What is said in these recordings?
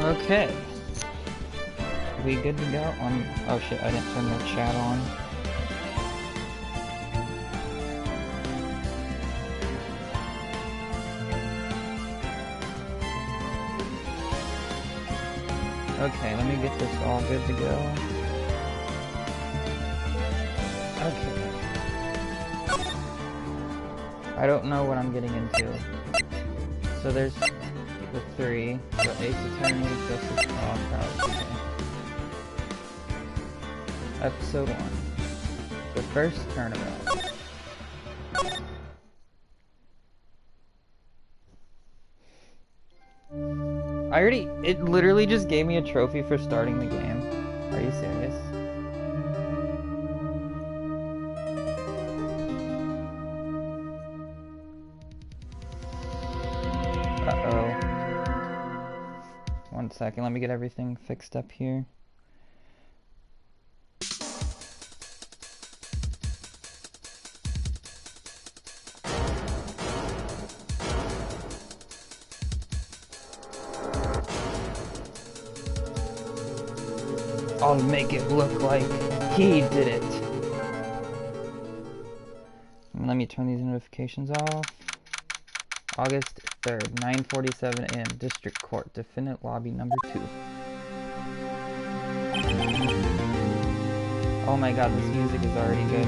Okay. We good to go on? Oh shit, I didn't turn the chat on. Okay, let me get this all good to go. Okay. I don't know what I'm getting into. So there's the three. So Ace Attorney, Justice Cross. Okay. Episode 1. The first turnabout. It literally just gave me a trophy for starting the game. Are you serious? Uh-oh. 1 second, let me get everything fixed up here. I'll make it look like he did it. Let me turn these notifications off. August 3rd, 9:47 a.m. District Court, Defendant Lobby number 2. Oh my god, this music is already good.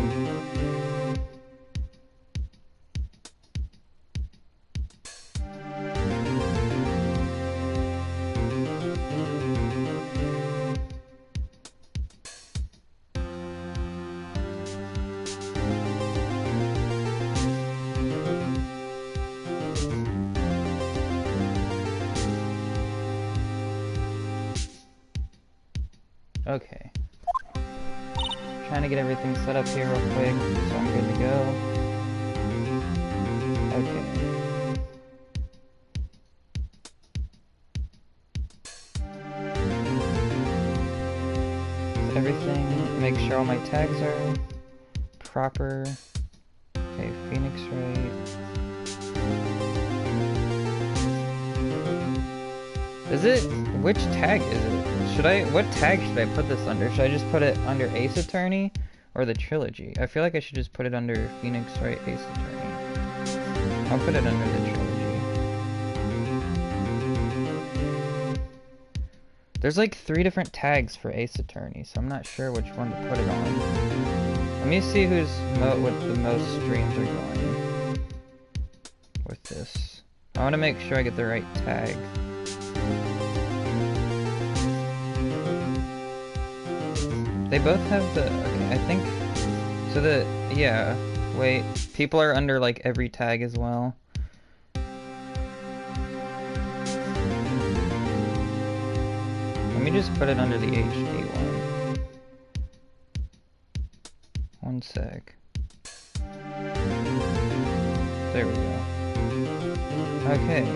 Okay. Trying to get everything set up here real quick, so I'm good to go. Okay. So everything, make sure all my tags are proper. Okay, Phoenix rate. Is it, which tag is it? What tag should I put this under? Should I just put it under Ace Attorney or the Trilogy? I feel like I should just put it under Phoenix Wright Ace Attorney. I'll put it under the Trilogy. There's like 3 different tags for Ace Attorney, so I'm not sure which one to put it on. Let me see who's what the most streams are going with this. I want to make sure I get the right tag. They both have the, okay, I think, so the, yeah, wait, people are under, like, every tag as well. Let me just put it under the HD one. 1 sec. There we go. Okay.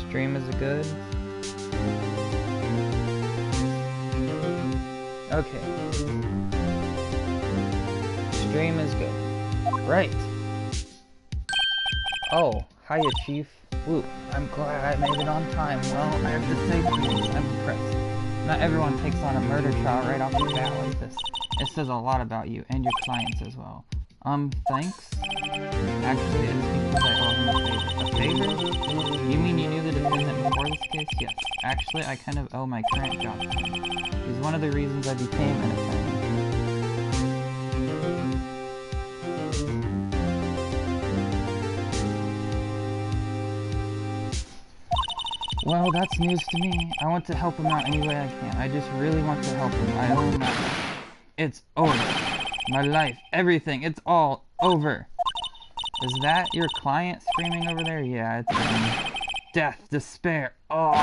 Stream is good. Okay. Stream is good. Right. Oh, hiya, Chief. Woo, I'm glad I made it on time. Well, I have to say to you, I'm impressed. Not everyone takes on a murder trial right off the bat like this. It says a lot about you, and your clients as well. Thanks? Actually, it's because I owe him a favor. A favor? You mean you knew the defendant before this case? Yes. Actually, I kind of owe my current job to him. He's one of the reasons I became an attorney. Well, that's news to me. I want to help him out any way I can. I just really want to help him. I owe him that. It's over. My life, everything, it's all over. Is that your client screaming over there? Yeah, it's him. Death, despair. Oh,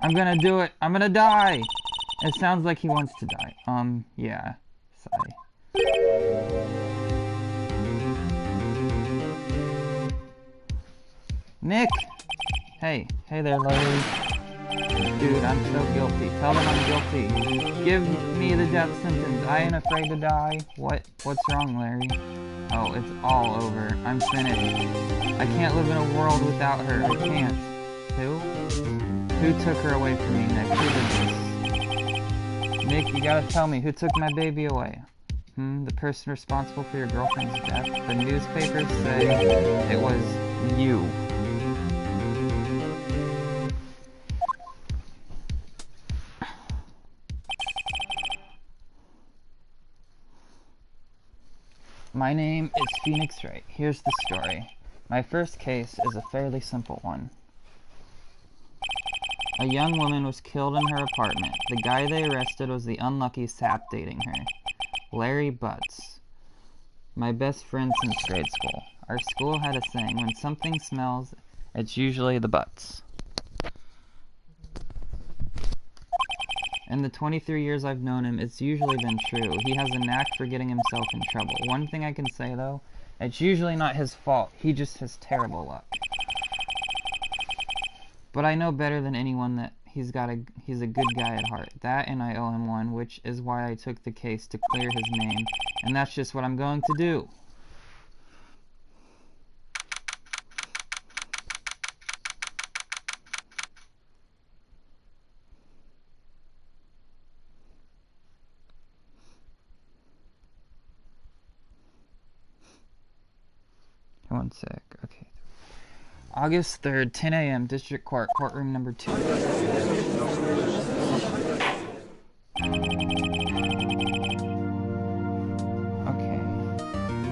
I'm gonna do it. I'm gonna die. It sounds like he wants to die. Yeah. Sigh. Nick! Hey there, Larry. Dude, I'm so guilty. Tell them I'm guilty. Give me the death sentence. I ain't afraid to die. What's wrong, Larry? Oh, it's all over. I'm finished. I can't live in a world without her. I can't. Who? Who took her away from me, Nick? Who did this? Nick, you gotta tell me, who took my baby away? The person responsible for your girlfriend's death? The newspapers say it was you. My name is Phoenix Wright. Here's the story. My first case is a fairly simple one. A young woman was killed in her apartment. The guy they arrested was the unlucky sap dating her, Larry Butts, my best friend since grade school. Our school had a saying, when something smells, it's usually the butts. In the 23 years I've known him, it's usually been true. He has a knack for getting himself in trouble. One thing I can say, though, it's usually not his fault. He just has terrible luck. But I know better than anyone that he's a good guy at heart. That, and I owe him one, which is why I took the case to clear his name. And that's just what I'm going to do. One sec, okay. August 3rd, 10 a.m., District Court, courtroom number 2. Okay.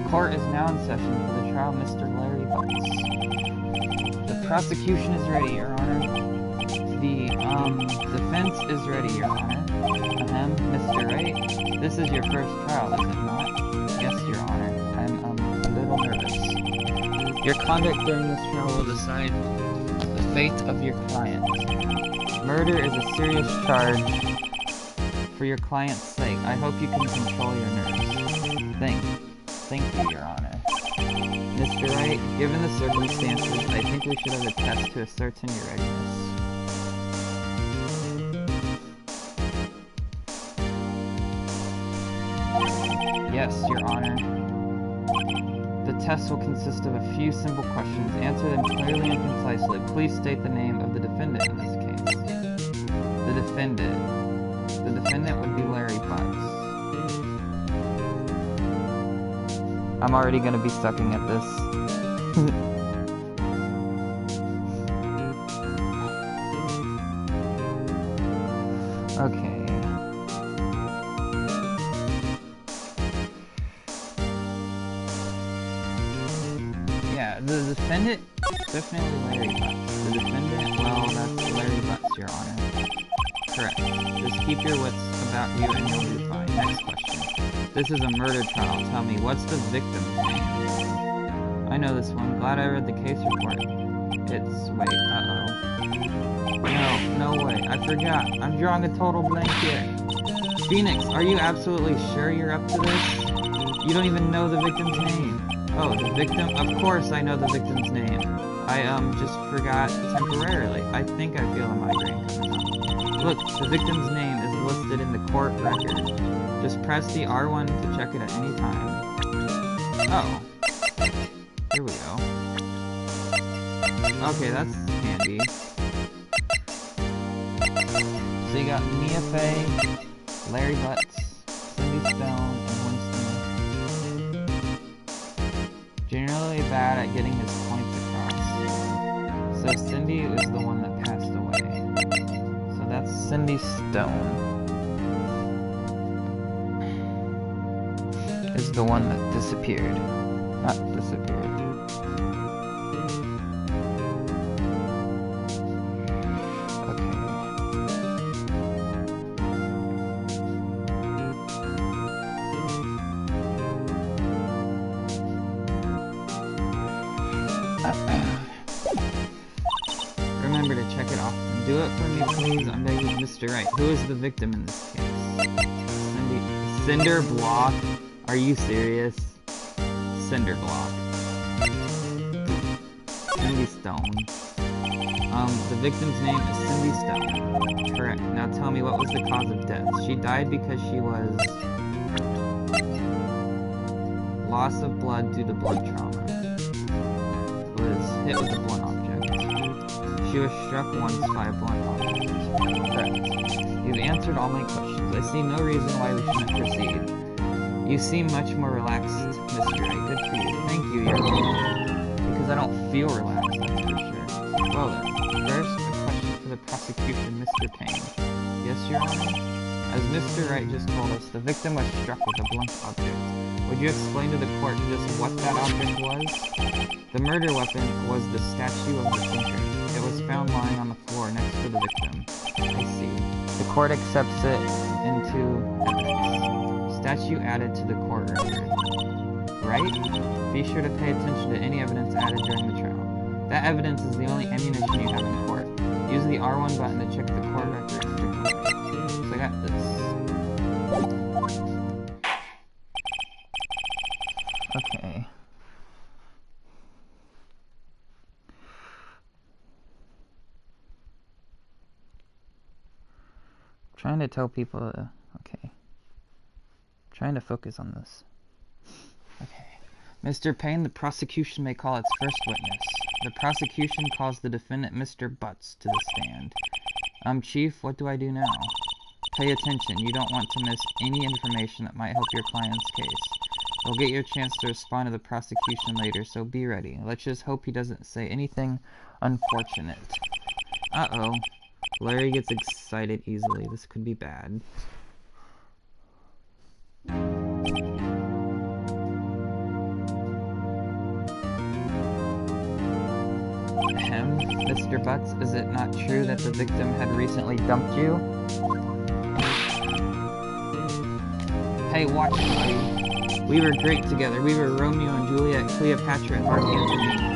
Court is now in session for the trial of Mr. Larry Butts. The prosecution is ready, Your Honor. The, defense is ready, Your Honor. Mr. Wright, this is your first trial, is it not? Yes, Your Honor. I'm, a little nervous. Your conduct during this trial will decide the fate of your client. Murder is a serious charge for your client's sake. I hope you can control your nerves. Thank you, Your Honor. Mr. Wright, given the circumstances, I think we should have a test to ascertain your readiness. Yes, Your Honor. The test will consist of a few simple questions. Answer them clearly and concisely. Please state the name of the defendant in this case. The defendant would be Larry Butts. I'm already gonna be sucking at this. Okay. The defendant, definitely Larry Butts. The defendant, well, that's Larry Butts, Your Honor. Correct. Just keep your wits about you and you'll be fine. Next question. This is a murder trial. Tell me, what's the victim's name? I know this one. Glad I read the case report. It's, wait, uh-oh. No way. I forgot. I'm drawing a total blank here. Phoenix, are you absolutely sure you're up to this? You don't even know the victim's name. Oh, the victim? Of course I know the victim's name. I, just forgot temporarily. I think I feel a migraine coming on. Look, the victim's name is listed in the court record. Just press the R1 to check it at any time. Oh. Here we go. Okay, that's handy. So you got Mia Fey, Larry Butts, Cindy Stone, and Winston. Generally bad at getting his points across. So Cindy is the one that passed away. So that's Cindy Stone. Is the one that disappeared. Not disappeared. Remember to check it off. Do it for me, please. I'm begging Mr. Wright. Who is the victim in this case? Cinder Block? Are you serious? Cinder Block. Cindy Stone. The victim's name is Cindy Stone. Correct. Now tell me, what was the cause of death? She died because she was... loss of blood due to blood trauma. Was hit with a blunt object. She was struck once by a blunt object. Correct. You've answered all my questions. I see no reason why we shouldn't proceed. You seem much more relaxed, Mr. Wright. Good for you. Thank you, Your Honor. Because I don't feel relaxed, that's for sure. Well then, first, a question for the prosecution, Mr. Payne. Yes, Your Honor? As Mr. Wright just told us, the victim was struck with a blunt object. Would you explain to the court just what that object was? The murder weapon was the statue of the thinker. It was found lying on the floor next to the victim. I see. The court accepts it into evidence. Statue added to the court record. Right? Be sure to pay attention to any evidence added during the trial. That evidence is the only ammunition you have in court. Use the R1 button to check the court record. So I got this. Okay. Trying to tell people to, okay. Trying to focus on this. Okay. Mr. Payne, the prosecution may call its first witness. The prosecution calls the defendant Mr. Butts to the stand. Chief, what do I do now? Pay attention. You don't want to miss any information that might help your client's case. You'll get your chance to respond to the prosecution later, so be ready. Let's just hope he doesn't say anything unfortunate. Uh-oh. Larry gets excited easily. This could be bad. Mr. Butts, is it not true that the victim had recently dumped you? Hey, watch it, buddy. We were great together. We were Romeo and Juliet, Cleopatra, and Mark Antony.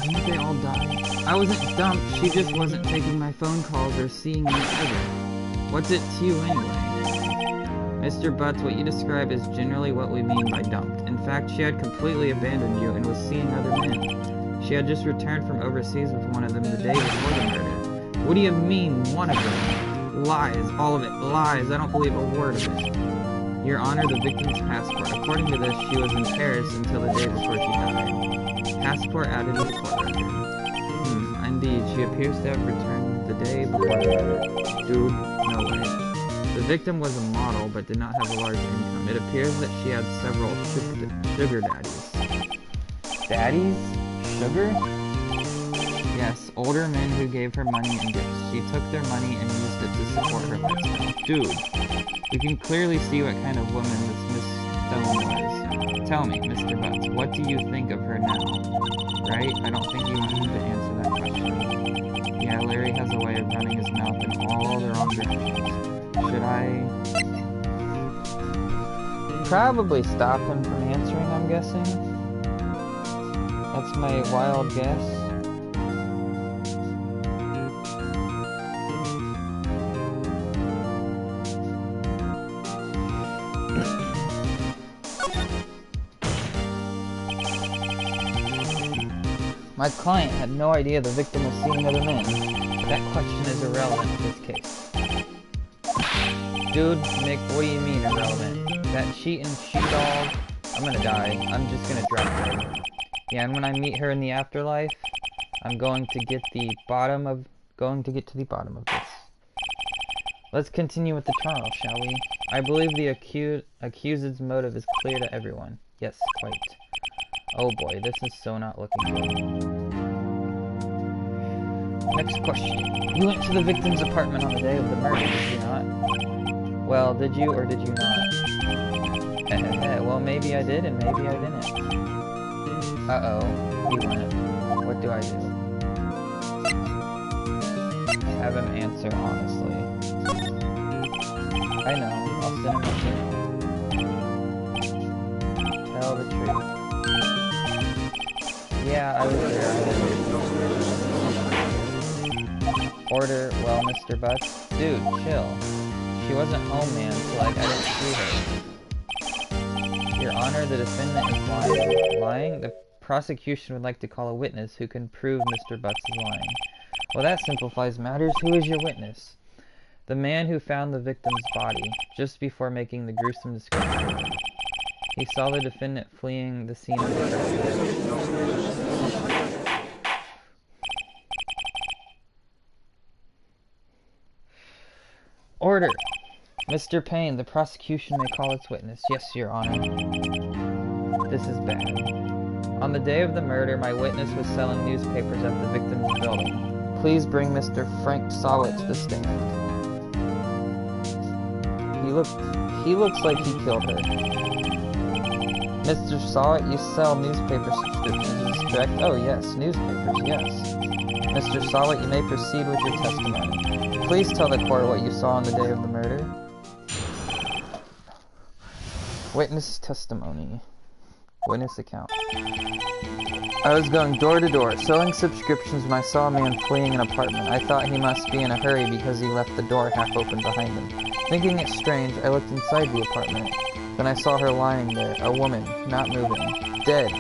Didn't they all die? I wasn't dumped, she just wasn't taking my phone calls or seeing me ever. What's it to you anyway? Mr. Butts, what you describe is generally what we mean by dumped. In fact, she had completely abandoned you and was seeing other men. She had just returned from overseas with one of them the day before the murder. What do you mean, one of them? Lies, all of it, lies. I don't believe a word of it. Your Honor, the victim's passport. According to this, she was in Paris until the day before she died. Passport added to the court record. Indeed, she appears to have returned the day before the murder. Dude, no way. The victim was a model, but did not have a large income. It appears that she had several sugar daddies. Daddies? Sugar? Yes, older men who gave her money and gifts. She took their money and used it to support her lifestyle. Dude, you can clearly see what kind of woman this Miss Stone was. Tell me, Mr. Butts, what do you think of her now? Right? I don't think you want me to answer that question. Yeah, Larry has a way of running his mouth in all the wrong directions. Should I... probably stop him from answering, I'm guessing? That's my wild guess. My client had no idea the victim was seeing other men. That question is irrelevant in this case. Dude, Nick, what do you mean irrelevant? That cheating she-dog? I'm gonna die. I'm just gonna drop her. Yeah, and when I meet her in the afterlife, I'm going to get to the bottom of this. Let's continue with the trial, shall we? I believe the accused's motive is clear to everyone. Yes, quite. Oh boy, this is so not looking good. Next question. You went to the victim's apartment on the day of the murder, did you not? Well, did you or did you not? Well, maybe I did and maybe I didn't. Uh-oh. He went. What do I do? Have him answer honestly. I know. I'll send him a signal. Tell the truth. Yeah, I was there. Order, well, Mr. Butts. Dude, chill. She wasn't home, man, so like, I didn't see her. Your Honor, the defendant is lying. Lying? The prosecution would like to call a witness who can prove Mr. Butts is lying. Well, that simplifies matters. Who is your witness? The man who found the victim's body just before making the gruesome description. He saw the defendant fleeing the scene of the crime. Order! Mr. Payne, the prosecution may call its witness. Yes, Your Honor. This is bad. On the day of the murder, my witness was selling newspapers at the victim's building. Please bring Mr. Frank Sawit to the stand. He looks like he killed her. Mr. Sawit, you sell newspaper subscriptions, is this correct? Oh yes, newspapers, yes. Mr. Sawit, you may proceed with your testimony. Please tell the court what you saw on the day of the murder. Witness testimony. Witness account. I was going door to door, selling subscriptions when I saw a man fleeing an apartment. I thought he must be in a hurry because he left the door half open behind him. Thinking it strange, I looked inside the apartment. Then I saw her lying there, a woman, not moving, dead.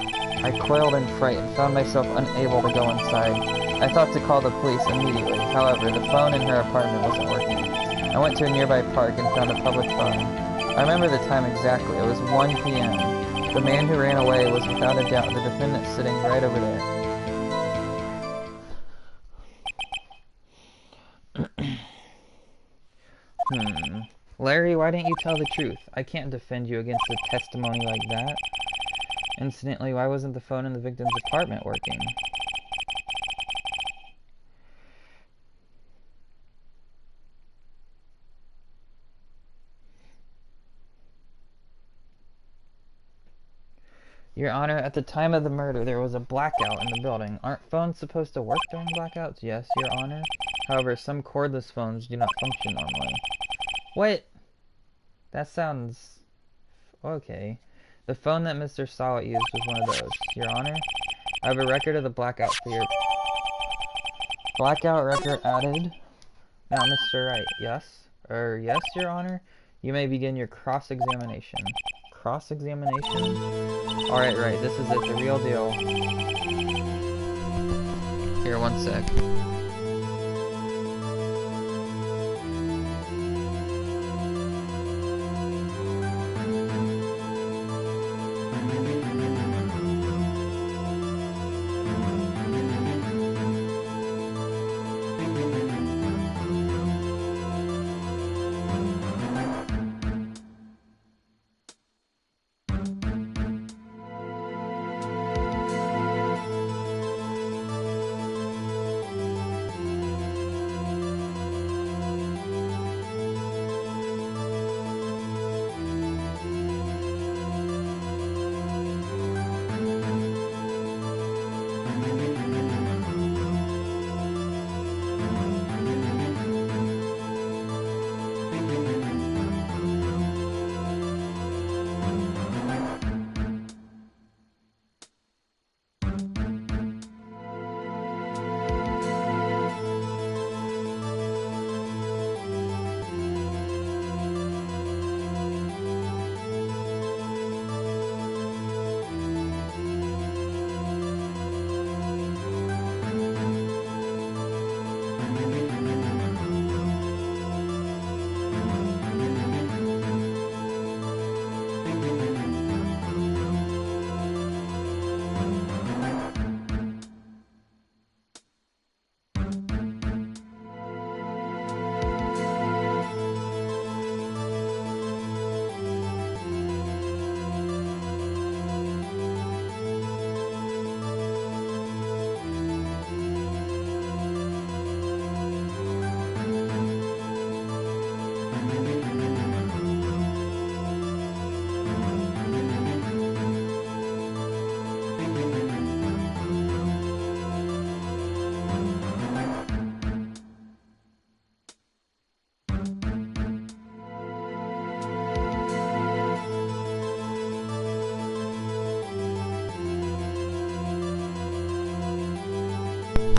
I coiled in fright and found myself unable to go inside. I thought to call the police immediately. However, the phone in her apartment wasn't working. I went to a nearby park and found a public phone. I remember the time exactly. It was 1 p.m. The man who ran away was without a doubt the defendant sitting right over there. Larry, why didn't you tell the truth? I can't defend you against a testimony like that. Incidentally, why wasn't the phone in the victim's apartment working? Your Honor, at the time of the murder, there was a blackout in the building. Aren't phones supposed to work during blackouts? Yes, Your Honor. However, some cordless phones do not function normally. What? That sounds... okay. The phone that Mr. Sawit used was one of those. Your Honor, I have a record of the blackout for your... Blackout record added. Now, Mr. Wright, yes? Yes, Your Honor? You may begin your cross-examination. Cross-examination? Alright, right, this is it, the real deal. Here, one sec.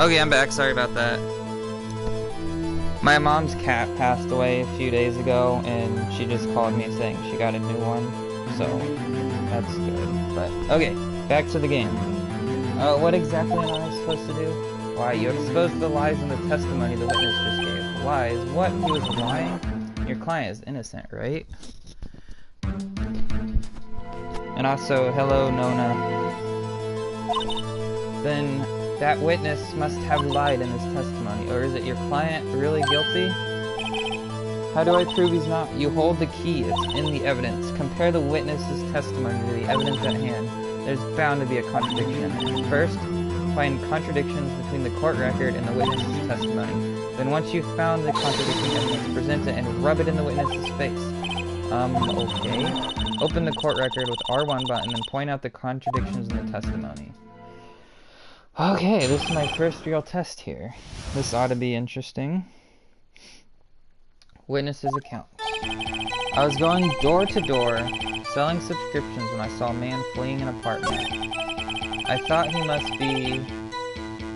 Okay, I'm back. Sorry about that. My mom's cat passed away a few days ago, and she just called me saying she got a new one. So, that's good. But, okay, back to the game. What exactly am I supposed to do? Why, you expose the lies in the testimony the witness just gave. Lies? What? He was lying? Your client is innocent, right? And also, hello, Nona. Then, that witness must have lied in his testimony. Or is it your client really guilty? How do I prove he's not? You hold the key. It's in the evidence. Compare the witness's testimony to the evidence at hand. There's bound to be a contradiction in there. First, find contradictions between the court record and the witness's testimony. Then once you've found the contradicting evidence, present it and rub it in the witness's face. Okay. Open the court record with R1 button and point out the contradictions in the testimony. Okay, this is my first real test here. This ought to be interesting. Witness's account. I was going door to door, selling subscriptions when I saw a man fleeing an apartment. I thought he must be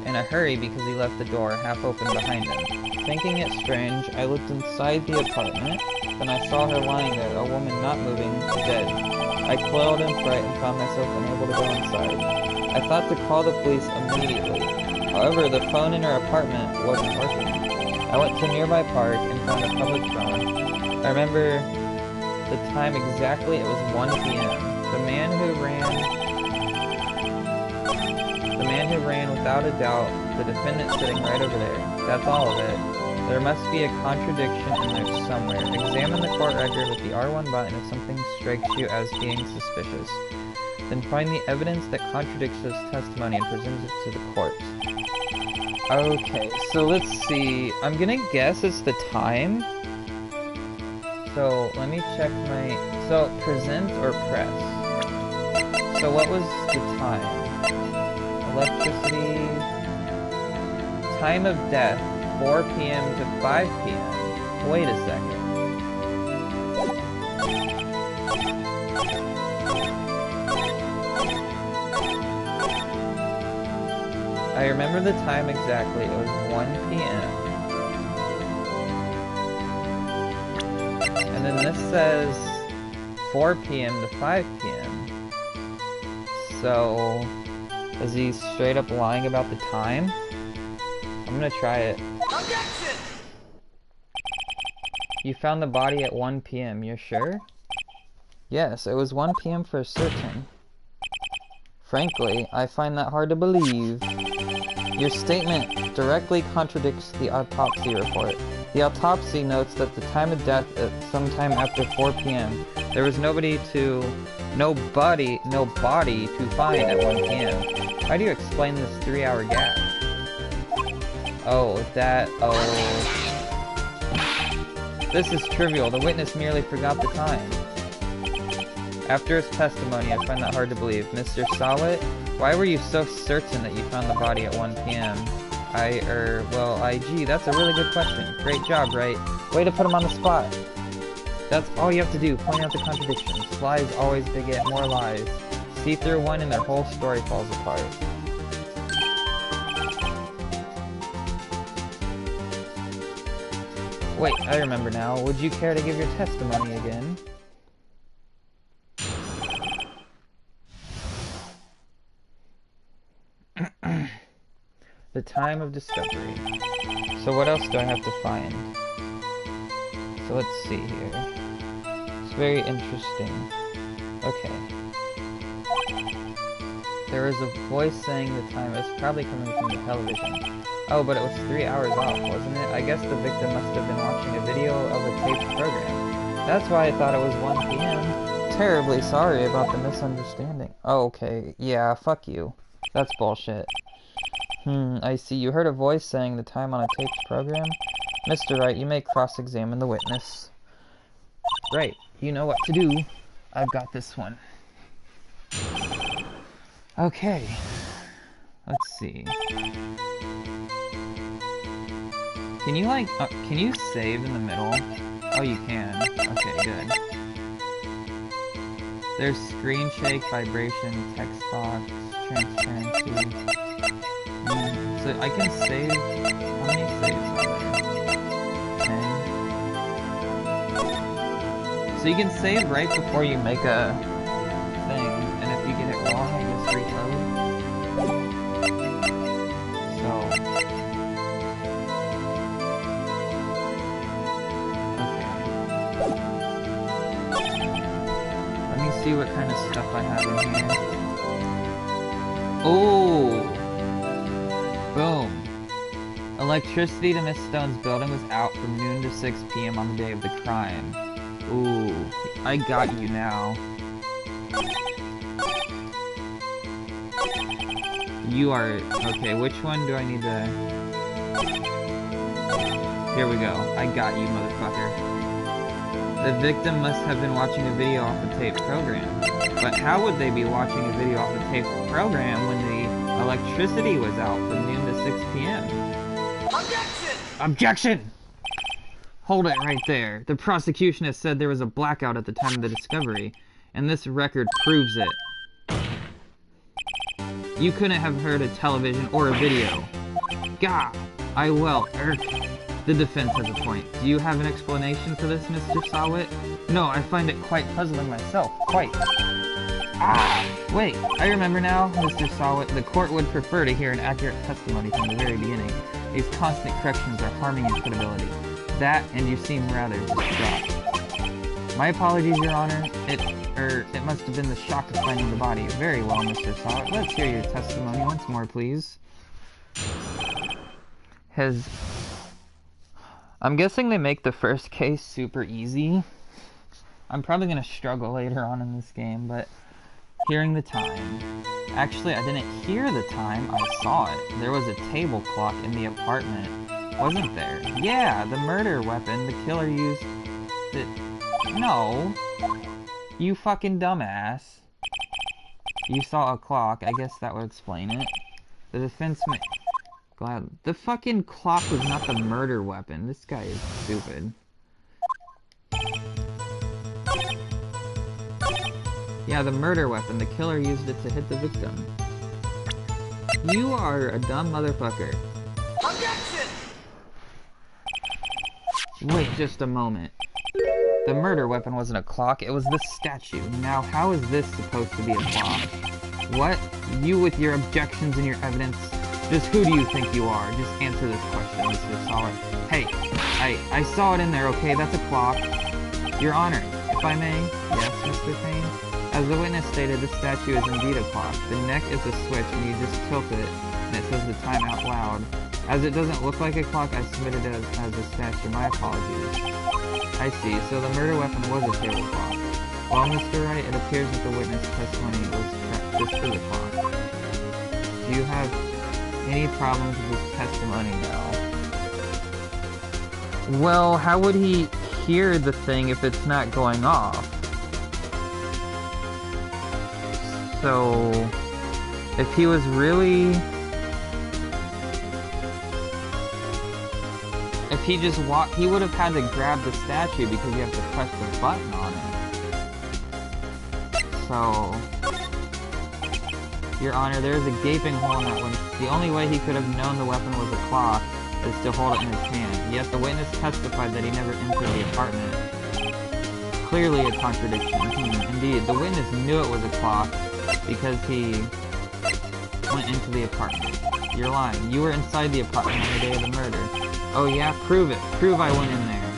in a hurry because he left the door half open behind him. Thinking it strange, I looked inside the apartment. Then I saw her lying there, a woman not moving, dead. I coiled in fright and found myself unable to go inside. I thought to call the police immediately. However, the phone in her apartment wasn't working. I went to a nearby park and found a public phone. I remember the time exactly. It was 1 p.m. The man who ran, without a doubt, the defendant sitting right over there. That's all of it. There must be a contradiction in there somewhere. Examine the court record with the R1 button if something strikes you as being suspicious. Then find the evidence that contradicts his testimony and present it to the court. Okay, so let's see. I'm gonna guess it's the time. So let me check my... So, present or press? So what was the time? Electricity... Time of death, 4 p.m. to 5 p.m. Wait a second. I remember the time exactly. It was 1 p.m. And then this says 4 p.m. to 5 p.m. So, is he straight up lying about the time? I'm gonna try it. Objection! You found the body at 1 p.m. You're sure? Yes, it was 1 p.m. for certain. Frankly, I find that hard to believe. Your statement directly contradicts the autopsy report. The autopsy notes that the time of death at sometime after 4 p.m. There was no body to find at 1 p.m. How do you explain this 3-hour gap? This is trivial. The witness merely forgot the time. After his testimony, I find that hard to believe. Mr. Sawit, why were you so certain that you found the body at 1 p.m.? Gee, that's a really good question. Great job, right? Way to put him on the spot. That's all you have to do, point out the contradictions. Lies always beget more lies. See through one and their whole story falls apart. Wait, I remember now. Would you care to give your testimony again? The time of discovery. So what else do I have to find? So let's see here. It's very interesting. Okay. There is a voice saying the time. It's probably coming from the television. Oh, but it was 3 hours off, wasn't it? I guess the victim must have been watching a video of a taped program. That's why I thought it was 1 p.m. Terribly sorry about the misunderstanding. Oh, okay. Yeah, fuck you. That's bullshit. I see. You heard a voice saying the time on a taped program? Mr. Wright, you may cross-examine the witness. Right. You know what to do. I've got this one. Okay. Let's see. Can you, can you save in the middle? Oh, you can. Okay, good. There's screen shake, vibration, text box, transparency. So I can save. How many saves are there? 10. So you can save right before you make a thing, and if you get it wrong, I just reload. So, okay. Let me see what kind of stuff I have in here. Oh! Boom. Electricity to Miss Stone's building was out from noon to 6 p.m. on the day of the crime. Ooh, I got you now. You are... Okay, which one do I need to... Here we go. I got you, motherfucker. The victim must have been watching a video off the tape program. But how would they be watching a video off the tape program when the electricity was out from noon to 6 p.m.? Objection! Objection! Hold it right there. The prosecution has said there was a blackout at the time of the discovery, and this record proves it. You couldn't have heard a television or a video. Gah! The defense has a point. Do you have an explanation for this, Mr. Sawit? No, I find it quite puzzling myself. Quite. Ah! Wait, I remember now, Mr. Sawit. The court would prefer to hear an accurate testimony from the very beginning. These constant corrections are harming your credibility. That, and you seem rather distraught. My apologies, Your Honor. It must have been the shock of finding the body. Very well, Mr. Sawit. Let's hear your testimony once more, please. I'm guessing they make the first case super easy. I'm probably gonna struggle later on in this game, but hearing the time. Actually, I didn't hear the time, I saw it. There was a table clock in the apartment. Wasn't there? Yeah, the murder weapon the killer used... No. You fucking dumbass. You saw a clock, I guess that would explain it. The defense may... Glad... The fucking clock was not the murder weapon. This guy is stupid. Yeah, the murder weapon. The killer used it to hit the victim. You are a dumb motherfucker. Objection! Wait just a moment. The murder weapon wasn't a clock, it was this statue. Now, how is this supposed to be a clock? What? You with your objections and your evidence? Just who do you think you are? Just answer this question, Mr. Sawit. Hey, I saw it in there, okay? That's a clock. Your Honor, if I may? Yes, Mr. Payne? As the witness stated, this statue is indeed a clock. The neck is a switch, and you just tilt it, and it says the time out loud. As it doesn't look like a clock, I submitted it as a statue. My apologies. I see, so the murder weapon was a table clock. Well, Mr. Wright, it appears that the witness testimony was correct just for the clock. Do you have any problems with his testimony now? Well, how would he hear the thing if it's not going off? So, if he was really... If he just walked, he would have had to grab the statue because you have to press the button on it. So, Your Honor, there is a gaping hole in that one. The only way he could have known the weapon was a clock is to hold it in his hand. Yet the witness testified that he never entered the apartment. Clearly a contradiction. Indeed, the witness knew it was a clock because he went into the apartment. You're lying. You were inside the apartment on the day of the murder. Oh yeah? Prove it. Prove I went in there.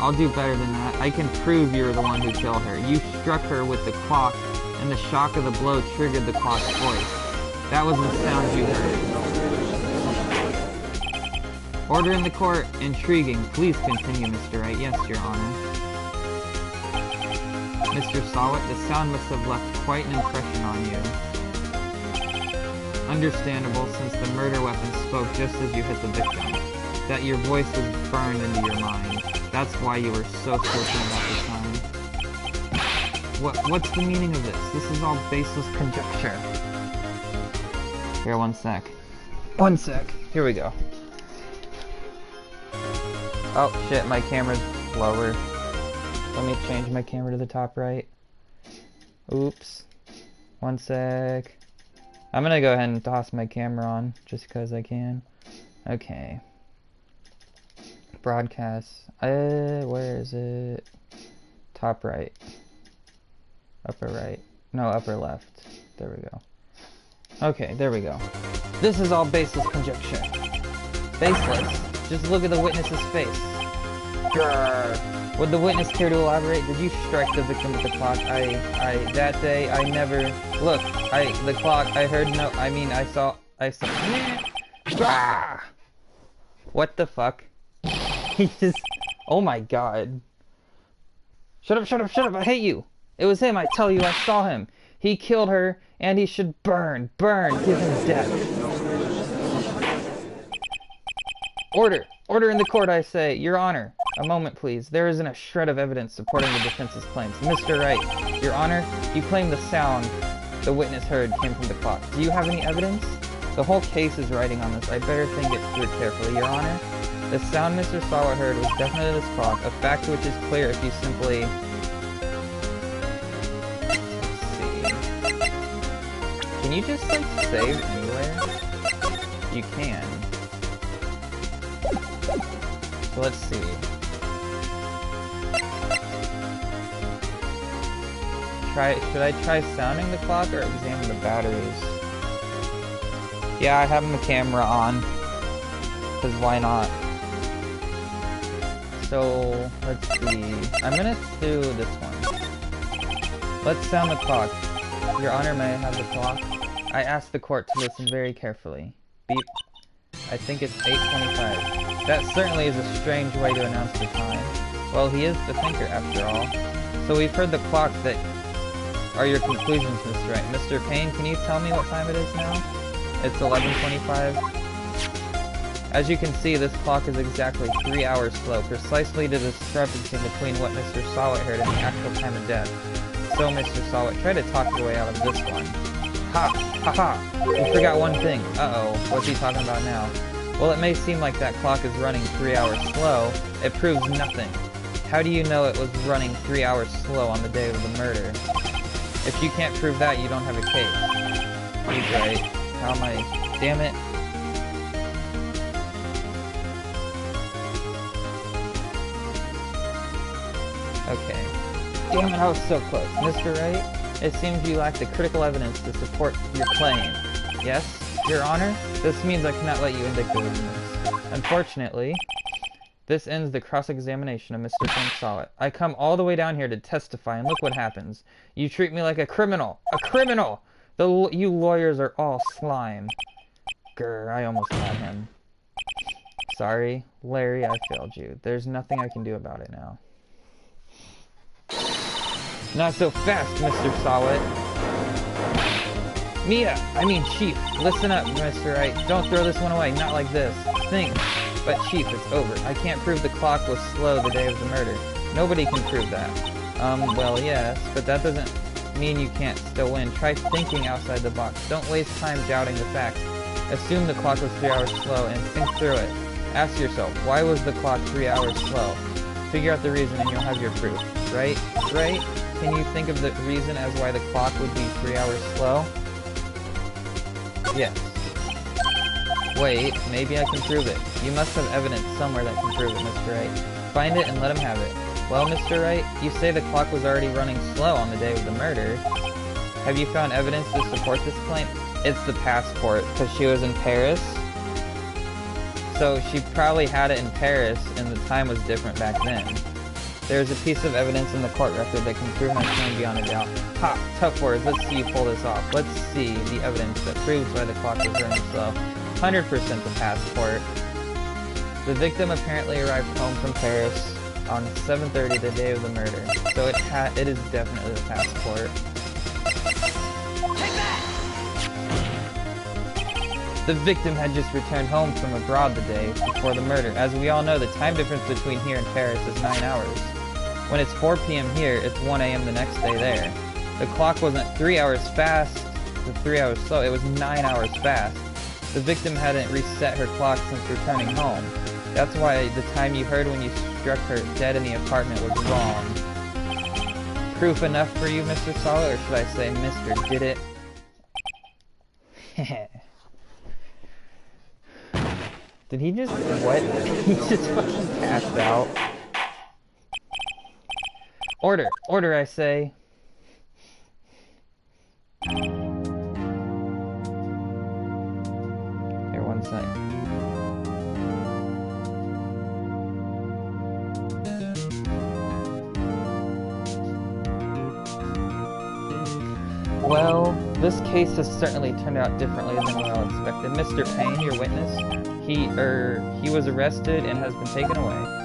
I'll do better than that. I can prove you're the one who killed her. You struck her with the clock, and the shock of the blow triggered the clock's voice. That was the sound you heard. Order in the court. Intriguing. Please continue, Mr. Wright. Yes, Your Honor. Mr. Sawit, the sound must have left quite an impression on you. Understandable, since the murder weapon spoke just as you hit the victim. That your voice was burned into your mind. That's why you were so certain about the time. What's the meaning of this? This is all baseless conjecture. Here, one sec. One sec. Here we go. Oh, shit, my camera's lower. Let me change my camera to the top right. Oops. One sec. I'm gonna go ahead and toss my camera on, just because I can. Okay. Broadcast. Where is it? Top right. Upper right. No, upper left. There we go. Okay, there we go. This is all baseless conjecture. Baseless? Just look at the witness's face. Grr. Would the witness care to elaborate? Did you strike the victim with the clock? That day, I never... Look, the clock, I heard no... I saw... Grr. What the fuck? He just... Oh my god. Shut up, shut up, shut up, I hate you! It was him, I tell you, I saw him. He killed her, and he should burn, give him death. Order! Order in the court, I say. Your Honor. A moment, please. There isn't a shred of evidence supporting the defense's claims. Mr. Wright, Your Honor, you claim the sound the witness heard came from the clock. Do you have any evidence? The whole case is riding on this. I better think it through carefully. Your Honor, the sound Mr. Sawat heard was definitely this clock, a fact which is clear if you simply... Let's see. Can you just, like, save anywhere? You can. So let's see. Should I try sounding the clock or examine the batteries? Yeah, I have my camera on. Because why not? So, let's see. I'm gonna do this one. Let's sound the clock. Your Honor, may I have the clock? I ask the court to listen very carefully. Beep. I think it's 8:25. That certainly is a strange way to announce the time. Well, he is the thinker, after all. So we've heard the clock. That are your conclusions, Mr. Wright. Mr. Payne, can you tell me what time it is now? It's 11:25. As you can see, this clock is exactly 3 hours slow, precisely the discrepancy between what Mr. Sawat heard and the actual time of death. So, Mr. Sawat, try to talk your way out of this one. Ha! Ha ha! You forgot one thing. Uh-oh. What's he talking about now? Well, it may seem like that clock is running 3 hours slow. It proves nothing. How do you know it was running 3 hours slow on the day of the murder? If you can't prove that, you don't have a case. He's right. How am I... Damn it. Okay. Damn it, I was so close. Mr. Wright, it seems you lack the critical evidence to support your claim. Yes, Your Honor? This means I cannot let you indict the witness. Unfortunately, this ends the cross-examination of Mr. Payne Sawat. I come all the way down here to testify, and look what happens. You treat me like a criminal! A criminal! You lawyers are all slime. Grr, I almost had him. Sorry, Larry, I failed you. There's nothing I can do about it now. Not so fast, Mr. Sawat. Chief, listen up, Mr. Wright. Don't throw this one away, not like this. Think. But Chief, it's over. I can't prove the clock was slow the day of the murder. Nobody can prove that. Well, yes, but that doesn't mean you can't still win. Try thinking outside the box. Don't waste time doubting the facts. Assume the clock was 3 hours slow and think through it. Ask yourself, why was the clock 3 hours slow? Figure out the reason and you'll have your proof. Right? Right? Can you think of the reason as why the clock would be 3 hours slow? Yes. Wait, maybe I can prove it. You must have evidence somewhere that can prove it, Mr. Wright. Find it and let him have it. Well, Mr. Wright, you say the clock was already running slow on the day of the murder. Have you found evidence to support this claim? It's the passport, because she was in Paris. So she probably had it in Paris, and the time was different back then. There's a piece of evidence in the court record that can prove my claim beyond a doubt. Ha! Tough words. Let's see you pull this off. Let's see the evidence that proves why the clock was running slow. 100% the passport. The victim apparently arrived home from Paris on 7:30 the day of the murder. So it is definitely the passport. The victim had just returned home from abroad the day before the murder. As we all know, the time difference between here and Paris is 9 hours. When it's 4 p.m. here, it's 1 a.m. the next day there. The clock wasn't 3 hours fast or 3 hours slow, it was 9 hours fast. The victim hadn't reset her clock since returning home. That's why the time you heard when you struck her dead in the apartment was wrong. Proof enough for you, Mr. Sawat, or should I say Mr. Did It? Did he just, what? He just fucking passed out. Order! Order, I say! Here, one sec. Well, this case has certainly turned out differently than we all expected. Mr. Payne, your witness, he was arrested and has been taken away.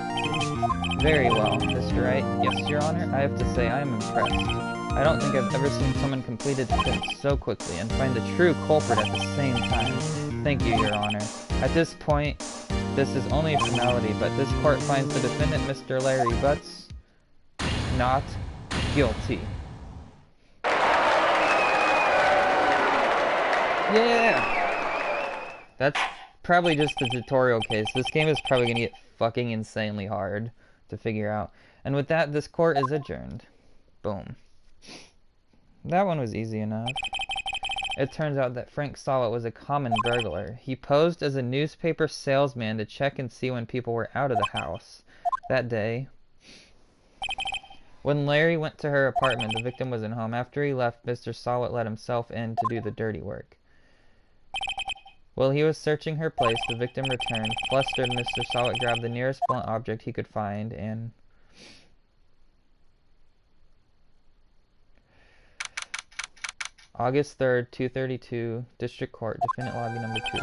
Very well, Mr. Wright. Yes, Your Honor, I have to say I am impressed. I don't think I've ever seen someone complete a defense so quickly and find the true culprit at the same time. Thank you, Your Honor. At this point, this is only a formality, but this court finds the defendant, Mr. Larry Butts, not guilty. Yeah! That's probably just the tutorial case. This game is probably gonna get fucking insanely hard to figure out. And with that, this court is adjourned. Boom. That one was easy enough. It turns out that Frank Sawlett was a common burglar. He posed as a newspaper salesman to check and see when people were out of the house. That day, when Larry went to her apartment, the victim was at home. After he left, Mr. Sawlett let himself in to do the dirty work. While he was searching her place, the victim returned. Flustered, Mr. Sawlett grabbed the nearest blunt object he could find and... August 3rd, 2:32, District Court, Defendant Lobby number 2.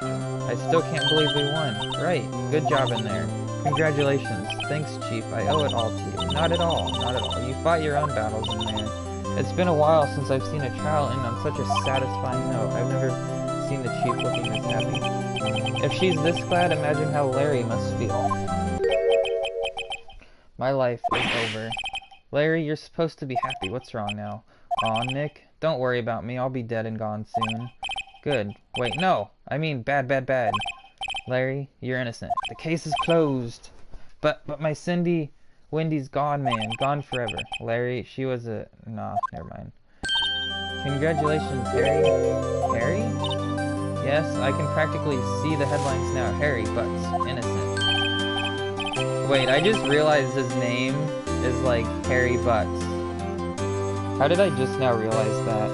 I still can't believe we won. Right, good job in there. Congratulations. Thanks, Chief. I owe it all to you. Not at all, not at all. You fought your own battles in there. It's been a while since I've seen a trial end on such a satisfying note. I've never seen the Chief looking this happy. If she's this glad, imagine how Larry must feel. My life is over. Larry, you're supposed to be happy. What's wrong now? Aw, Nick, don't worry about me. I'll be dead and gone soon. Good. Wait, no. I mean bad, bad, bad. Larry, you're innocent. The case is closed. But my Wendy's gone, man. Gone forever. Larry, she was a... Nah, never mind. Congratulations, Harry. Harry? Yes, I can practically see the headlines now. Harry Butts, innocent. Wait, I just realized his name is like Harry Butts. How did I just now realize that?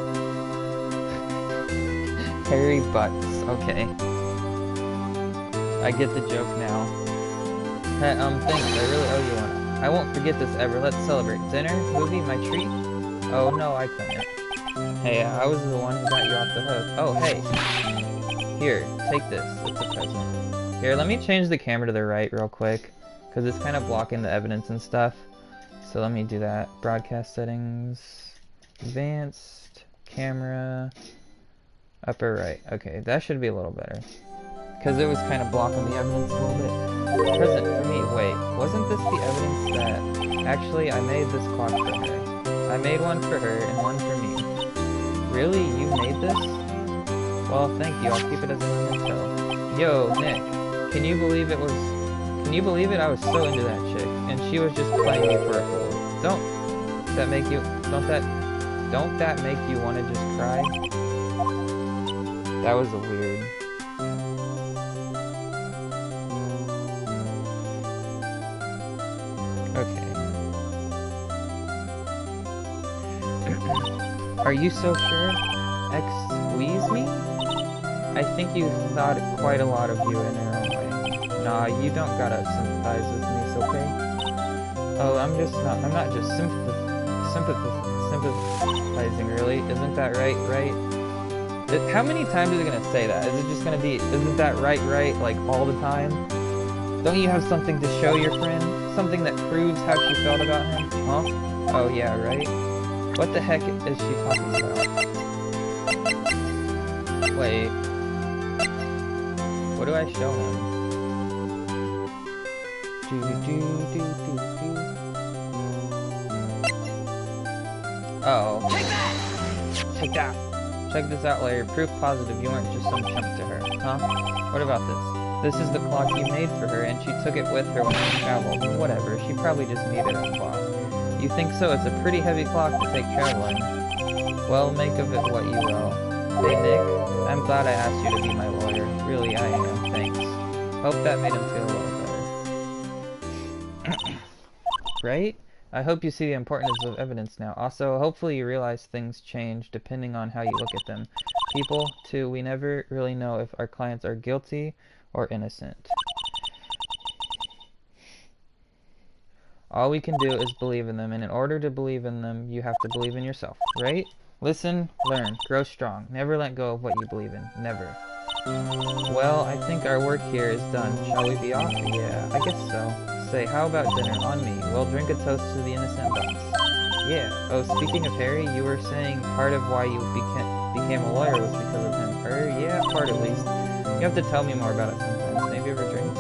Harry Butts, okay. I get the joke now. Hey, thanks, I really owe you one. I won't forget this ever. Let's celebrate. Dinner? Movie? My treat? Oh, no, I couldn't. Hey, I was the one who got you off the hook. Oh, hey. Here, take this. It's a present. Here, let me change the camera to the right real quick, because it's kind of blocking the evidence and stuff. So let me do that. Broadcast settings. Advanced. Camera. Upper right. Okay, that should be a little better. Because it was kind of blocking the evidence a little bit. Present for me. Wait, wasn't this the evidence that... Actually, I made this clock for her. I made one for her and one for me. Really? You made this? Well, thank you. I'll keep it as a memento. Yo, Nick. Can you believe it? I was so into that chick, and she was just playing me for a fool. Don't that make you want to just cry? That was a weird... Okay. Are you so sure? Squeeze me? I think you thought quite a lot of you in your own way. Nah, you don't gotta sympathize with me, okay? Oh, I'm not just sympathizing, really. Isn't that right? How many times is it gonna say that? Is it just gonna be, isn't that right, like, all the time? Don't you have something to show your friend? Something that proves how she felt about him? Huh? Oh yeah, right? What the heck is she talking about? Wait. What do I show him? Oh. Take that! Check this out, Larry. Proof positive you weren't just some chump to her. Huh? What about this? This is the clock you made for her, and she took it with her when she traveled. Whatever, she probably just needed a clock. You think so? It's a pretty heavy clock to take traveling. Well, make of it what you will. Hey, Nick, I'm glad I asked you to be my lawyer. Really, I am. Thanks. Hope that made him feel a little better. Right? I hope you see the importance of evidence now. Also, hopefully you realize things change depending on how you look at them. People, too, we never really know if our clients are guilty or innocent. All we can do is believe in them, and in order to believe in them, you have to believe in yourself, right? Listen, learn, grow strong. Never let go of what you believe in. Never. Well, I think our work here is done. Shall we be off? Yeah, I guess so. Say, how about dinner? On me. We'll drink a toast to the innocent ducks. Yeah. Oh, speaking of Harry, you were saying part of why you became a lawyer was because of him. Yeah, part at least. You have to tell me more about it sometimes. Maybe over drinks?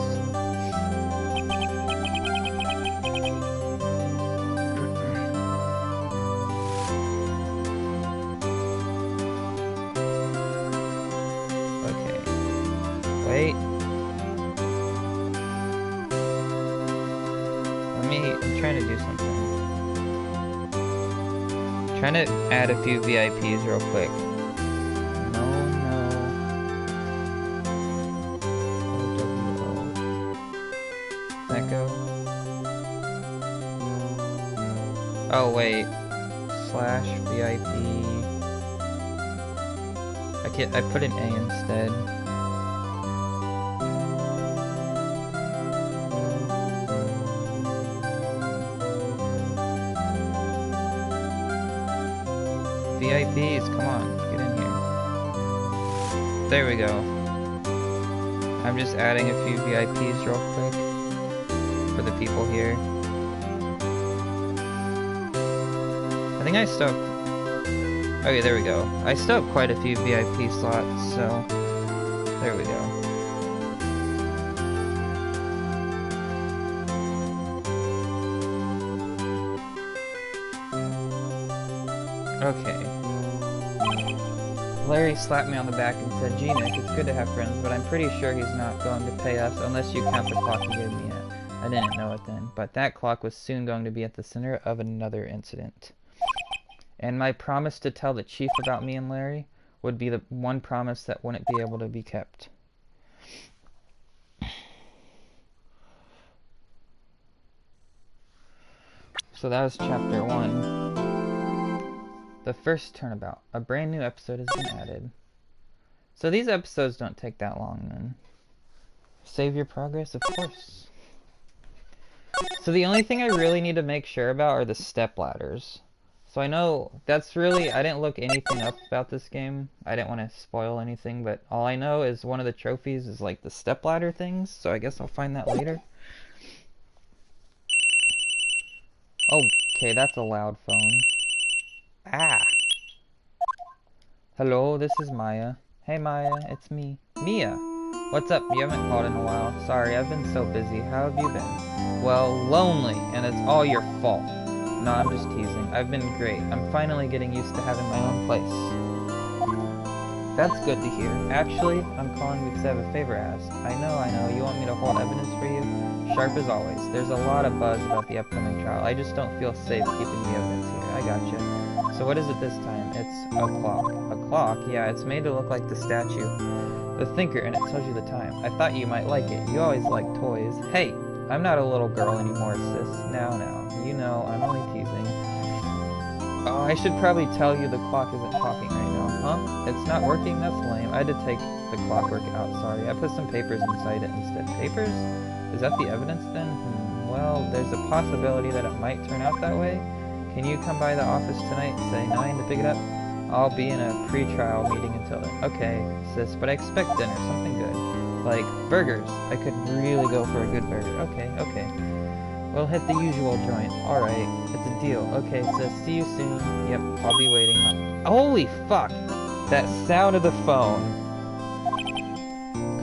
Okay. Wait. I'm trying to do something. I'm trying to add a few VIPs real quick. No. That go? Oh wait. /VIP. I put an A instead. VIPs, come on, get in here. There we go. I'm just adding a few VIPs real quick for the people here. I think I still... Okay, there we go. I still have quite a few VIP slots, so there we go. Okay. Larry slapped me on the back and said, "Gee, Nick, it's good to have friends, but I'm pretty sure he's not going to pay us unless you count the clock he gave me at." I didn't know it then, but that clock was soon going to be at the center of another incident. And my promise to tell the chief about me and Larry would be the one promise that wouldn't be able to be kept. So that was chapter 1. The first turnabout. A brand new episode has been added. So these episodes don't take that long then. Save your progress, of course. So the only thing I really need to make sure about are the step ladders. So I know that's really, I didn't look anything up about this game. I didn't want to spoil anything, but all I know is one of the trophies is like the step ladder things, so I guess I'll find that later. Okay, that's a loud phone. Ah! Hello, this is Maya. Hey Maya, it's me. Mia! What's up? You haven't called in a while. Sorry, I've been so busy. How have you been? Well, lonely, and it's all your fault. No, I'm just teasing. I've been great. I'm finally getting used to having my own place. That's good to hear. Actually, I'm calling because I have a favor asked. I know. You want me to hold evidence for you? Sharp as always. There's a lot of buzz about the upcoming trial. I just don't feel safe keeping the evidence here. I gotcha. So what is it this time? It's a clock. A clock? Yeah, it's made to look like the statue. The Thinker, and it tells you the time. I thought you might like it. You always like toys. Hey! I'm not a little girl anymore, sis. Now. You know, I'm only teasing. Oh, I should probably tell you the clock isn't talking right now. Huh? It's not working? That's lame. I had to take the clockwork out, sorry. I put some papers inside it instead. Papers? Is that the evidence then? Well, there's a possibility that it might turn out that way. Can you come by the office tonight, say 9 to pick it up? I'll be in a pre-trial meeting until then. Okay, sis, but I expect dinner, something good. Like burgers. I could really go for a good burger. Okay. We'll hit the usual joint. Alright, it's a deal. Okay, sis, see you soon. Yep, I'll be waiting. Holy fuck! That sound of the phone.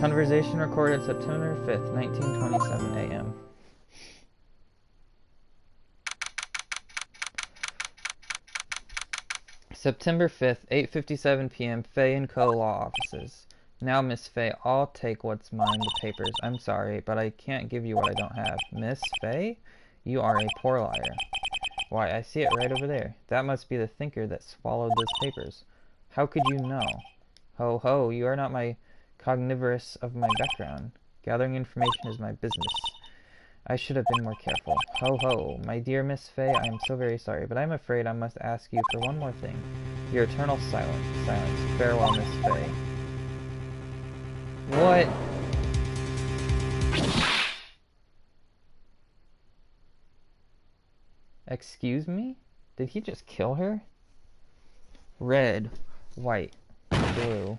Conversation recorded September 5th, 1927 a.m. September 5th, 8:57 p.m. Fay & Co. Law Offices. Now, Miss Fay, I'll take what's mine, the papers. I'm sorry, but I can't give you what I don't have. Miss Fay? You are a poor liar. Why, I see it right over there. That must be the Thinker that swallowed those papers. How could you know? Ho ho, you are not my cognivorous of my background. Gathering information is my business. I should have been more careful. Ho ho, my dear Miss Fey, I am so very sorry, but I'm afraid I must ask you for one more thing. Your eternal silence. Farewell, Miss Fey. What? Excuse me? Did he just kill her? Red, white, blue.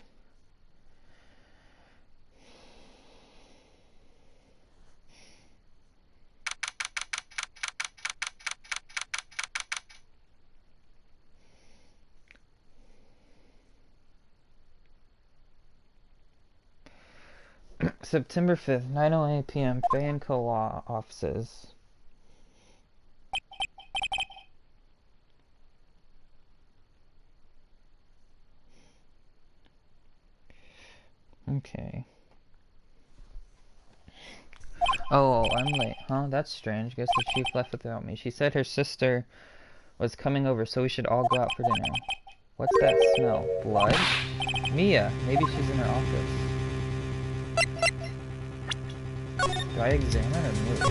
September 5th, 9:08 p.m. Fey & Co. Law offices. Okay. Oh, I'm late, huh? That's strange. Guess the chief left without me. She said her sister was coming over, so we should all go out for dinner. What's that smell? Blood? Mia! Maybe she's in her office. Do I examine or move?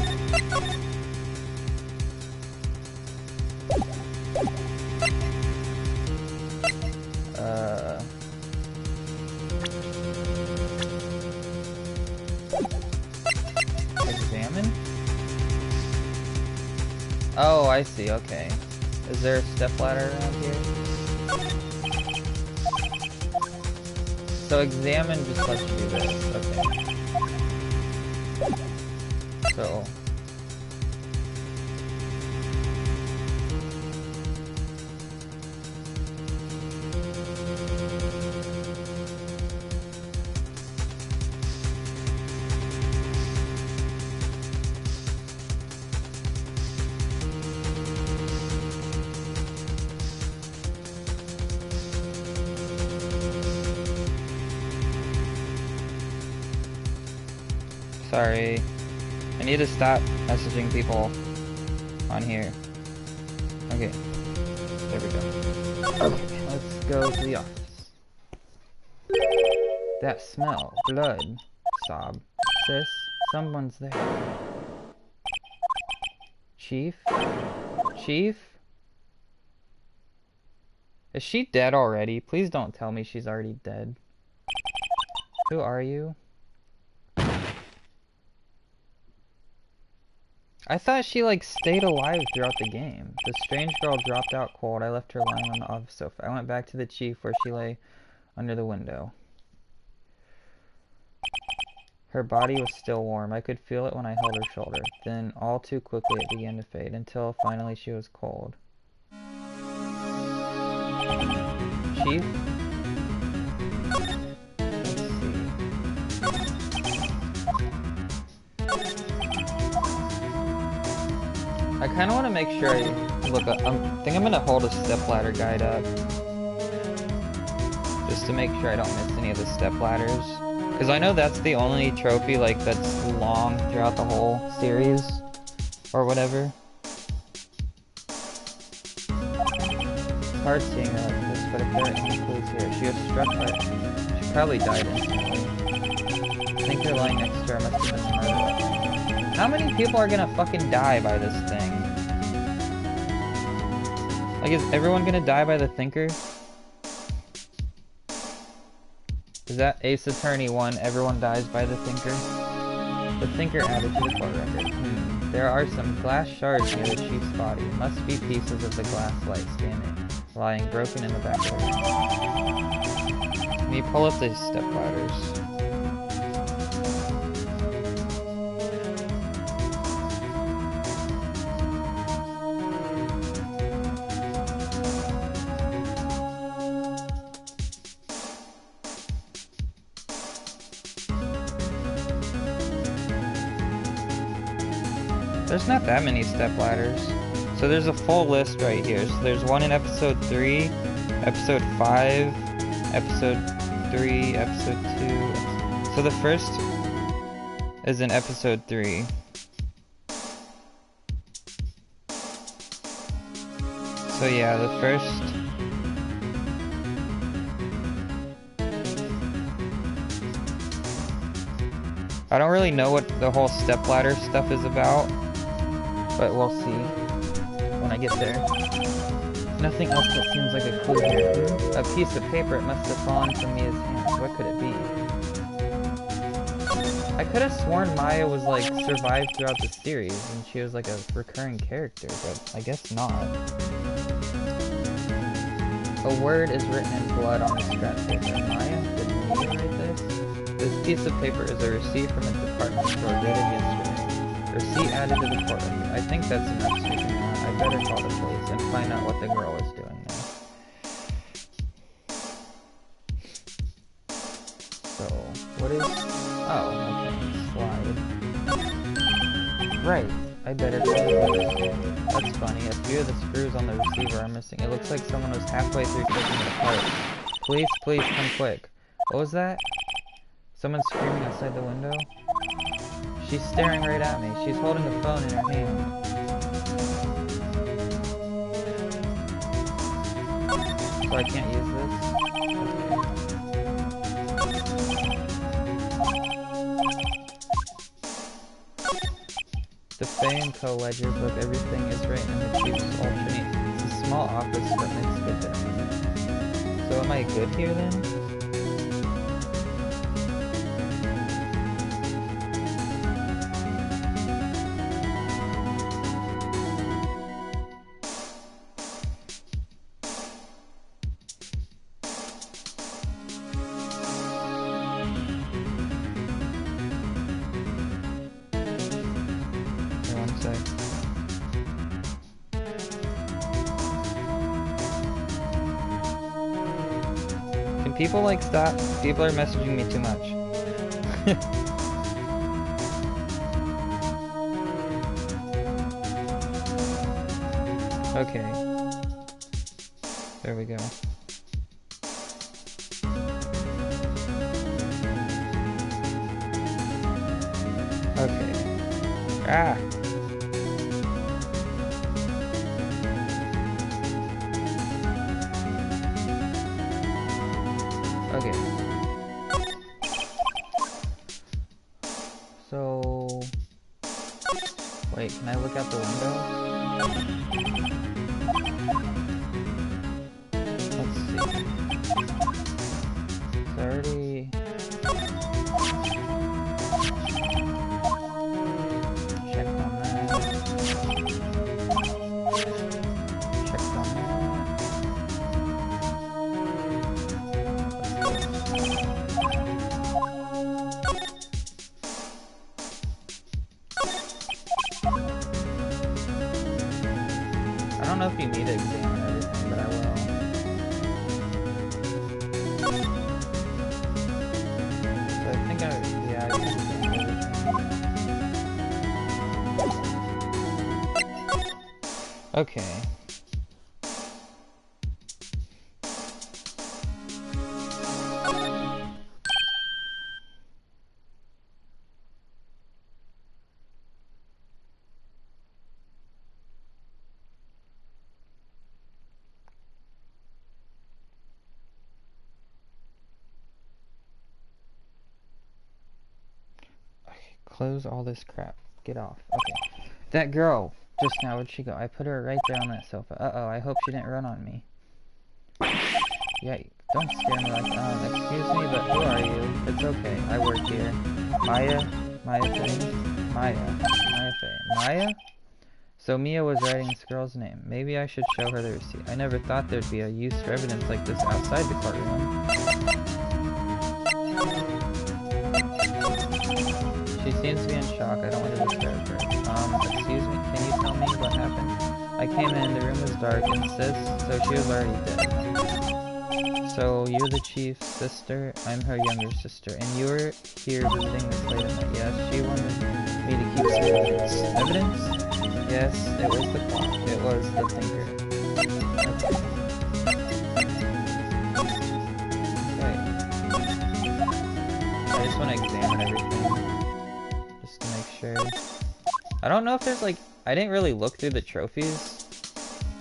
Examine? Oh, I see, okay. Is there a stepladder around here? So examine just lets you do this, okay. So... Sorry. I need to stop messaging people on here. Okay. There we go. Okay, let's go to the office. That smell. Blood. Sob. Sis, someone's there. Chief? Chief? Is she dead already? Please don't tell me she's already dead. Who are you? I thought she, like, stayed alive throughout the game. The strange girl dropped out cold. I left her lying on the office sofa. I went back to the chief where she lay under the window. Her body was still warm. I could feel it when I held her shoulder. Then, all too quickly, it began to fade, until finally she was cold. Chief? I kind of want to make sure I look up. I think I'm going to hold a stepladder guide up. Just to make sure I don't miss any of the stepladders. Because I know that's the only trophy, like, that's long throughout the whole series. Or whatever. It's hard seeing her like this, but if there are any clues here. She was struck by it. She probably died instantly. I think her lying next to her must have been a murder. How many people are gonna fucking die by this thing? Like, is everyone gonna die by the Thinker? Is that Ace Attorney 1, everyone dies by the Thinker? The Thinker added to the court record. There are some glass shards near the chief's body. Must be pieces of the glass light standing, lying broken in the back of the room. Can you pull up these stepladders? There's not that many stepladders. So there's a full list right here. So there's one in episode 3, episode 5, episode 3, episode 2. So the first is in episode 3. So yeah, the first... I don't really know what the whole stepladder stuff is about, but we'll see when I get there. Nothing else that seems like a clue here. A piece of paper, it must have fallen from Mia's hands. What could it be? I could have sworn Maya was like survived throughout the series and she was like a recurring character, but I guess not. A word is written in blood on the scrap paper. Maya, did Mia write this? This piece of paper is a receipt from a department store dated yesterday. Receipt added to the court record. I think that's enough speaking out. I better call the police and find out what the girl is doing now. So, what is... Oh, okay. Slide. Right. I better call the police. That's funny. A few of the screws on the receiver are missing. It looks like someone was halfway through taking it apart. Police, please, come quick. What was that? Someone's screaming outside the window? She's staring right at me. She's holding the phone in her hand. So I can't use this? The Faye & Co. ledger book, everything is written in the chief's alternate. It's a small office, but makes good there. So am I good here then? People like stop. People are messaging me too much. Okay. There we go. Okay. Ah! Okay. So... Wait, can I look out the window? Let's see. 30... Checked on that. Checked on that. I don't know if you need to examine everything, but I will. So I think yeah, I can examine everything. Okay. Close all this crap. Get off. Okay. That girl, just now, where'd she go? I put her right there on that sofa. Uh-oh, I hope she didn't run on me. Yeah, don't scare me like, excuse me, but who are you? It's okay, I work here. Maya Faye? Maya Faye. Maya? So Mia was writing this girl's name. Maybe I should show her the receipt. I never thought there'd be a use for evidence like this outside the courtroom. She seems to be in shock. I don't want to disturb her. Excuse me, can you tell me what happened? I came in, the room was dark, and sis, so she was already dead. So, you're the chief's sister, I'm her younger sister, and you were here visiting this late at night. Yes, she wanted me to keep some evidence. Evidence? Yes, it was the clock. It was the thinker. Okay. I just want to examine everything. Just to make sure. I don't know if there's like... I didn't really look through the trophies.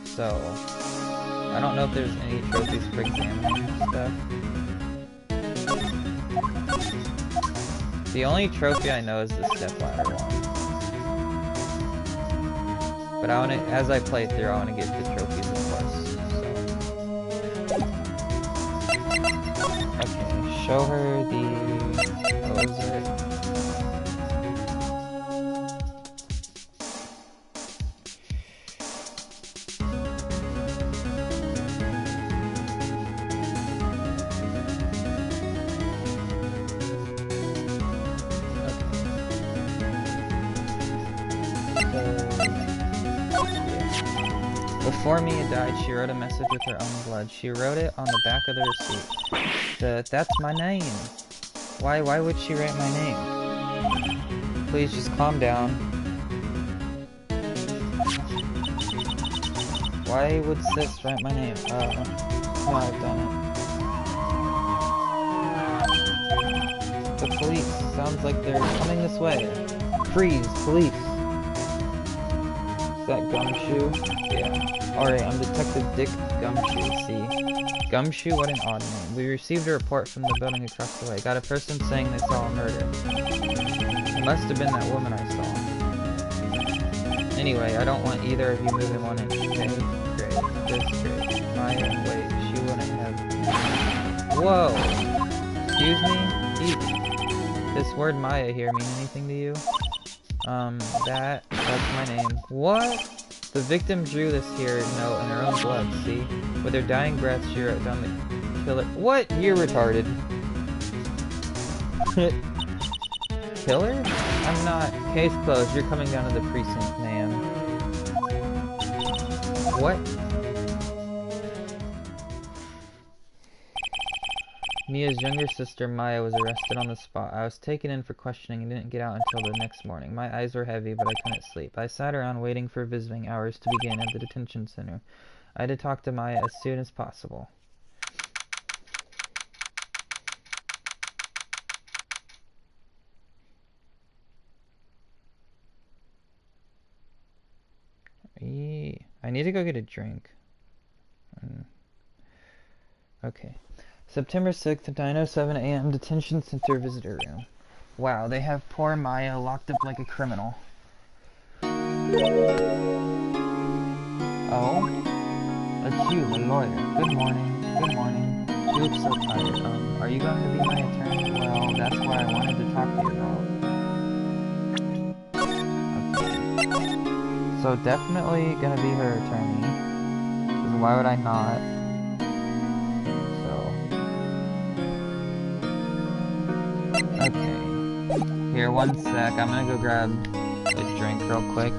So... I don't know if there's any trophies for examining stuff. The only trophy I know is the stepladder one. But I wanna, as I play through, I wanna get the trophies, of course. So. Okay, show her the. What was it? Before Mia died, she wrote a message with her own blood. She wrote it on the back of the receipt. That's my name. Why would she write my name? Please just calm down. Why would sis write my name? No, I've done it. The police. Sounds like they're coming this way. Freeze, police. Is that Gumshoe? Yeah. Alright, I'm Detective Dick Gumshoe, see? Gumshoe? What an odd name. We received a report from the building across the way. Got a person saying they saw a murder. It must have been that woman I saw. Anyway, I don't want either of you moving 1 inch, okay? Great. This great. Maya, wait, she wouldn't have... Whoa! Excuse me? Eek. This word Maya here mean anything to you? That's my name. What? The victim drew this here note in her own blood, see? With her dying breath, she wrote down the killer. What? You're retarded. Killer? I'm not. Case closed. You're coming down to the precinct, ma'am. What? Mia's younger sister, Maya, was arrested on the spot. I was taken in for questioning and didn't get out until the next morning. My eyes were heavy, but I couldn't sleep. I sat around waiting for visiting hours to begin at the detention center. I had to talk to Maya as soon as possible. I need to go get a drink. Okay. September 6th, 9:07 a.m. Detention Center Visitor Room. Wow, they have poor Maya locked up like a criminal. Oh? It's you, the lawyer. Good morning. Good morning. She looks so tired. Are you going to be my attorney? Well, that's what I wanted to talk to you about. Okay. So definitely gonna be her attorney. 'Cause why would I not? Okay. Here, 1 sec. I'm gonna go grab a drink real quick.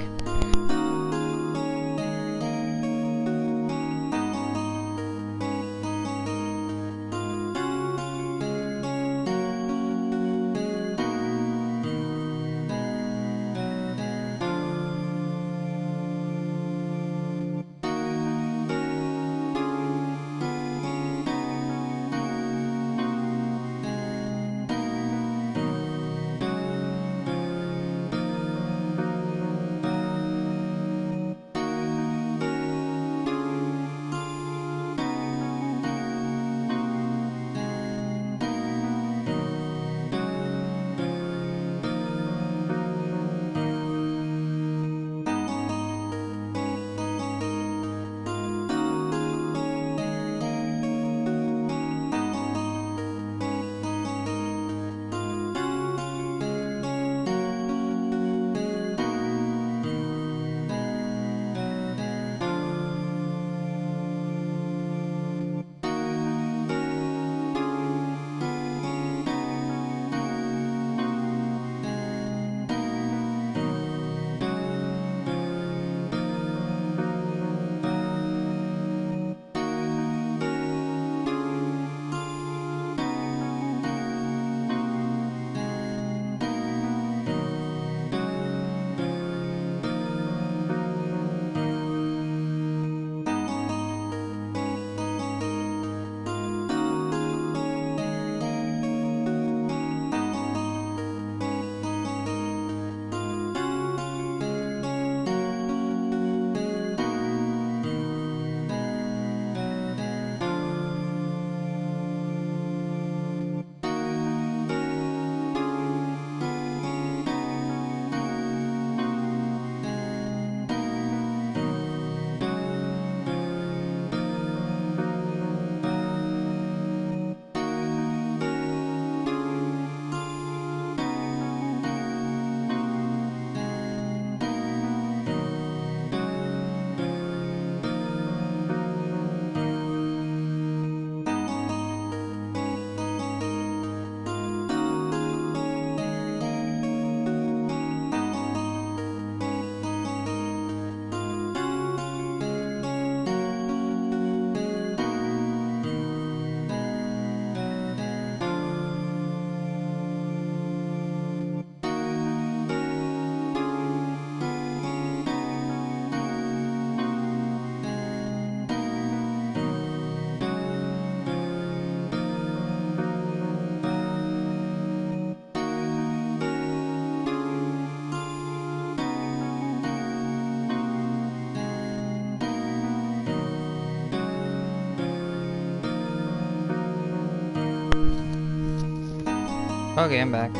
Okay, I'm back.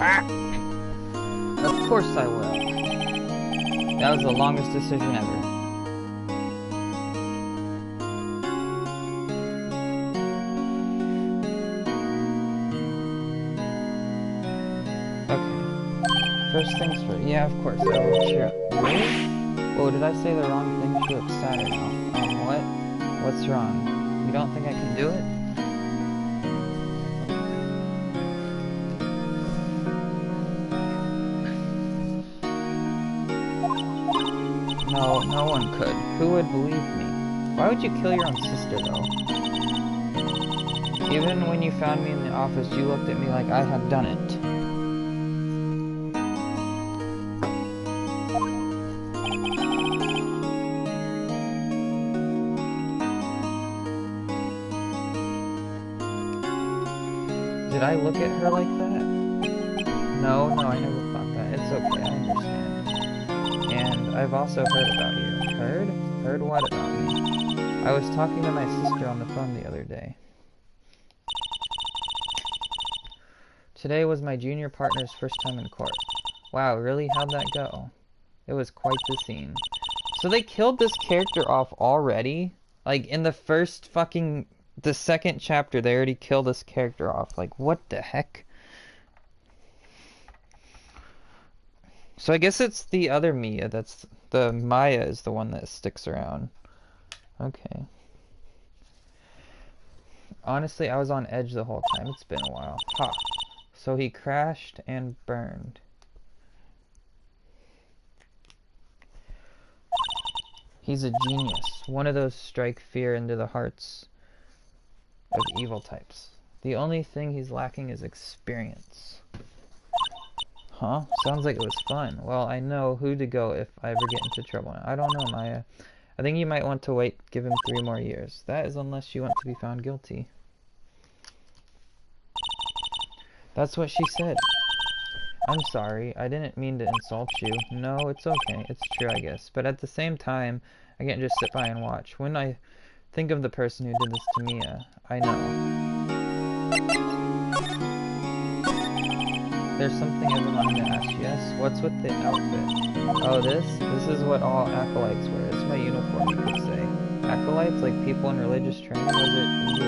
Ah! Of course I will. That was the longest decision ever. Okay. First things first. Yeah, of course, I will cheer up. Really? Oh, did I say the wrong thing? She looks sadder now. What? What's wrong? You don't think I can do it? No, no one could. Who would believe me? Why would you kill your own sister, though? Even when you found me in the office, you looked at me like I had done it. Did I look at her like that? No, I never thought that. It's okay, I understand. And I've also heard about you. Heard? Heard what about me? I was talking to my sister on the phone the other day. Today was my junior partner's first time in court. Wow, really? How'd that go? It was quite the scene. So they killed this character off already? Like, in the first fucking... the second chapter, they already killed this character off. Like, what the heck? So I guess it's the other Mia. That's the Maya is the one that sticks around. Okay. Honestly, I was on edge the whole time. It's been a while. Ha. So he crashed and burned. He's a genius. One of those strike fear into the hearts of evil types. The only thing he's lacking is experience. Huh? Sounds like it was fun. Well, I know who to go if I ever get into trouble. I don't know, Maya. I think you might want to wait, give him 3 more years. That is unless you want to be found guilty. That's what she said. I'm sorry. I didn't mean to insult you. No, it's okay. It's true, I guess. But at the same time, I can't just sit by and watch. When I think of the person who did this to Mia, I know. There's something I've been wanting to ask you. Yes? What's with the outfit? Oh, this? This is what all acolytes wear. It's my uniform, you could say. Acolytes, like people in religious training? Was it...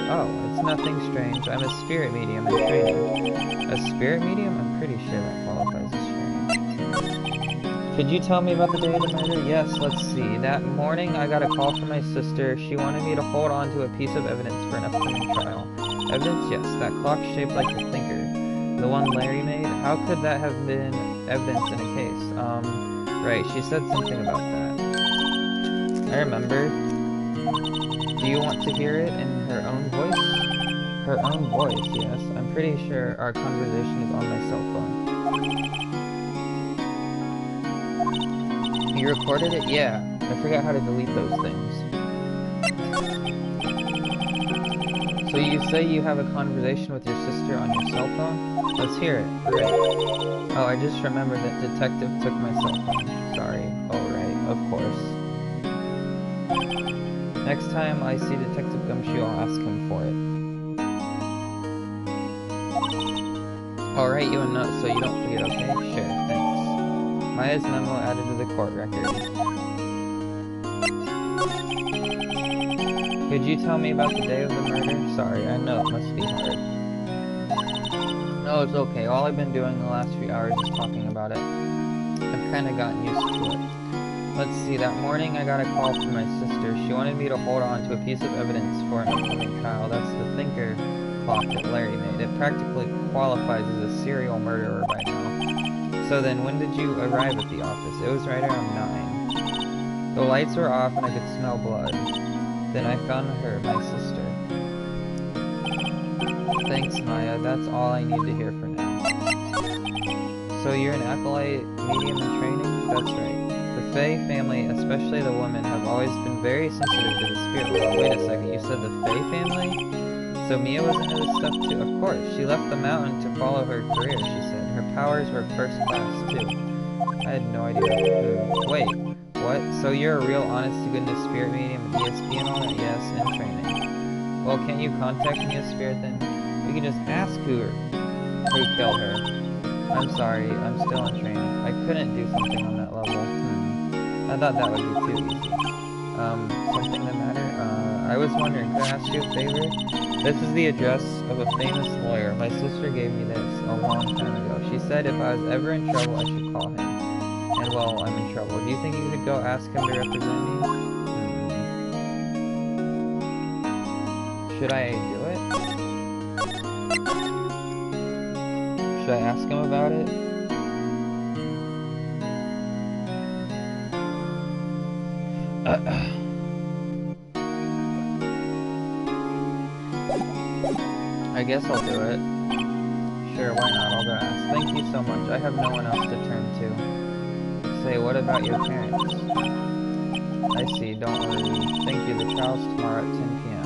Oh, it's nothing strange. I'm a spirit medium in training. A spirit medium? I'm pretty sure that qualifies as training. Could you tell me about the day of the murder? Yes, let's see. That morning, I got a call from my sister. She wanted me to hold on to a piece of evidence for an upcoming trial. Evidence? Yes, that clock shaped like the thinker. The one Larry made? How could that have been evidence in a case? Right, she said something about that. I remember. Do you want to hear it in her own voice? Her own voice, yes. I'm pretty sure our conversation is on my cell phone. You recorded it? Yeah. I forgot how to delete those things. So you say you have a conversation with your sister on your cell phone? Let's hear it. Right. Oh, I just remembered that detective took my cell phone. Sorry. Oh, right. Of course. Next time I see Detective Gumshoe, I'll ask him for it. I'll write you a note so you don't forget, okay? Sure, thanks. Maya's memo added to the court record. Could you tell me about the day of the murder? Sorry, I know it must be hard. No, it's okay. All I've been doing the last few hours is talking about it. I've kind of gotten used to it. Let's see, that morning I got a call from my sister. She wanted me to hold on to a piece of evidence for an upcoming trial. That's the thinker clock that Larry made. It practically qualifies as a serial murderer by now. So then, when did you arrive at the office? It was right around 9. The lights were off and I could smell blood. Then I found her, my sister. Thanks, Maya. That's all I need to hear for now. So you're an acolyte medium in training? That's right. The Fae family, especially the women, have always been very sensitive to the spirit world. Wait a second, you said the Fae family? So Mia was into this stuff too? Of course. She left the mountain to follow her career, she said. Her powers were first class, too. I had no idea. Wait, what? So you're a real honest-to-goodness spirit medium at ESP and all that? Yes, in training. Well, can't you contact Mia Spirit then? We can just ask her. Who killed her? I'm sorry, I'm still in training. I couldn't do something on that level. I thought that would be too easy. Something the matter? I was wondering, could I ask you a favor? This is the address of a famous lawyer. My sister gave me this a long time ago. She said if I was ever in trouble, I should call him. And well, I'm in trouble. Do you think you could go ask him to represent me? Should I do it? Should I ask him about it? I guess I'll do it. Sure, why not? I'll go ask. Thank you so much. I have no one else to turn to. Say, what about your parents? I see, don't worry. Thank you, the trial's tomorrow at 10 p.m.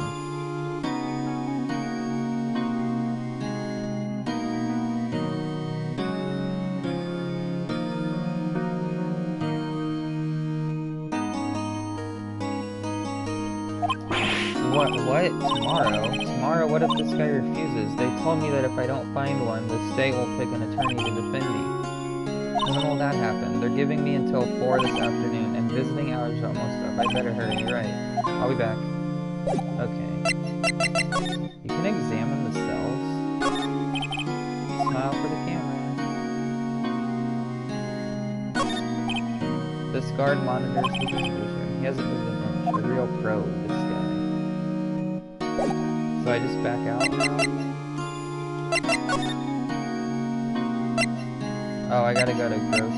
What? Tomorrow? Tomorrow? What if this guy refuses? They told me that if I don't find one, the state will pick an attorney to defend me. When will that happen? They're giving me until 4 this afternoon, and visiting hours are almost up. I better hurry, right? I'll be back. Okay. You can examine the cells. Smile for the camera. This guard monitors the visitors room. He hasn't moved an inch. A real pro, this guy. So I just back out now? Oh, I gotta go to gross.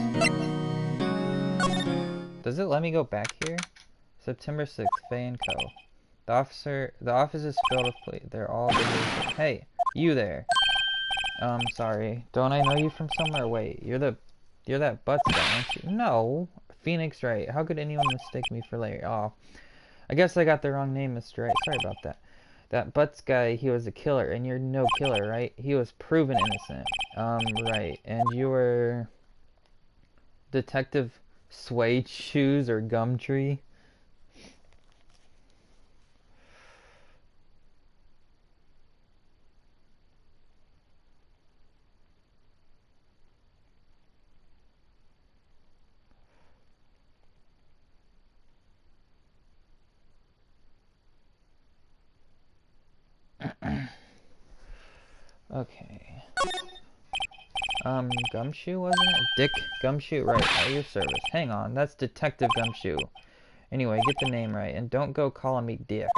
Does it let me go back here? September 6th, Faye and Co. The office is filled with police. They're all busy. Hey, you there. Sorry. Don't I know you from somewhere? Wait, you're that Butts guy, aren't you? No. Phoenix Wright. How could anyone mistake me for Larry? Oh. I guess I got the wrong name, Mr. Wright. Sorry about that. That Butts guy, he was a killer, and you're no killer, right? He was proven innocent. Right. And you were... Detective Suede Shoes or Gumtree? Okay. Gumshoe, wasn't it? Dick Gumshoe, right, at your service. Hang on, that's Detective Gumshoe. Anyway, get the name right, and don't go calling me Dick.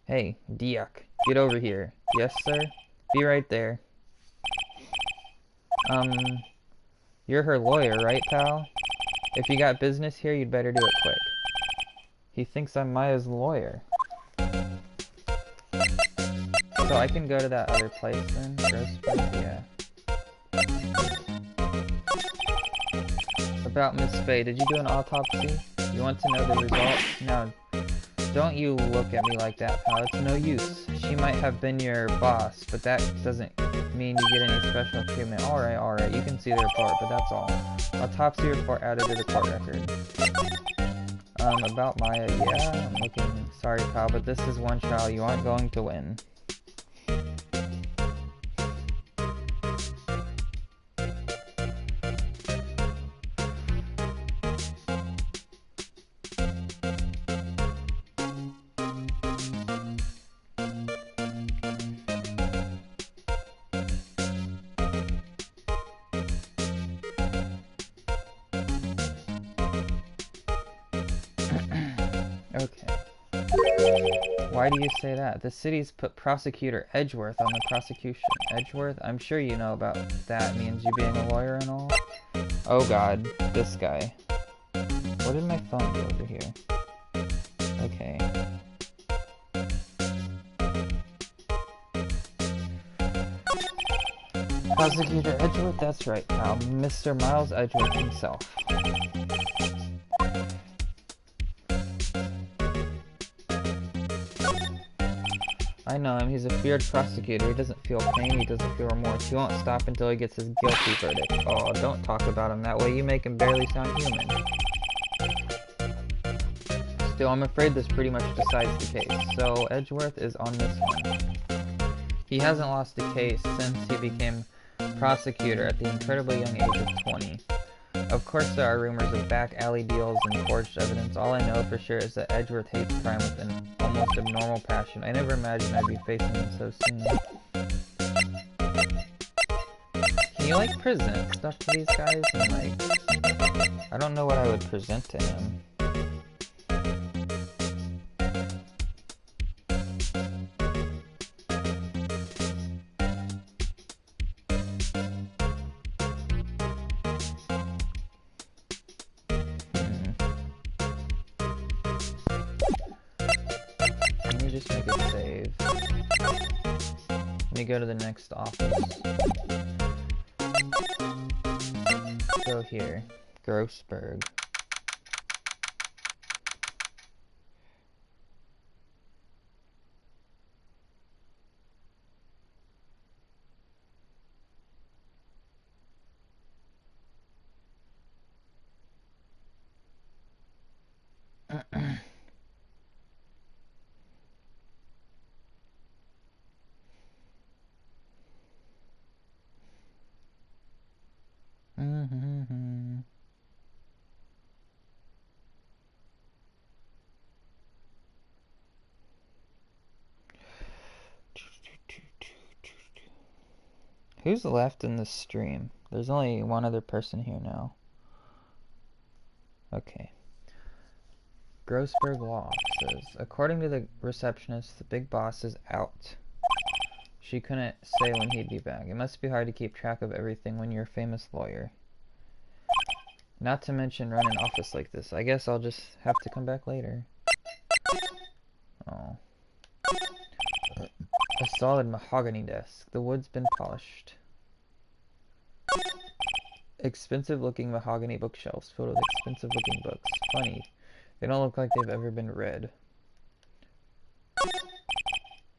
Hey, Dick, get over here. Yes, sir? Be right there. You're her lawyer, right, pal? If you got business here, you'd better do it quick. He thinks I'm Maya's lawyer. So I can go to that other place then? Grossburg? Yeah. About Miss Faye, did you do an autopsy? You want to know the results? No. Don't you look at me like that, pal. It's no use. She might have been your boss, but that doesn't mean you get any special treatment. Alright. You can see the report, but that's all. Autopsy report added to the court record. About Maya, yeah, I'm looking. Sorry, pal, but this is one trial you aren't going to win. Okay. Why do you say that? The city's put Prosecutor Edgeworth on the prosecution. Edgeworth? I'm sure you know about that. Means you being a lawyer and all. Oh god, this guy. What did my phone do over here? Okay. Prosecutor Edgeworth? That's right, pal. Mr. Miles Edgeworth himself. I know him, he's a feared prosecutor. He doesn't feel pain, he doesn't feel remorse. He won't stop until he gets his guilty verdict. Oh, don't talk about him that way, you make him barely sound human. Still, I'm afraid this pretty much decides the case. So, Edgeworth is on this one. He hasn't lost a case since he became prosecutor at the incredibly young age of 20. Of course there are rumors of back alley deals and forged evidence. All I know for sure is that Edgeworth hates crime with an almost abnormal passion. I never imagined I'd be facing him so soon. Can you, like, present stuff to these guys? And, like, I don't know what I would present to him. Let me just make a save. Let me go to the next office. Go here. Grossberg. Who's left in this stream? There's only one other person here now. Okay. Grossberg Law says, according to the receptionist, the big boss is out. She couldn't say when he'd be back. It must be hard to keep track of everything when you're a famous lawyer. Not to mention run an office like this. I guess I'll just have to come back later. Oh. A solid mahogany desk. The wood's been polished. Expensive looking mahogany bookshelves filled with expensive looking books. Funny. They don't look like they've ever been read.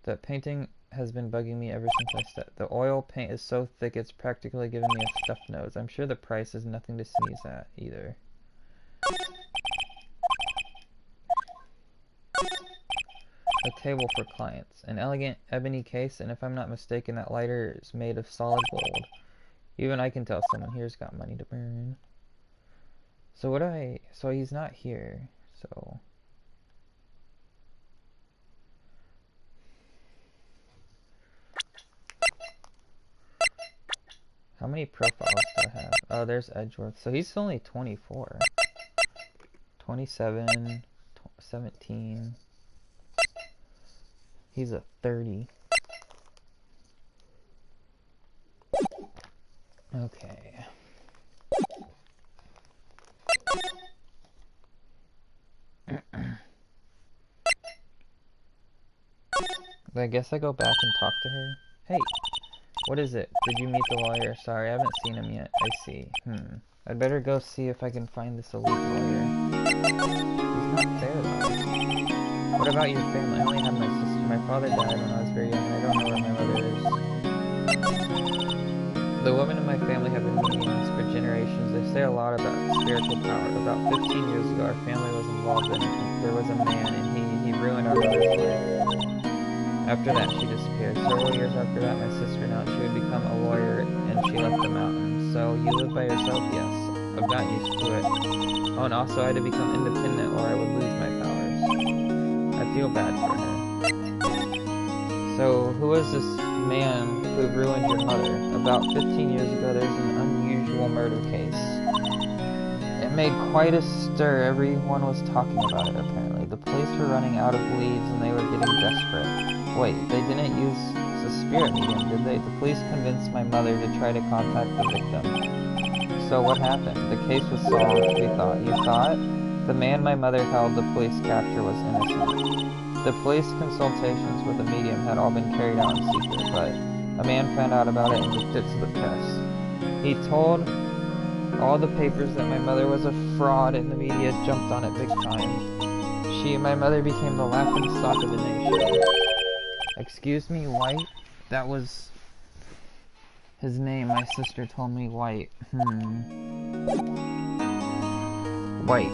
That painting has been bugging me ever since I stepped. The oil paint is so thick it's practically giving me a stuffed nose. I'm sure the price is nothing to sneeze at either. A table for clients. An elegant ebony case, and if I'm not mistaken, that lighter is made of solid gold. Even I can tell someone here's got money to burn. So so he's not here, so... How many profiles do I have? Oh, there's Edgeworth. So he's only 24. 27, 17. He's a 30. Okay. I guess I go back and talk to her. Hey, what is it? Did you meet the lawyer? Sorry, I haven't seen him yet. I see. I'd better go see if I can find this elite lawyer. He's not there, though. What about your family? I only have my sister. My father died when I was very young, and I don't know where my mother is. The women in my family have been mediums for generations. They say a lot about spiritual power. About 15 years ago, our family was involved in it. There was a man, and he ruined our mother's life. After that, she disappeared. Several years after that, my sister announced she would become a lawyer, and she left the mountains. So, you live by yourself? Yes. I've got used to it. Oh, and also I had to become independent or I would lose my powers. I feel bad for her. So, who is this man who ruined your mother? About 15 years ago, there's an unusual murder case. It made quite a stir. Everyone was talking about it, apparently. The police were running out of leads and they were getting desperate. Wait, they didn't use the spirit medium, did they? The police convinced my mother to try to contact the victim. So what happened? The case was solved, we thought. You thought? The man my mother held the police capture was innocent. The police consultations with the medium had all been carried out in secret, but a man found out about it and leaked it to the press. He told all the papers that my mother was a fraud and the media jumped on it big time. My mother became the laughingstock of the nation. Excuse me, White? That was his name. My sister told me White. White.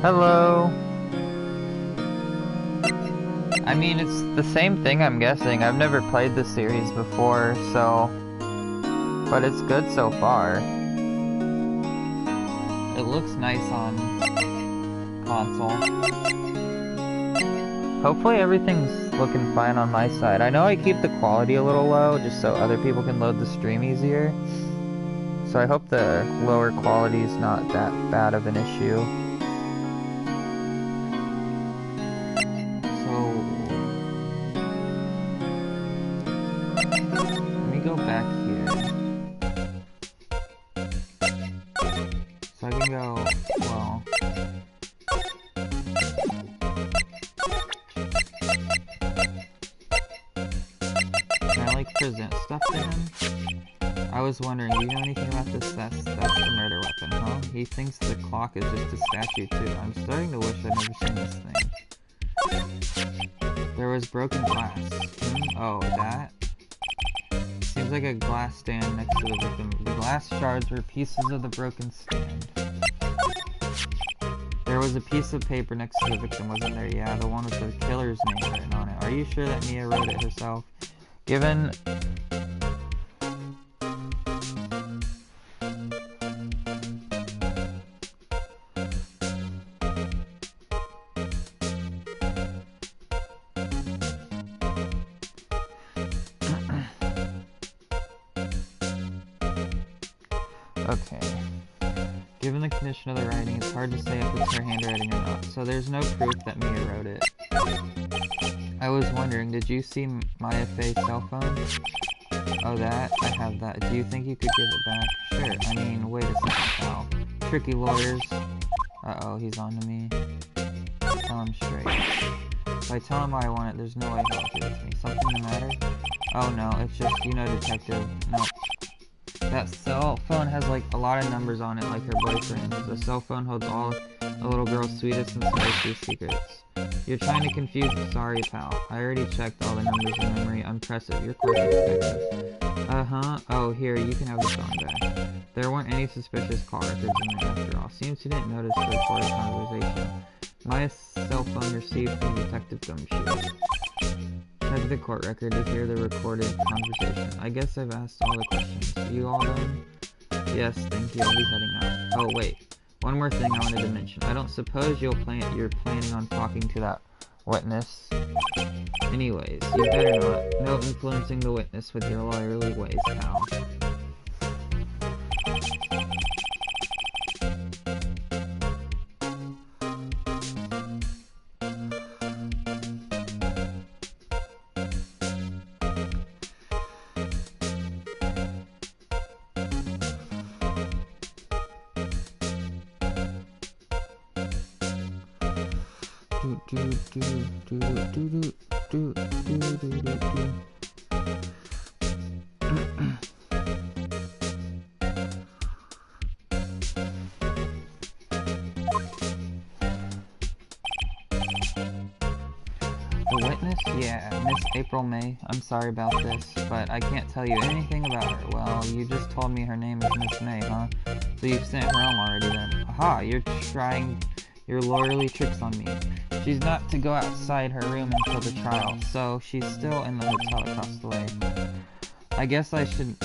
Hello. I mean, it's the same thing, I'm guessing. I've never played the series before, so... But it's good so far. It looks nice on console. Hopefully everything's looking fine on my side. I know I keep the quality a little low, just so other people can load the stream easier. So I hope the lower quality is not that bad of an issue. Let me go back here. So I can go, well... Can I, like, present stuff to him? I was wondering, do you know anything about this? That's the murder weapon, huh? He thinks the clock is just a statue, too. I'm starting to wish I'd never seen this thing. There was broken glass. Oh, that? Seems like a glass stand next to the victim. The glass shards were pieces of the broken stand. There was a piece of paper next to the victim, wasn't there? Yeah, the one with the killer's name written on it. Are you sure that Mia wrote it herself? Given... Okay. Given the condition of the writing, it's hard to say if it's her handwriting or not, so there's no proof that Mia wrote it. I was wondering, did you see Maya Faye's cell phone? Oh, that? I have that. Do you think you could give it back? Sure. I mean, wait a second, pal. Tricky lawyers. Uh-oh, he's on to me. Tell him straight. If I tell him why I want it, there's no way he'll give it to me. Something the matter? Oh, no, it's just, you know, detective. Nope. That cell phone has, like, a lot of numbers on it, like her boyfriend's. The cell phone holds all a little girl's sweetest and spiciest secrets. You're trying to confuse me. Sorry, pal. I already checked all the numbers in memory. Impressive. You're quite a detective. Uh-huh. Oh, here, you can have the phone back. There weren't any suspicious call records in there after all. Seems you didn't notice the recorded conversation. My cell phone received from Detective Gumshoe. Check the court record to hear the recorded conversation. I guess I've asked all the questions. You all done? Yes, thank you. I'll be heading out. Oh, wait. One more thing I wanted to mention. I don't suppose you're planning on talking to that witness. Anyways, you better not. No influencing the witness with your lawyerly ways, pal. The witness? Yeah, Miss April May. I'm sorry about this, but I can't tell you anything about her. Well, you just told me her name is Miss May, huh? So you've sent her home already then. Aha, you're trying your lawyerly tricks on me. She's not to go outside her room until the trial, so she's still in the hotel across the way. I guess I should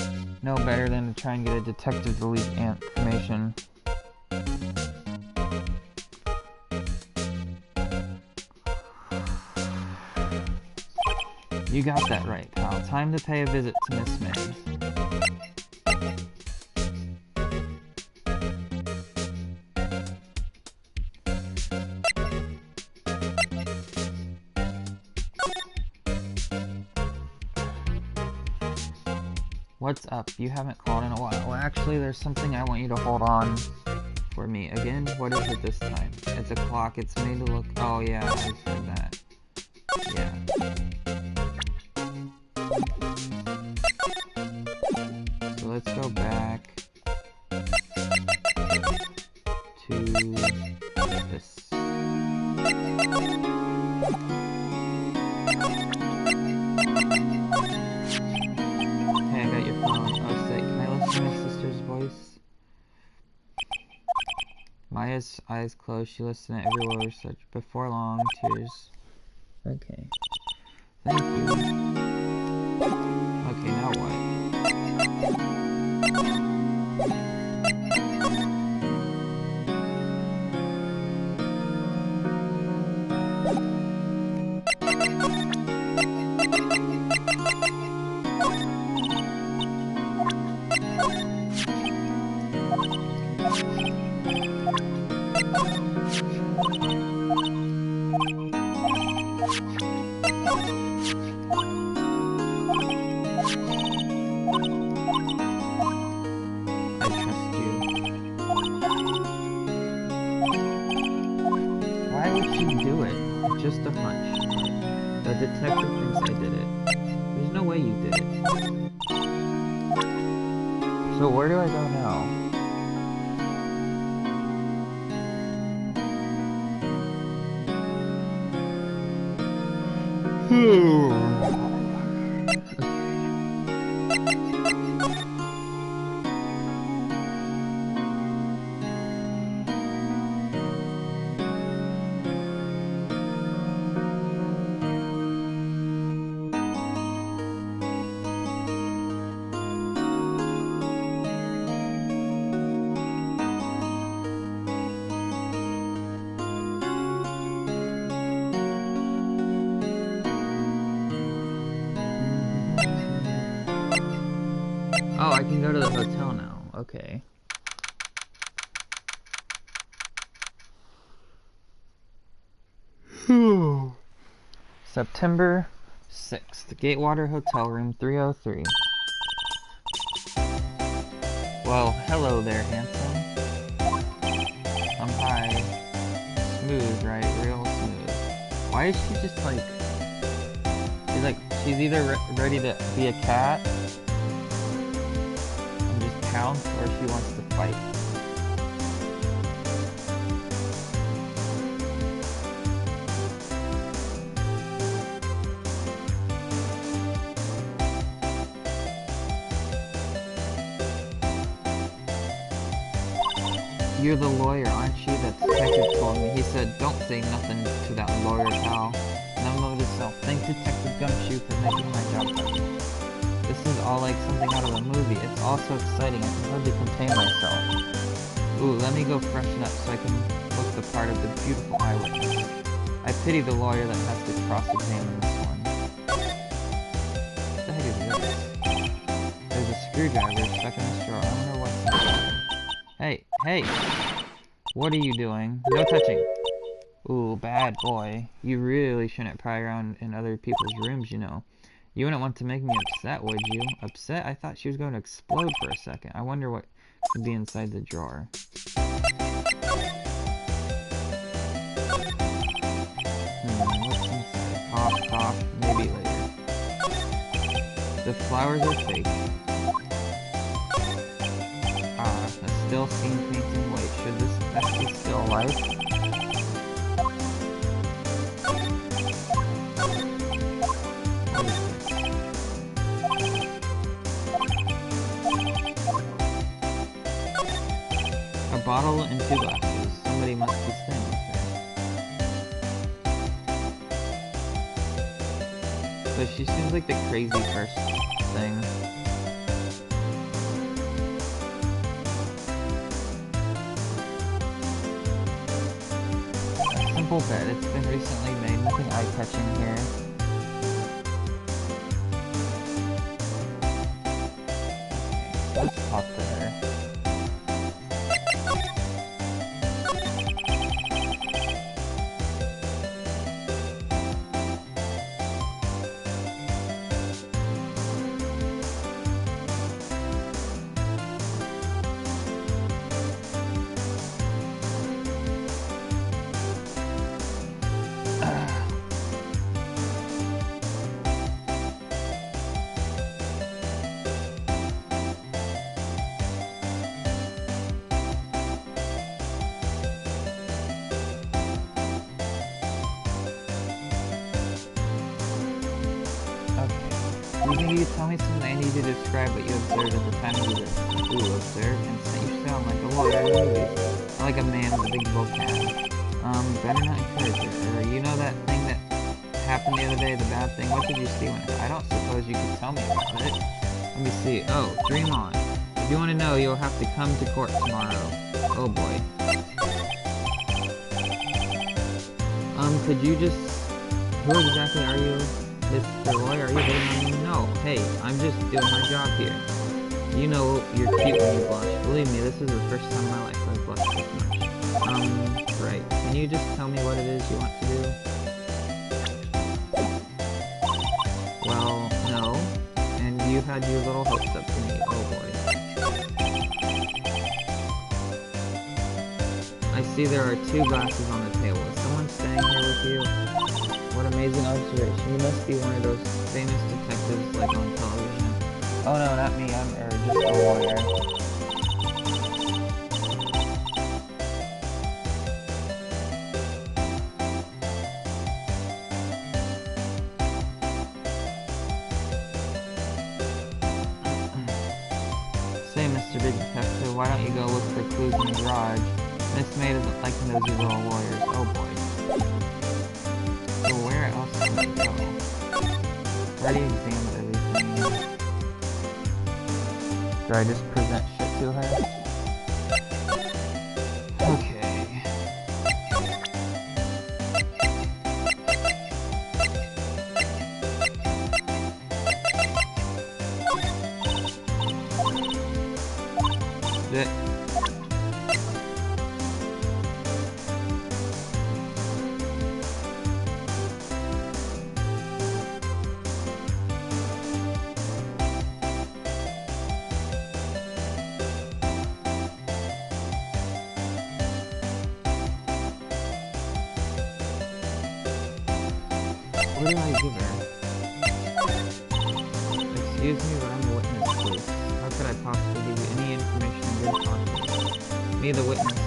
know better than to try and get a detective to leak information. You got that right, pal. Time to pay a visit to Miss May. What's up? You haven't called in a while. Well, actually, there's something I want you to hold on for me. Again, what is it this time? It's a clock. It's made to look... Oh, yeah, I've heard that. Yeah. So let's go back to this. Hey, I got your phone. Oh, sick. Can I listen to my sister's voice? Maya Maya's eyes closed. She listened to every word such before long. Tears. Okay. Thank you. Okay, now what? Just a hunch. The detective thinks I did it. There's no way you did it. So where do I go now? Oh, I can go to the hotel now. Okay. September 6th. Gatewater Hotel, room 303. Well, hello there, handsome. Hi. Smooth, right? Real smooth. Why is she just she's either ready to be a cat and just pounce, or she wants to fight. You're the lawyer, aren't you? That detective told me. He said, don't say nothing to that lawyer, pal. Memo to self. Thank Detective Gumshoe for making my job harder. This is all like something out of a movie. It's all so exciting, I can hardly contain myself. Ooh, let me go freshen up so I can look the part of the beautiful eyewitness. I pity the lawyer that has to cross-examine this one. What the heck is this? There's a screwdriver stuck in this drawer. I wonder what's inside. Hey! What are you doing? No touching! Ooh, bad boy. You really shouldn't pry around in other people's rooms, you know. You wouldn't want to make me upset, would you? Upset? I thought she was going to explode for a second. I wonder what could be inside the drawer. What's inside? Cough, maybe later. The flowers are fake. A still scene painting. Wait, should this be still life? What is this? A bottle and 2 glasses. Somebody must be staying with her. So she seems like the crazy first thing. Simple bed. It's been recently made. Nothing eye-catching here. Okay, let's talk to her. You think you could tell me something I need to describe what you observed at the time you did this? Ooh, observed? Instant. You sound like a lawyer in movies. Like a man with a big vocab. Better not encourage it. Or you know that thing that happened the other day, the bad thing? What did you see when I don't suppose you could tell me about it. Let me see. Oh, dream on. If you want to know, you'll have to come to court tomorrow. Oh boy. Could you just... Who exactly are you? Mr. Lawyer, are you hitting on me? No. Hey, I'm just doing my job here. You know you're cute when you blush. Believe me, this is the first time in my life I've blushed this much. Right. Can you just tell me what it is you want to do? Well, no. And you had your little hopes up to me. Oh boy. I see there are 2 glasses on the table. Is someone staying here with you? What amazing observation. You must be one of those famous detectives like on television. Oh no, not me. I'm just a lawyer. Say, Mr. Big Detective, why don't you go look for clues in the garage? Miss May doesn't like nosy little lawyers. Oh boy. So where else can we go? Already examined everything. Do I just present shit to her? Okay. That. What do I give her? Excuse me, but I'm a witness, please. How could I possibly give you any information in good conscience? Me, the witness.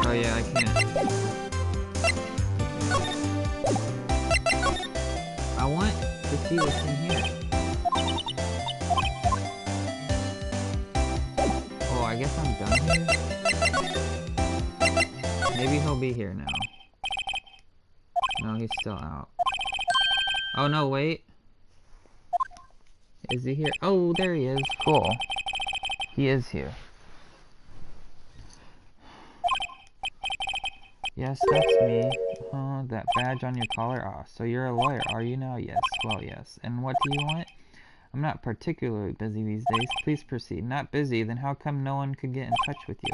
Oh yeah, I can't. I want to see what's in here. Oh, I guess I'm done here? Maybe he'll be here now. No, he's still out. Oh, no, wait. Is he here? Oh, there he is. Cool. He is here. Yes, that's me. That badge on your collar? Ah, so you're a lawyer, are you now? Yes, well, yes. And what do you want? I'm not particularly busy these days. Please proceed. Not busy? Then how come no one could get in touch with you?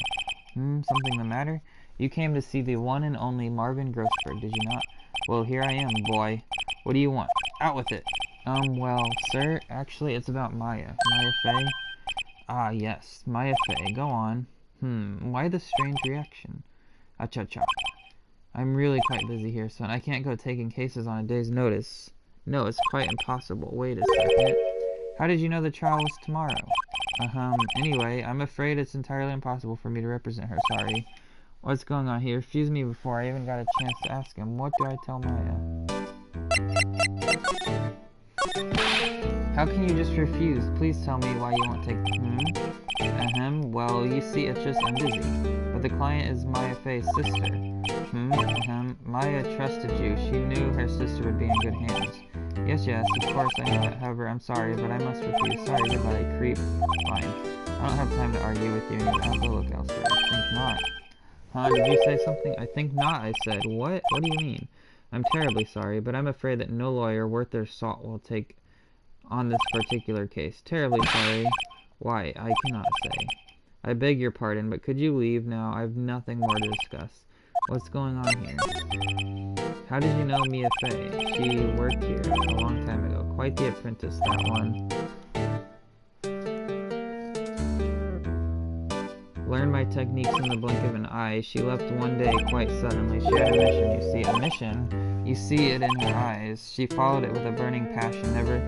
Something the matter? You came to see the one and only Marvin Grossberg, did you not? Well, here I am, boy. What do you want? Out with it! Well, sir, actually, it's about Maya. Maya Fey? Ah, yes, Maya Fey. Go on. Why the strange reaction? Acha-cha. I'm really quite busy here, son. I can't go taking cases on a day's notice. No, it's quite impossible. Wait a second. How did you know the trial was tomorrow? Anyway, I'm afraid it's entirely impossible for me to represent her. Sorry. What's going on? He refused me before I even got a chance to ask him. What do I tell Maya? How can you just refuse? Please tell me why you won't take... Well, you see, it's just I'm busy. But the client is Maya Fey's sister. Maya trusted you. She knew her sister would be in good hands. Yes, of course I know that. However, I'm sorry, but I must refuse. Sorry, goodbye, creep. Fine. I don't have time to argue with you anymore. I'll go look elsewhere. I think not. Did you say something? I think not, I said. What? What do you mean? I'm terribly sorry, but I'm afraid that no lawyer worth their salt will take on this particular case. Terribly sorry. Why? I cannot say. I beg your pardon, but could you leave now? I've nothing more to discuss. What's going on here? How did you know Mia Fey? She worked here a long time ago. Quite the apprentice, that one. Learned my techniques in the blink of an eye. She left one day quite suddenly. She had a mission, you see. A mission? You see it in her eyes. She followed it with a burning passion. Never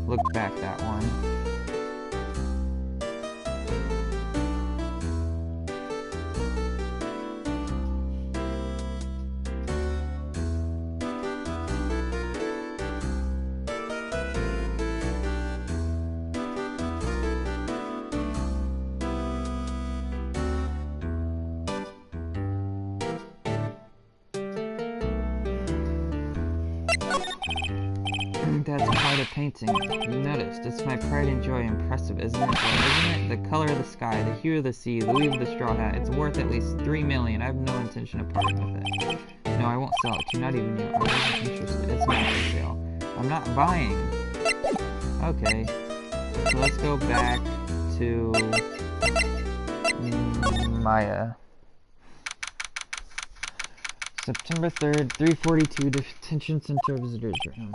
looked back, that one. Dad's quite a painting. You noticed. It's my pride and joy. Impressive, isn't it? Well, isn't it? The color of the sky, the hue of the sea, the weave of the straw hat. It's worth at least $3 million. I have no intention of parting with it. No, I won't sell it to you. Not even you. I wasn't interested. It's not for sale. I'm not buying. Okay. So let's go back to Maya. September 3rd, 3:42, Detention Center Visitors Room.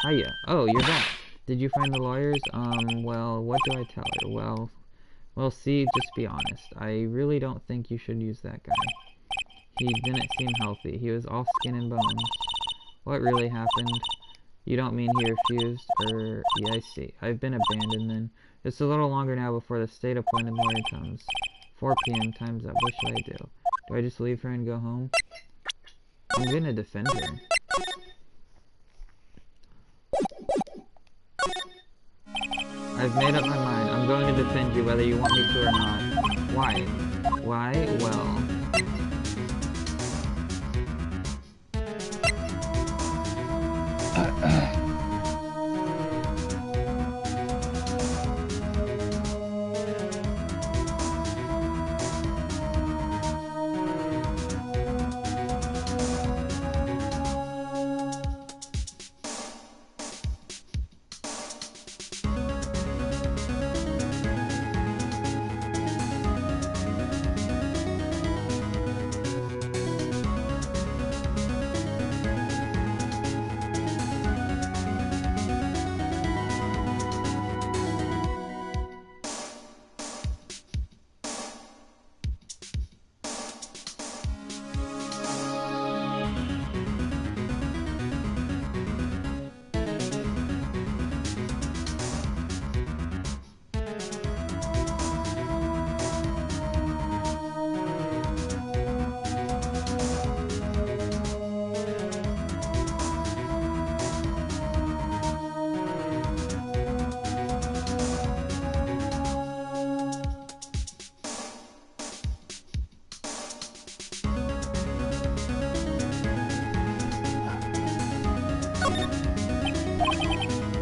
Hiya. Oh, you're back. Did you find the lawyers? Well, what do I tell her? Well, see, just be honest. I really don't think you should use that guy. He didn't seem healthy. He was all skin and bones. What really happened? You don't mean he refused? Yeah, I see. I've been abandoned then. It's a little longer now before the state-appointed lawyer comes. 4 p.m. Time's up. What should I do? Do I just leave her and go home? I'm gonna defend her. I've made up my mind. I'm going to defend you whether you want me to or not. Why? Why? Well...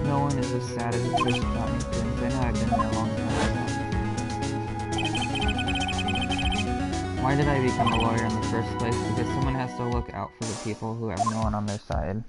No one is as sad as the first accounting firms. I know I've been there a long time. Why did I become a lawyer in the first place? Because someone has to look out for the people who have no one on their side.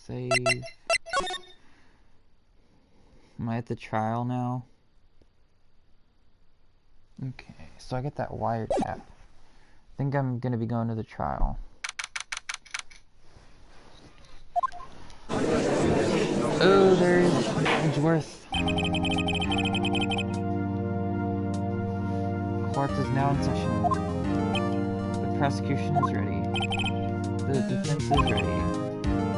Save. Am I at the trial now? Okay, so I get that wiretap. I think I'm gonna be going to the trial. Oh, there's Edgeworth. Court is now in session. The prosecution is ready. The defense is ready.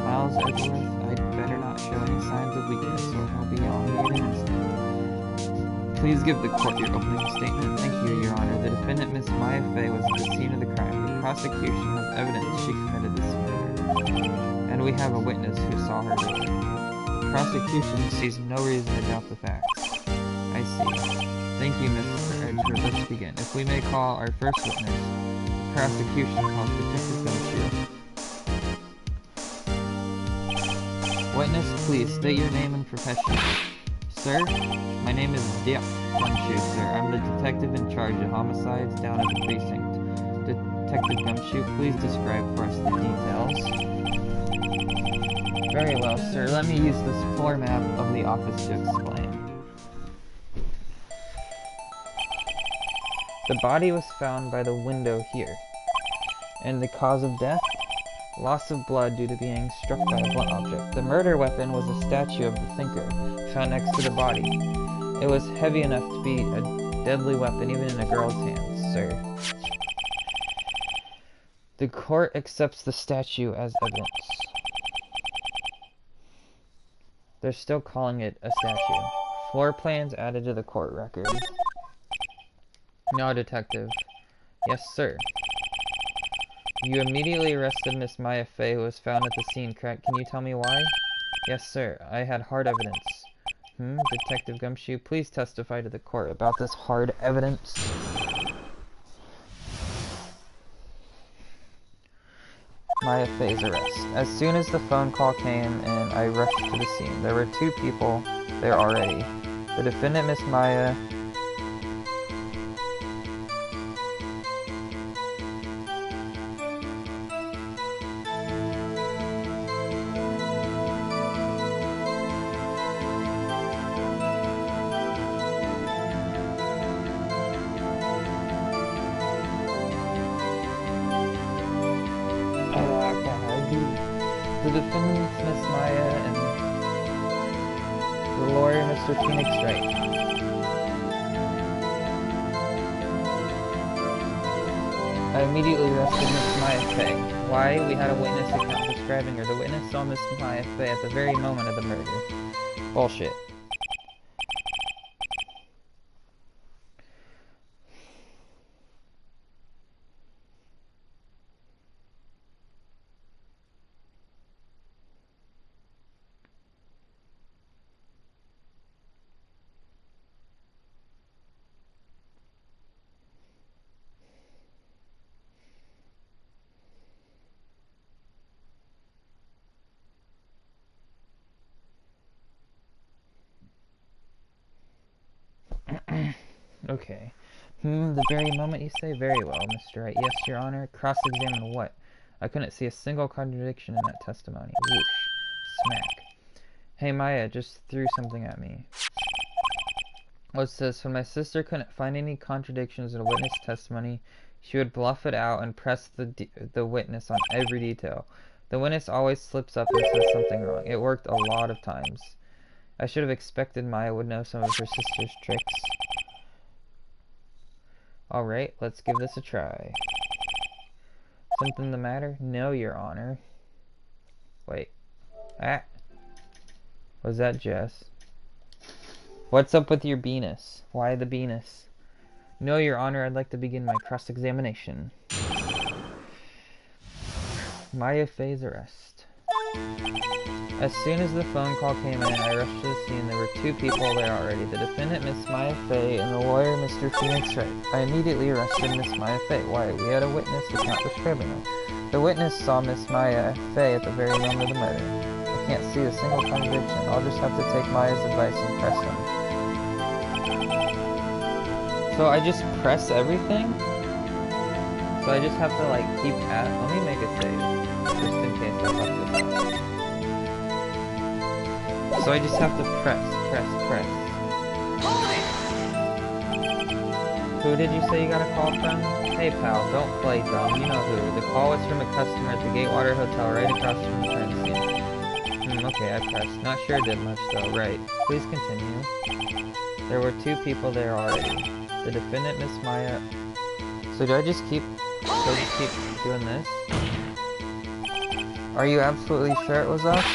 Miles Edgeworth, I'd better not show any signs of weakness or he'll be on me in an instant. Please give the court your opening statement. Thank you, Your Honor. The defendant, Miss Maya Fey, was at the scene of the crime. The prosecution has evidence she committed this murder. And we have a witness who saw her do it. The prosecution sees no reason to doubt the facts. I see. Thank you, Mr. Edgeworth. Let's begin. If we may call our first witness, the prosecution calls Detective Gumshoe. Witness, please state your name and profession. Sir, my name is Dick Gumshoe, sir. I'm the detective in charge of homicides down at the precinct. Detective Gumshoe, please describe for us the details. Very well, sir. Let me use this floor map of the office to explain. The body was found by the window here. And the cause of death? Loss of blood due to being struck by a blunt object. The murder weapon was a statue of the thinker, found next to the body. It was heavy enough to be a deadly weapon even in a girl's hands, sir. The court accepts the statue as evidence. They're still calling it a statue. Floor plans added to the court record. No, detective. Yes, sir. You immediately arrested Miss Maya Fey, who was found at the scene, correct? Can you tell me why? Yes, sir. I had hard evidence. Detective Gumshoe, please testify to the court about this hard evidence. Maya Fey's arrest. As soon as the phone call came in, I rushed to the scene. There were 2 people there already. The defendant, Miss Maya... The lawyer, Mr. Phoenix Wright. I immediately arrested Miss Maya Fey. Why? We had a witness account describing her. The witness saw Miss Maya Fey at the very moment of the murder. Bullshit. Okay. The very moment you say? Very well, Mr. Wright. Yes, Your Honor. Cross-examine what? I couldn't see a single contradiction in that testimony. Whoosh. Smack. Hey, Maya just threw something at me. What's this? When my sister couldn't find any contradictions in a witness testimony, she would bluff it out and press the witness on every detail. The witness always slips up and says something wrong. It worked a lot of times. I should have expected Maya would know some of her sister's tricks. Alright, let's give this a try. Something the matter? No, Your Honor. Wait. Ah. Was that Jess? What's up with your Venus? Why the Venus? No, Your Honor, I'd like to begin my cross-examination. Maya Fey's arrest. As soon as the phone call came in, I rushed to the scene. There were two people there already, the defendant, Miss Maya Fey, and the lawyer, Mr. Phoenix Wright. I immediately arrested Miss Maya Fey. Why? We had a witness account describing her. The witness saw Miss Maya Fey at the very moment of the murder. I can't see a single contradiction. I'll just have to take Maya's advice and press him. So I just press everything? So I just have to like keep at. Let me make a save, just in case I fuck this up. So I just have to press. Who did you say you got a call from? Hey pal, don't play dumb, you know who. The call was from a customer at the Gatewater Hotel right across from the crime scene. Okay, I pressed. Not sure it did much though, right. Please continue. There were two people there already. The defendant, Miss Maya... So do I just keep doing this? Are you absolutely sure it was us?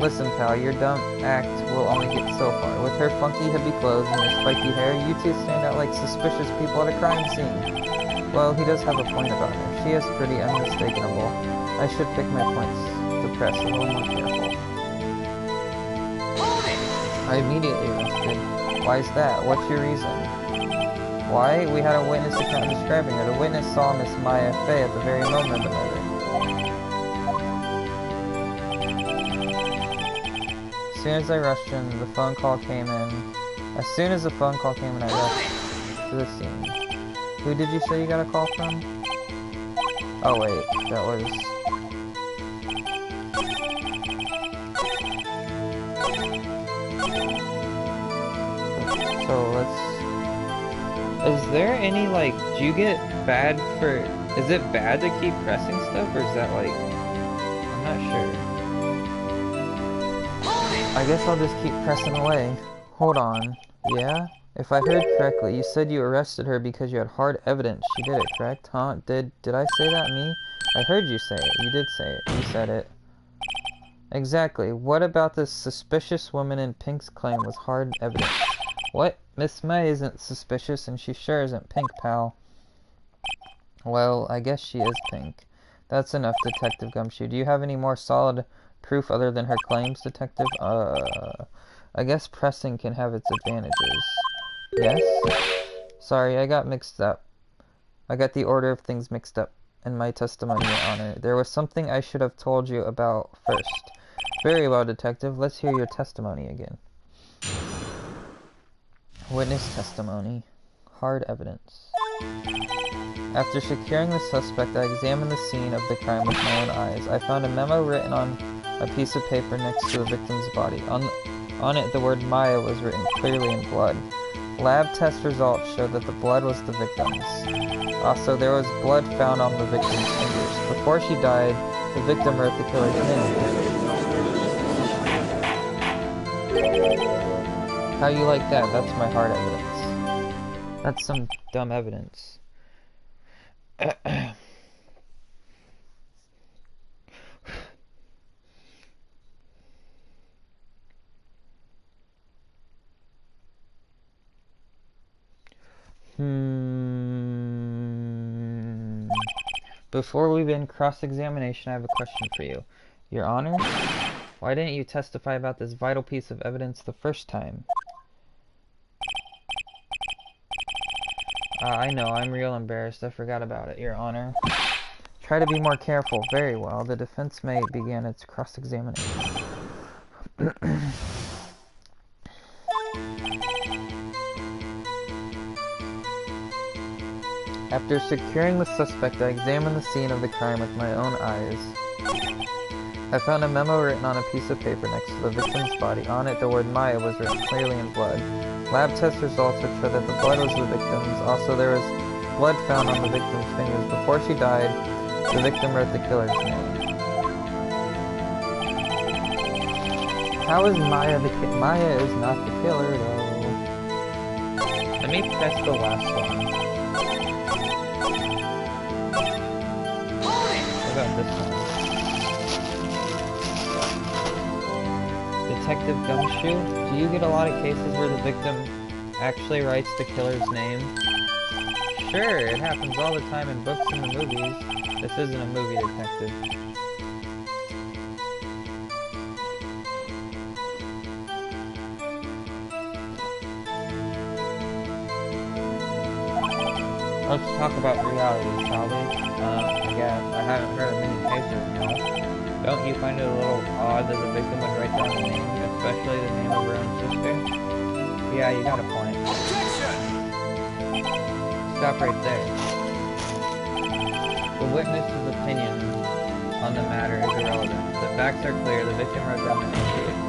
Listen, pal, your dumb act will only get so far. With her funky hippie clothes and her spiky hair, you two stand out like suspicious people at a crime scene. Well, he does have a point about her. She is pretty unmistakable. I should pick my points to press a little more careful. I immediately arrested. Why is that? What's your reason? Why? We had a witness account describing her. The witness saw Miss Maya Fey at the very moment of the murder. As soon as I rushed in, the phone call came in. As soon as the phone call came in, I rushed to the scene. Who did you say you got a call from? Oh wait, that was... So let's... Is there any, like, do you get bad for... Is it bad to keep pressing stuff, or is that, like... I'm not sure. I guess I'll just keep pressing away. Hold on. Yeah? If I heard correctly, you said you arrested her because you had hard evidence. She did it, correct? Huh? Did I say that, me? I heard you say it. You did say it. You said it. Exactly. What about this suspicious woman in Pink's claim was hard evidence? What? Miss May isn't suspicious, and she sure isn't Pink, pal. Well, I guess she is Pink. That's enough, Detective Gumshoe. Do you have any more solid proof other than her claims, Detective? I guess pressing can have its advantages. Yes? Sorry, I got mixed up. I got the order of things mixed up in my testimony, Your Honor. There was something I should have told you about first. Very well, Detective. Let's hear your testimony again. Witness testimony. Hard evidence. After securing the suspect, I examined the scene of the crime with my own eyes. I found a memo written on a piece of paper next to the victim's body. On it, the word Maya was written clearly in blood. Lab test results showed that the blood was the victim's. Also, there was blood found on the victim's fingers. Before she died, the victim wrote the killer's name. How you like that? That's my hard evidence. That's some dumb evidence. Before we begin cross-examination, I have a question for you. Your Honor, why didn't you testify about this vital piece of evidence the first time? I know, I'm real embarrassed. I forgot about it, Your Honor. Try to be more careful. Very well. The defense may begin its cross-examination. After securing the suspect, I examined the scene of the crime with my own eyes. I found a memo written on a piece of paper next to the victim's body. On it, the word Maya was written clearly in blood. Lab test results would show that the blood was the victim's. Also, there was blood found on the victim's fingers. Before she died, the victim wrote the killer's name. How is Maya the killer? Maya is not the killer, though. Let me test the last one. What about this one? Detective Gumshoe, do you get a lot of cases where the victim actually writes the killer's name? Sure, it happens all the time in books and the movies. This isn't a movie, detective. Let's talk about reality, shall we? I guess. I haven't heard of many cases, no. Don't you find it a little odd that the victim would write down the name, especially the name of her own sister? Yeah, you got a point. Objection! Stop right there. The witness's opinion on the matter is irrelevant. The facts are clear. The victim wrote down the name she accused.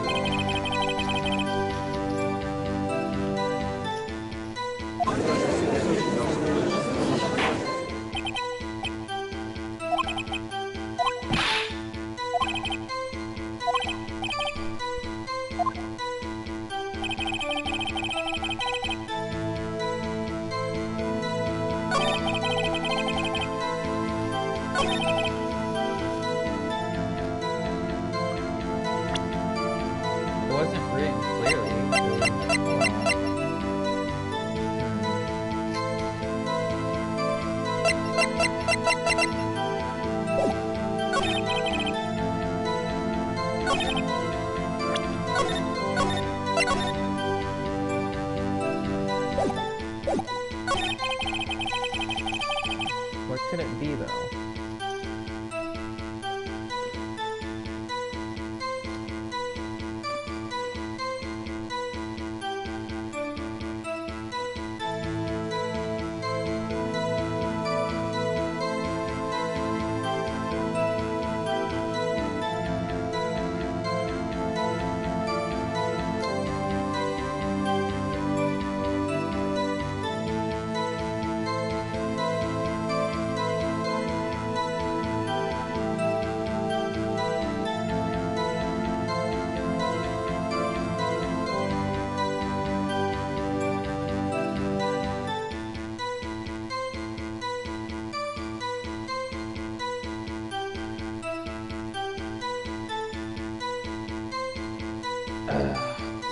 What could it be, though?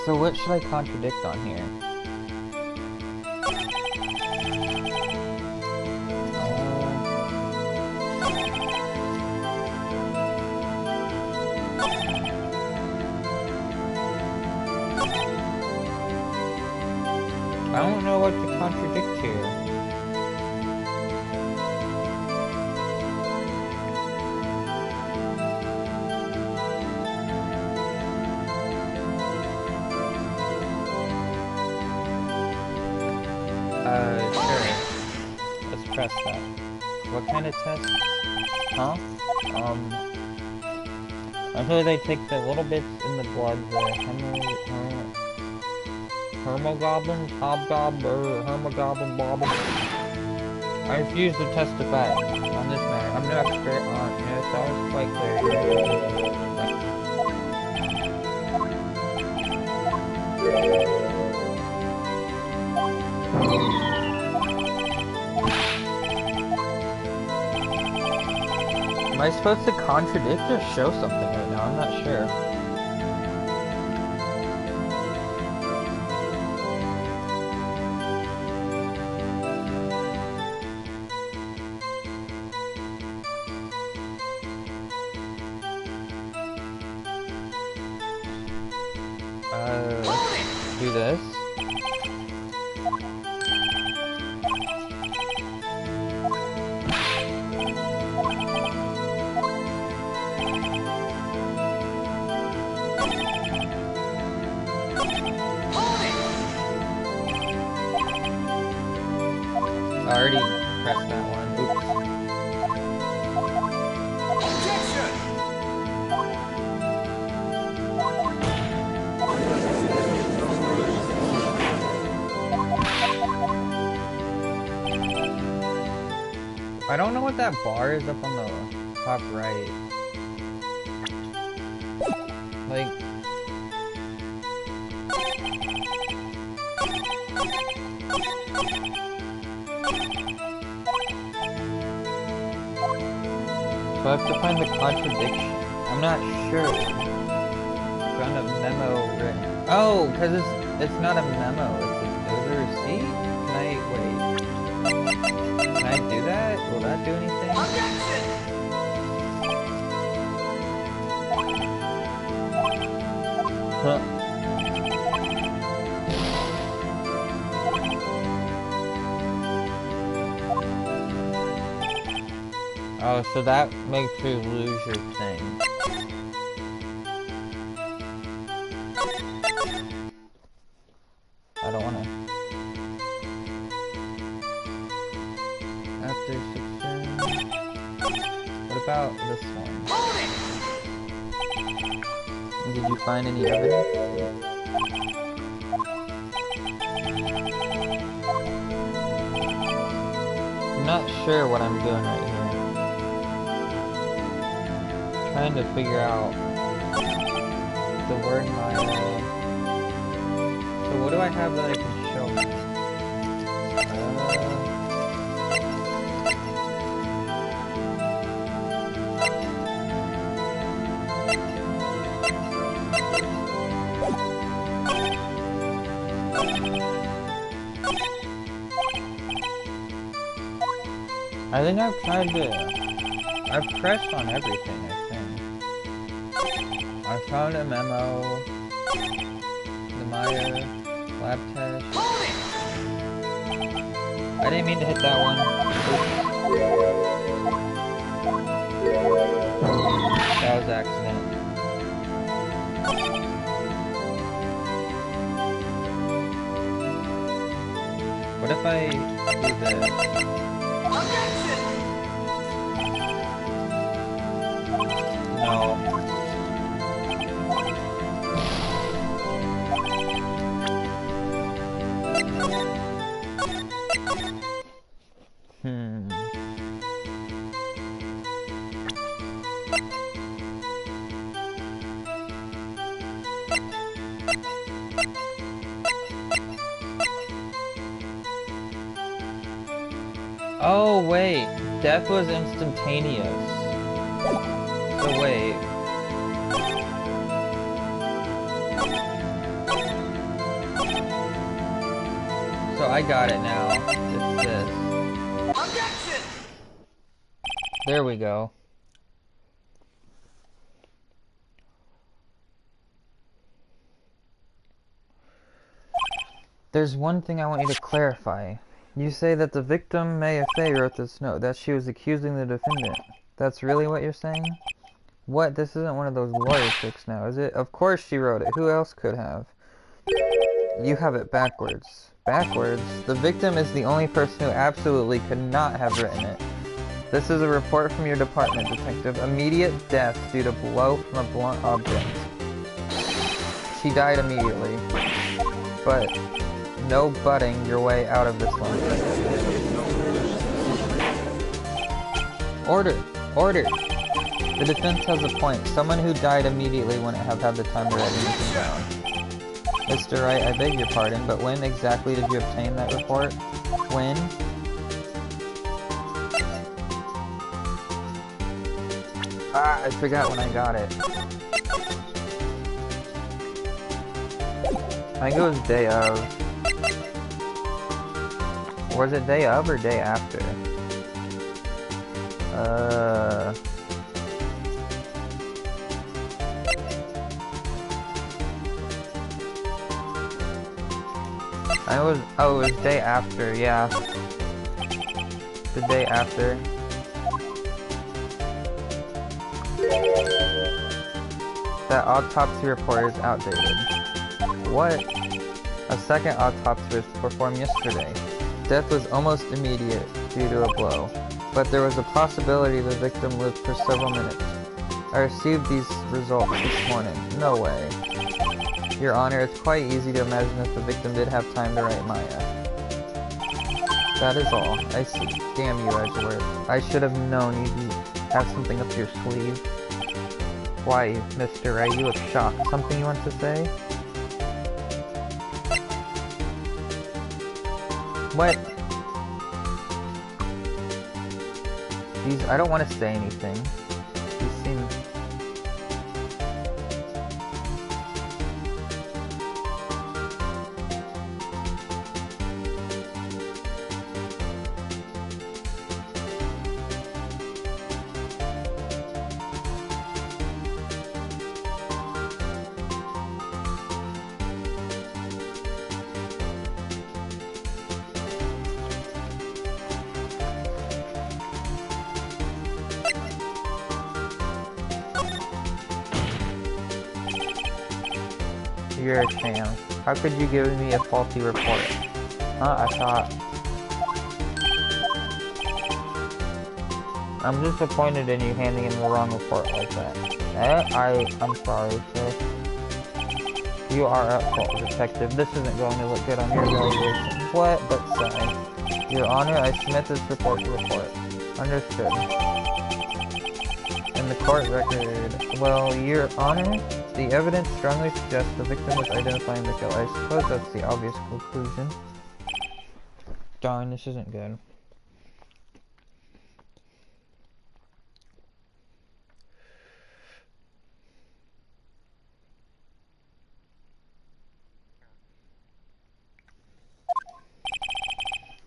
So what should I contradict on here? I don't know what to contradict here. Sure. Let's press that. What kind of test? Huh? I'm sure they take the little bits in the blood, the hemoglobin, hemoglobin, bobbin. I refuse to testify on this matter. I'm no expert on it. It's always quite clear. I supposed to contradict or show something right now? I'm not sure. Do this. I already pressed that one. Oops. I don't know what that bar is up on the top right. Like... So I have to find the contradiction. I'm not sure. Found a memo written. Oh, because it's not a memo. It was a receipt? Can I wait? Can I do that? Will that do anything? Huh. Oh, so that makes you lose your thing. I don't wanna. After 16. What about this one? Did you find any evidence? I'm not sure what I'm doing right here. Trying to figure out the word Maya. So what do I have that I can show? I think I've tried to... I've pressed on everything, I think. I found a memo. The Maya lab test. I didn't mean to hit that one. Oops. That was an accident. What if I do this? No. Oh, wait. Death was instantaneous. So wait. So I got it now. It's this. Objection! There we go. There's one thing I want you to clarify. You say that the victim, Maya Fey, wrote this note, that she was accusing the defendant. That's really what you're saying? What? This isn't one of those lawyer tricks now, is it? Of course she wrote it. Who else could have? You have it backwards. Backwards? The victim is the only person who absolutely could not have written it. This is a report from your department, detective. Immediate death due to blow from a blunt object. She died immediately. But no butting your way out of this one. Order! Order! The defense has a point. Someone who died immediately wouldn't have had the time to write anything down. Mr. Wright, I beg your pardon, but when exactly did you obtain that report? When? I forgot when I got it. I think it was day of. Was it day of or day after? Oh, it was day after, yeah. The day after. That autopsy report is outdated. What? A second autopsy was performed yesterday. Death was almost immediate due to a blow, but there was a possibility the victim lived for several minutes. I received these results this morning. No way. Your Honor, it's quite easy to imagine that the victim did have time to write Maya. That is all. I see. Damn you, Edgeworth. I should have known you'd have something up your sleeve. Why, Mr. Wright, you look shocked. Something you want to say? What? I don't want to say anything. These seem... You're a sham. How could you give me a faulty report? Huh? I'm disappointed in you handing in the wrong report like that. I'm sorry, sir. You are at fault, Detective. This isn't going to look good on your evaluation. What? But sorry. Your Honor, I submit this report to the court. Understood. In the court record, well, Your Honor, the evidence strongly suggests the victim was identifying the killer. I suppose that's the obvious conclusion. Darn, this isn't good.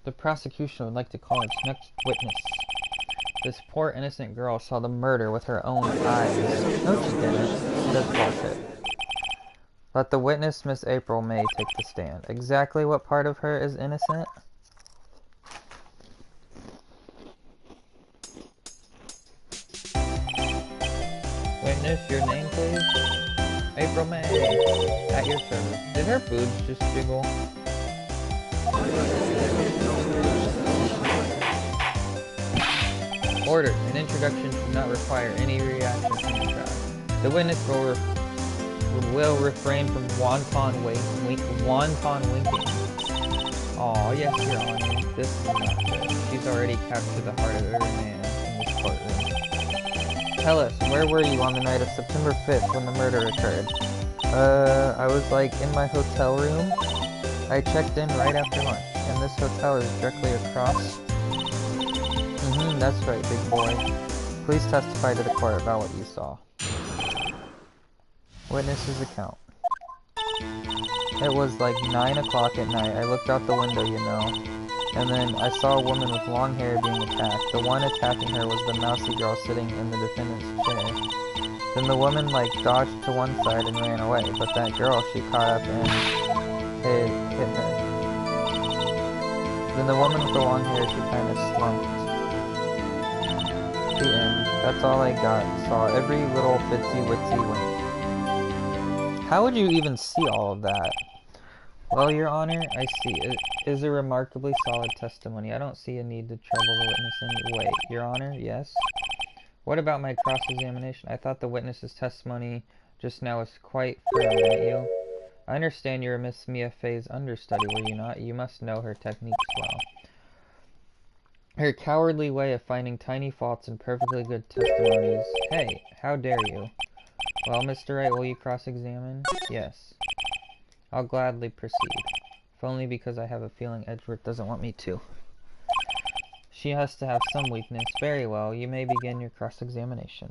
The prosecution would like to call its next witness. This poor innocent girl saw the murder with her own eyes. No, she didn't. That's bullshit. Let the witness, Miss April May, take the stand. Exactly what part of her is innocent? Witness, your name, please? April May. At your service. Did her boobs just jiggle? Order. An introduction should not require any reaction from the crowd. The witness will refrain from wanton winking. Aw, yes, Your Honor. This is not good. She's already captured the heart of every man in this courtroom. Tell us, where were you on the night of September 5th when the murder occurred? I was in my hotel room. I checked in right after lunch, and this hotel is directly across. That's right, big boy. Please testify to the court about what you saw. Witness's account. It was 9 o'clock at night. I looked out the window, you know. And then I saw a woman with long hair being attacked. The one attacking her was the mousy girl sitting in the defendant's chair. Then the woman, dodged to one side and ran away. But that girl, she caught up and hit her. Then the woman with the long hair, she kind of slumped. The end. That's all I got. Saw every little fitsy-witsy wink. How would you even see all of that? Well, Your Honor, I see. It is a remarkably solid testimony. I don't see a need to trouble the witness in any way. Your Honor, yes? What about my cross-examination? I thought the witness's testimony just now was quite firm, didn't you? I understand you're Miss Mia Fey's understudy, were you not? You must know her techniques well. Her cowardly way of finding tiny faults in perfectly good testimonies. Hey, how dare you? Well, Mr. Wright, will you cross-examine? Yes. I'll gladly proceed. If only because I have a feeling Edgeworth doesn't want me to. She has to have some weakness. Very well, you may begin your cross-examination.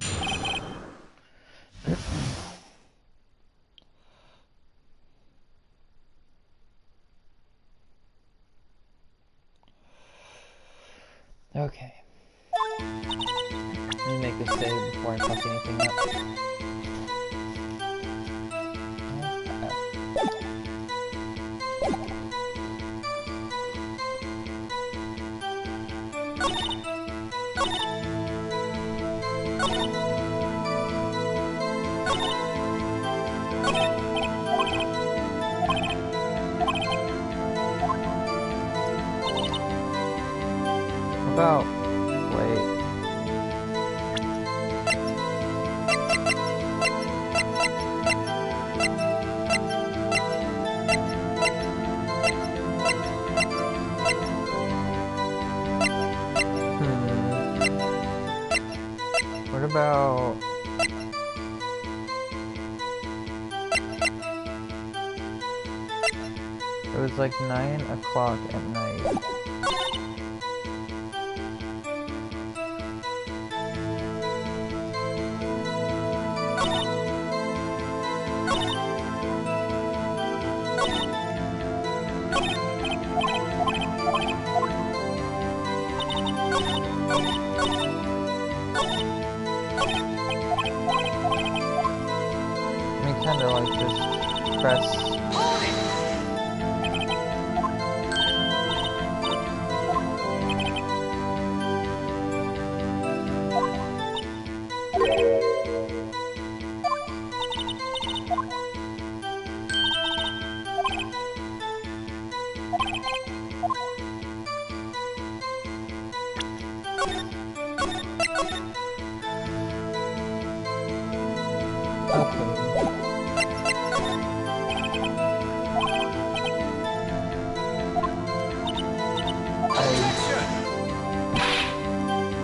Okay. Let me make a save before I fuck anything up. About, wait. What about... It was like 9 o'clock at night. Kind of like just press.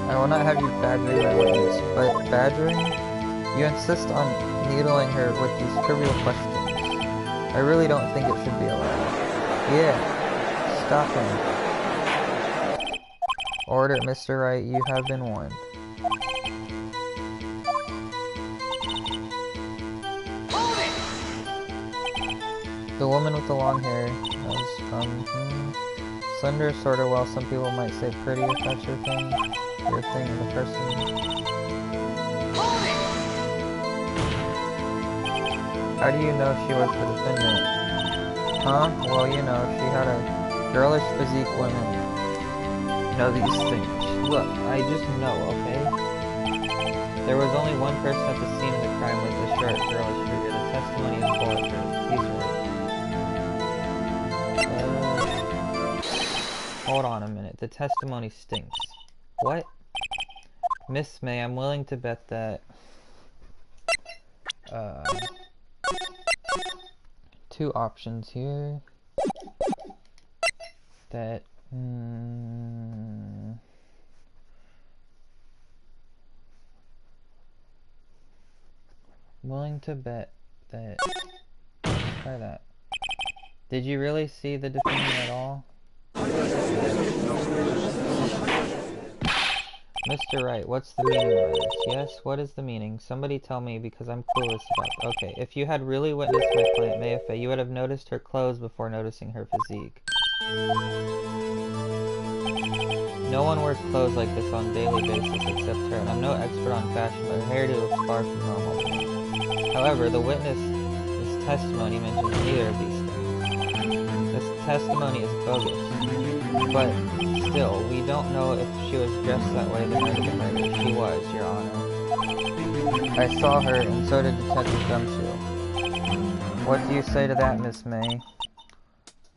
I will not have you badgering my witness, but badgering? You insist on needling her with these trivial questions. I really don't think it should be allowed. Yeah, stop him. Order, Mr. Wright, you have been warned. The woman with the long hair was, slender, sorta, well, some people might say pretty if that's your thing. Your thing in the person. How do you know she was the defendant? Huh? Well, you know, she had a girlish physique. Women know these things. Look, I just know, okay? There was only one person at the scene of the crime with a short, girlish figure. The testimony is bulletproof. He's right. Hold on a minute. The testimony stinks. What? Miss May, I'm willing to bet that, two options here. That, willing to bet that, try that. Did you really see the defendant at all? Mr. Wright, what's the meaning of this? Yes, what is the meaning? Somebody tell me, because I'm clueless about it. Okay, if you had really witnessed my client, Mayfair, you would have noticed her clothes before noticing her physique. No one wears clothes like this on a daily basis except her, and I'm no expert on fashion, but her hairdo looks far from normal. However, the witness's testimony mentions neither of these things. This testimony is bogus, but still, we don't know if she was dressed that way the night of the murder. She was, Your Honor. I saw her, and so did Detective Gumshoe. What do you say to that, Miss May?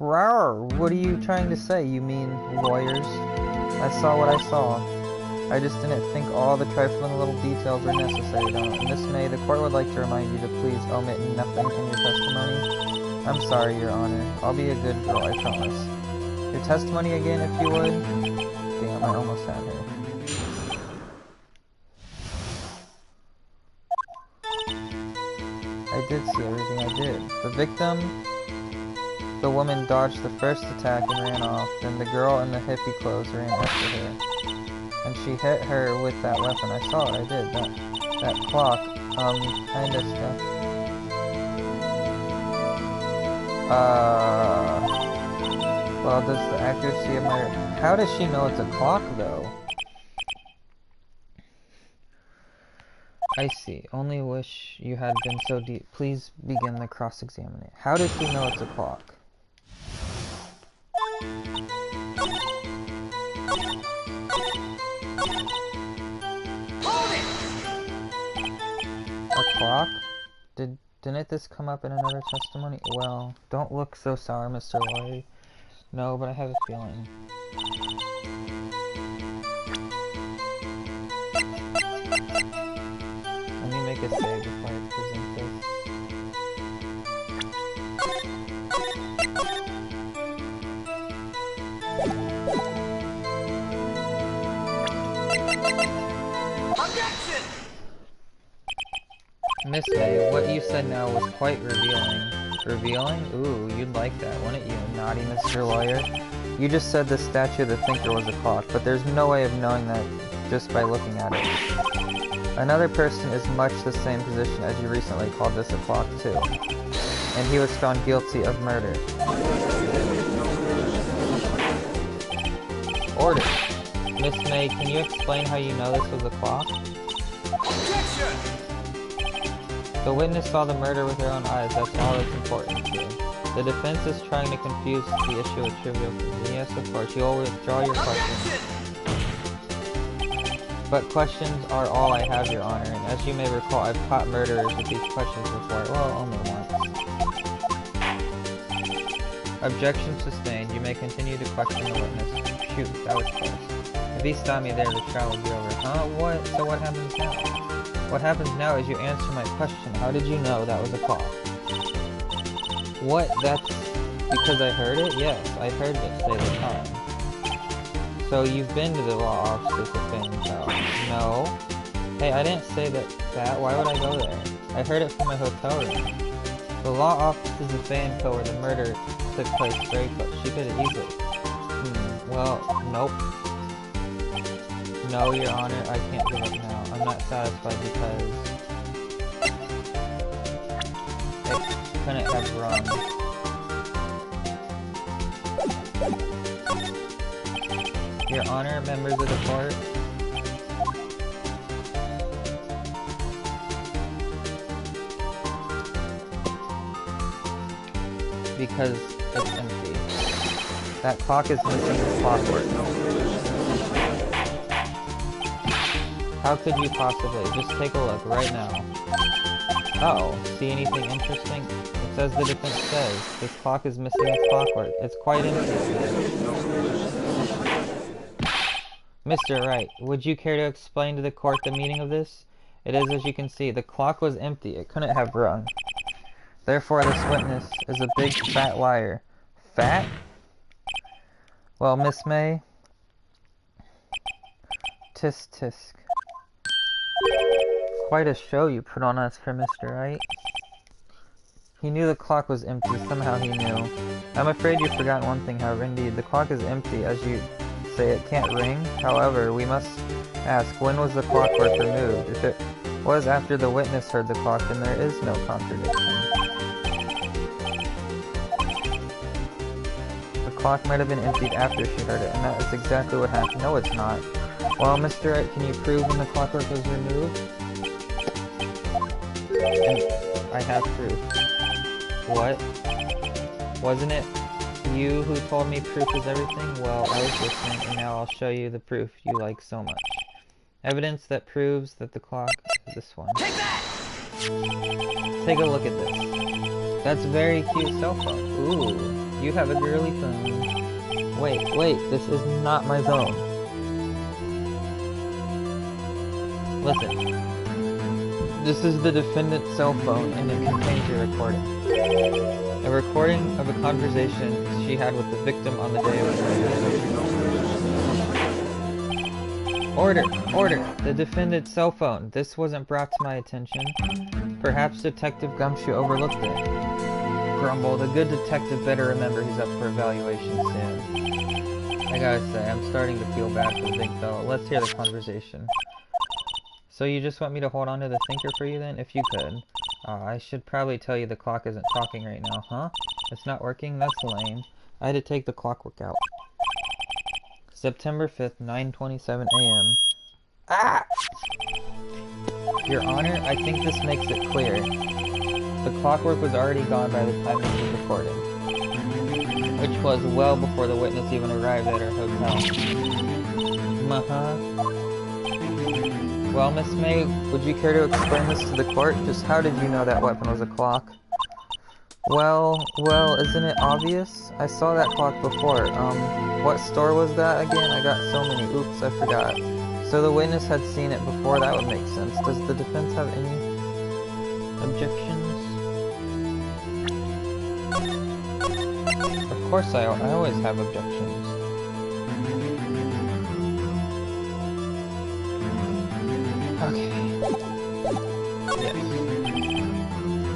Rawr! What are you trying to say? You mean lawyers? I saw what I saw. I just didn't think all the trifling little details were necessary, don't it? Miss May, the court would like to remind you to please omit nothing in your testimony. I'm sorry, Your Honor. I'll be a good girl, I promise. Your testimony again, if you would? Damn, I almost had her. I did see everything I did. The victim, the woman dodged the first attack and ran off. Then the girl in the hippie clothes ran after her. And she hit her with that weapon. I saw it, I did. That clock Hi, Niska. Well, does the accuracy of my... How does she know it's a clock, though? I see. Only wish you had been so deep. Please begin the cross-examining. How does she know it's a clock? A clock? Didn't this come up in another testimony? Well, don't look so sour, Mr. Lawyer. No, but I have a feeling. Let me make a save before I present this. Objection! Miss May, what you said now was quite revealing. Revealing? Ooh, you'd like that, wouldn't you, naughty Mr. Lawyer? You just said the statue of the thinker was a clock, but there's no way of knowing that just by looking at it. Another person is much the same position as you recently called this a clock, too. And he was found guilty of murder. Order. Miss May, can you explain how you know this was a clock? Objection! The witness saw the murder with her own eyes, that's all that's important here. The defense is trying to confuse the issue with trivial things. Yes, of course, you will withdraw your questions. But questions are all I have, Your Honor, and as you may recall, I've caught murderers with these questions before. Well, only once. Objection sustained. You may continue to question the witness. Shoot, that was close. If he stopped me there, the trial would be over. Huh? What? So what happens now? What happens now is you answer my question. How did you know that was a clock? What? That's because I heard it? Yes, I heard it say the time. So you've been to the law office at Fanco? No. Hey, I didn't say that. Why would I go there? I heard it from my hotel room. The law office is at Fanco where the murder took place very close. She did it easily. Well, nope. No, Your Honor, I can't give up now. I'm not satisfied because it couldn't have run. Your Honor, members of the court. Because it's empty. That clock is missing the clockwork. How could you possibly? Just take a look right now. Oh, see anything interesting? It says the defense says this clock is missing its clockwork. It's quite empty. Mr. Wright, would you care to explain to the court the meaning of this? It is as you can see, the clock was empty. It couldn't have rung. Therefore, this witness is a big fat liar. Fat? Well, Miss May. Tisk tisk. Quite a show you put on us for Mr. Wright. He knew the clock was empty. Somehow he knew. I'm afraid you've forgotten one thing, however. Indeed, the clock is empty, as you say it can't ring. However, we must ask, when was the clockwork removed? If it was after the witness heard the clock, then there is no contradiction. The clock might have been emptied after she heard it, and that is exactly what happened. No, it's not. Well, Mr. Wright, can you prove when the clockwork was removed? And I have proof. What? Wasn't it you who told me proof is everything? Well, I was listening, and now I'll show you the proof you like so much. Evidence that proves that the clock is this one. Take that! Take a look at this. That's a very cute cell phone. Ooh, you have a girly phone. Wait, this is not my phone. Listen. This is the defendant's cell phone, and it contains a recording. A recording of a conversation she had with the victim on the day of the murder. Order! The defendant's cell phone. This wasn't brought to my attention. Perhaps Detective Gumshoe overlooked it. Grumble, the good detective better remember he's up for evaluation soon. I gotta say, I'm starting to feel bad for the big fella. Let's hear the conversation. So you just want me to hold on to the thinker for you then? If you could. I should probably tell you the clock isn't talking right now, huh? It's not working? That's lame. I had to take the clockwork out. September 5th, 9:27 a.m. Ah! Your Honor, I think this makes it clear. The clockwork was already gone by the time this was recorded, which was well before the witness even arrived at her hotel. Well, Miss May, would you care to explain this to the court? Just how did you know that weapon was a clock? Well, isn't it obvious? I saw that clock before. What store was that again? I got so many. Oops, I forgot. So the witness had seen it before, that would make sense. Does the defense have any objections? Of course I always have objections. Okay. Yes.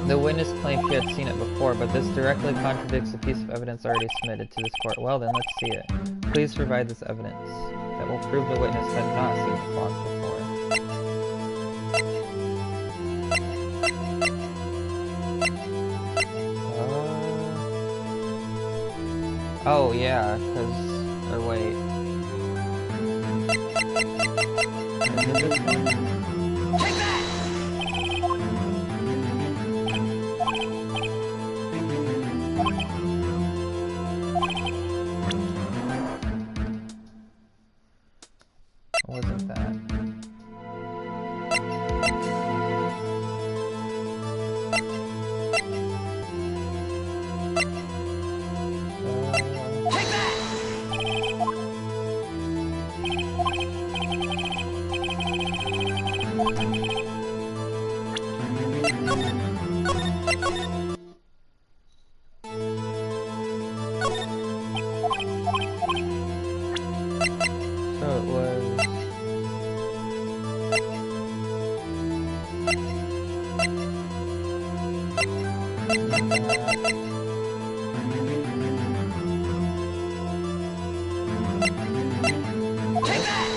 The witness claimed she had seen it before, but this directly contradicts a piece of evidence already submitted to this court. Well then, let's see it. Please provide this evidence that will prove the witness had not seen the clock before. Oh yeah, or wait. Is it this one? Take that! Wasn't that? Take that! So it was... Take that!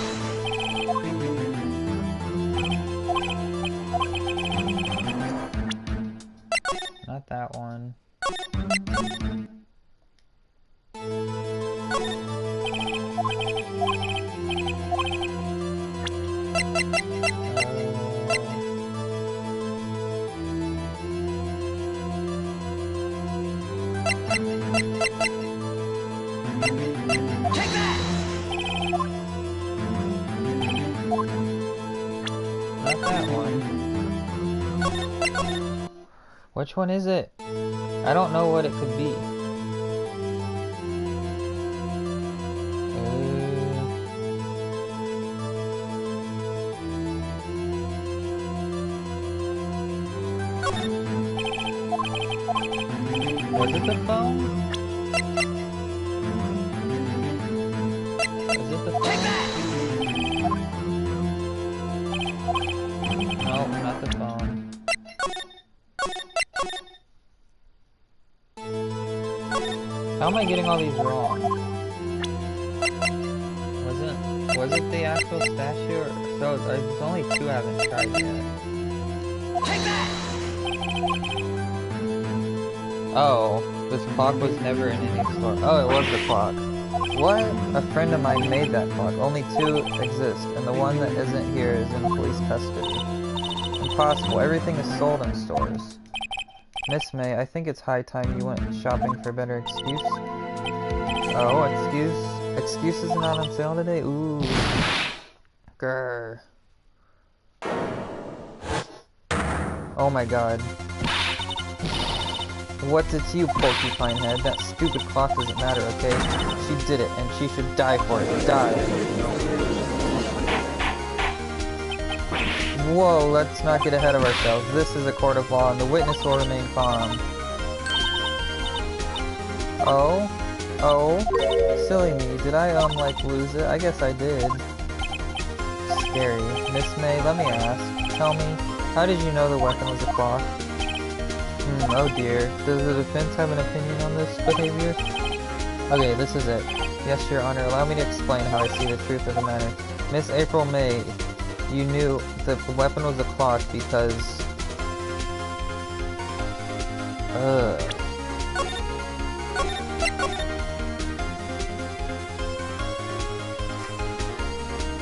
Not that one. Take that! Not that one. Which one is it? I don't know what it could be. Was it the phone? Is it the Take phone? that! No, not the phone. How am I getting all these wrong? Was it the actual statue? Or, so there's only two I haven't tried yet. Take that! Oh, this clock was never in any store. Oh, it was the clock. What? A friend of mine made that clock. Only two exist, and the one that isn't here is in police custody. Impossible. Everything is sold in stores. Miss May, I think it's high time you went shopping for a better excuse. Oh, excuses are not on sale today? Ooh. Grr. Oh my god. What's it to you, porcupine head? That stupid clock doesn't matter, okay? She did it, and she should die for it. Die. Whoa, let's not get ahead of ourselves. This is a court of law, and the witness will remain calm. Oh? Silly me. Did I, like, lose it? I guess I did. Scary. Miss May, let me ask. Tell me, how did you know the weapon was a clock? Oh dear. Does the defense have an opinion on this behavior? Okay, this is it. Yes, Your Honor, allow me to explain how I see the truth of the matter. Miss April May, You knew that the weapon was a clock because...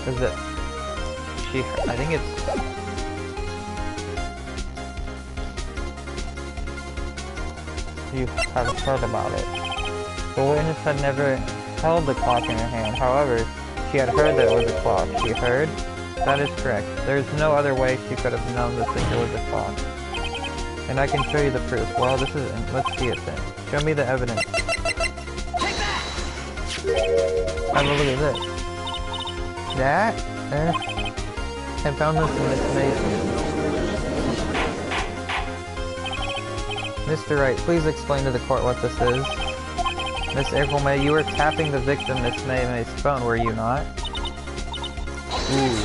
Is it... I think it's... You have heard about it. The witness had never held the clock in her hand. However, she had heard that it was a clock. She heard? That is correct. There is no other way she could have known the thinker was a clock. And I can show you the proof. Well, this isn't. Let's see it then. Show me the evidence. Take that! Have a look at this. That? I found this in Miss May's. Mr. Wright, please explain to the court what this is. Miss April May, you were tapping the victim, Miss May's phone, were you not? Ooh.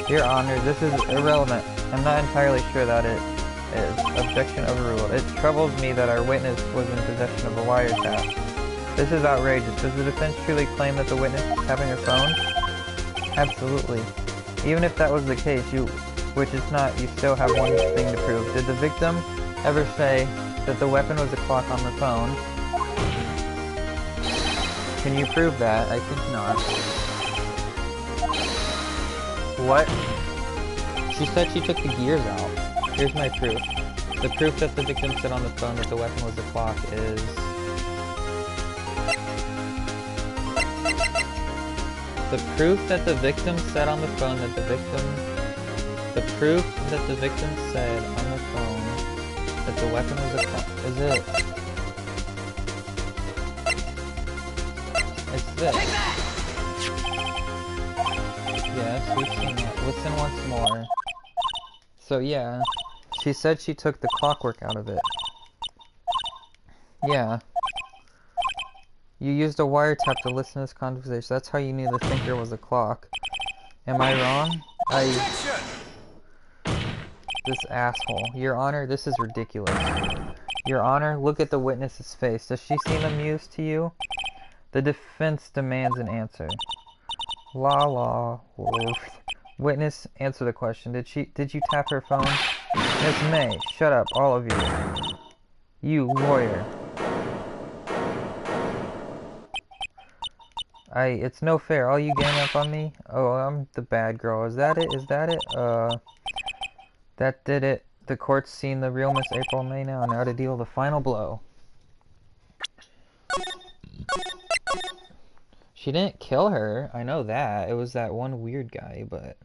Your Honor, this is irrelevant. I'm not entirely sure that it is. Objection overruled. It troubles me that our witness was in possession of a wiretap. This is outrageous. Does the defense truly claim that the witness is tapping her phone? Absolutely. Even if that was the case, which it's not, you still have one thing to prove. Did the victim ever say that the weapon was a clock on the phone? Can you prove that? I think not. What? She said she took the gears out. Here's my proof. The proof that the victim said on the phone that the weapon was a clock is... The proof that the victim said on the phone that the victim... The proof that the victim said on the phone that the weapon was a clock... Is it... It's this. Yes, we've seen that. Listen once more. So yeah, she said she took the clockwork out of it. Yeah. You used a wiretap to listen to this conversation. That's how you knew the thinker was a clock. Am I wrong? This asshole. Your Honor, this is ridiculous. Your Honor, look at the witness's face. Does she seem amused to you? The defense demands an answer. Witness, answer the question. Did you tap her phone? Miss May, shut up, all of you. You, lawyer. It's no fair. All you gang up on me? Oh, I'm the bad girl. Is that it? Is that it? That did it. The court's seen the real Miss April May now. Now to deal the final blow. She didn't kill her. I know that. It was that one weird guy, but...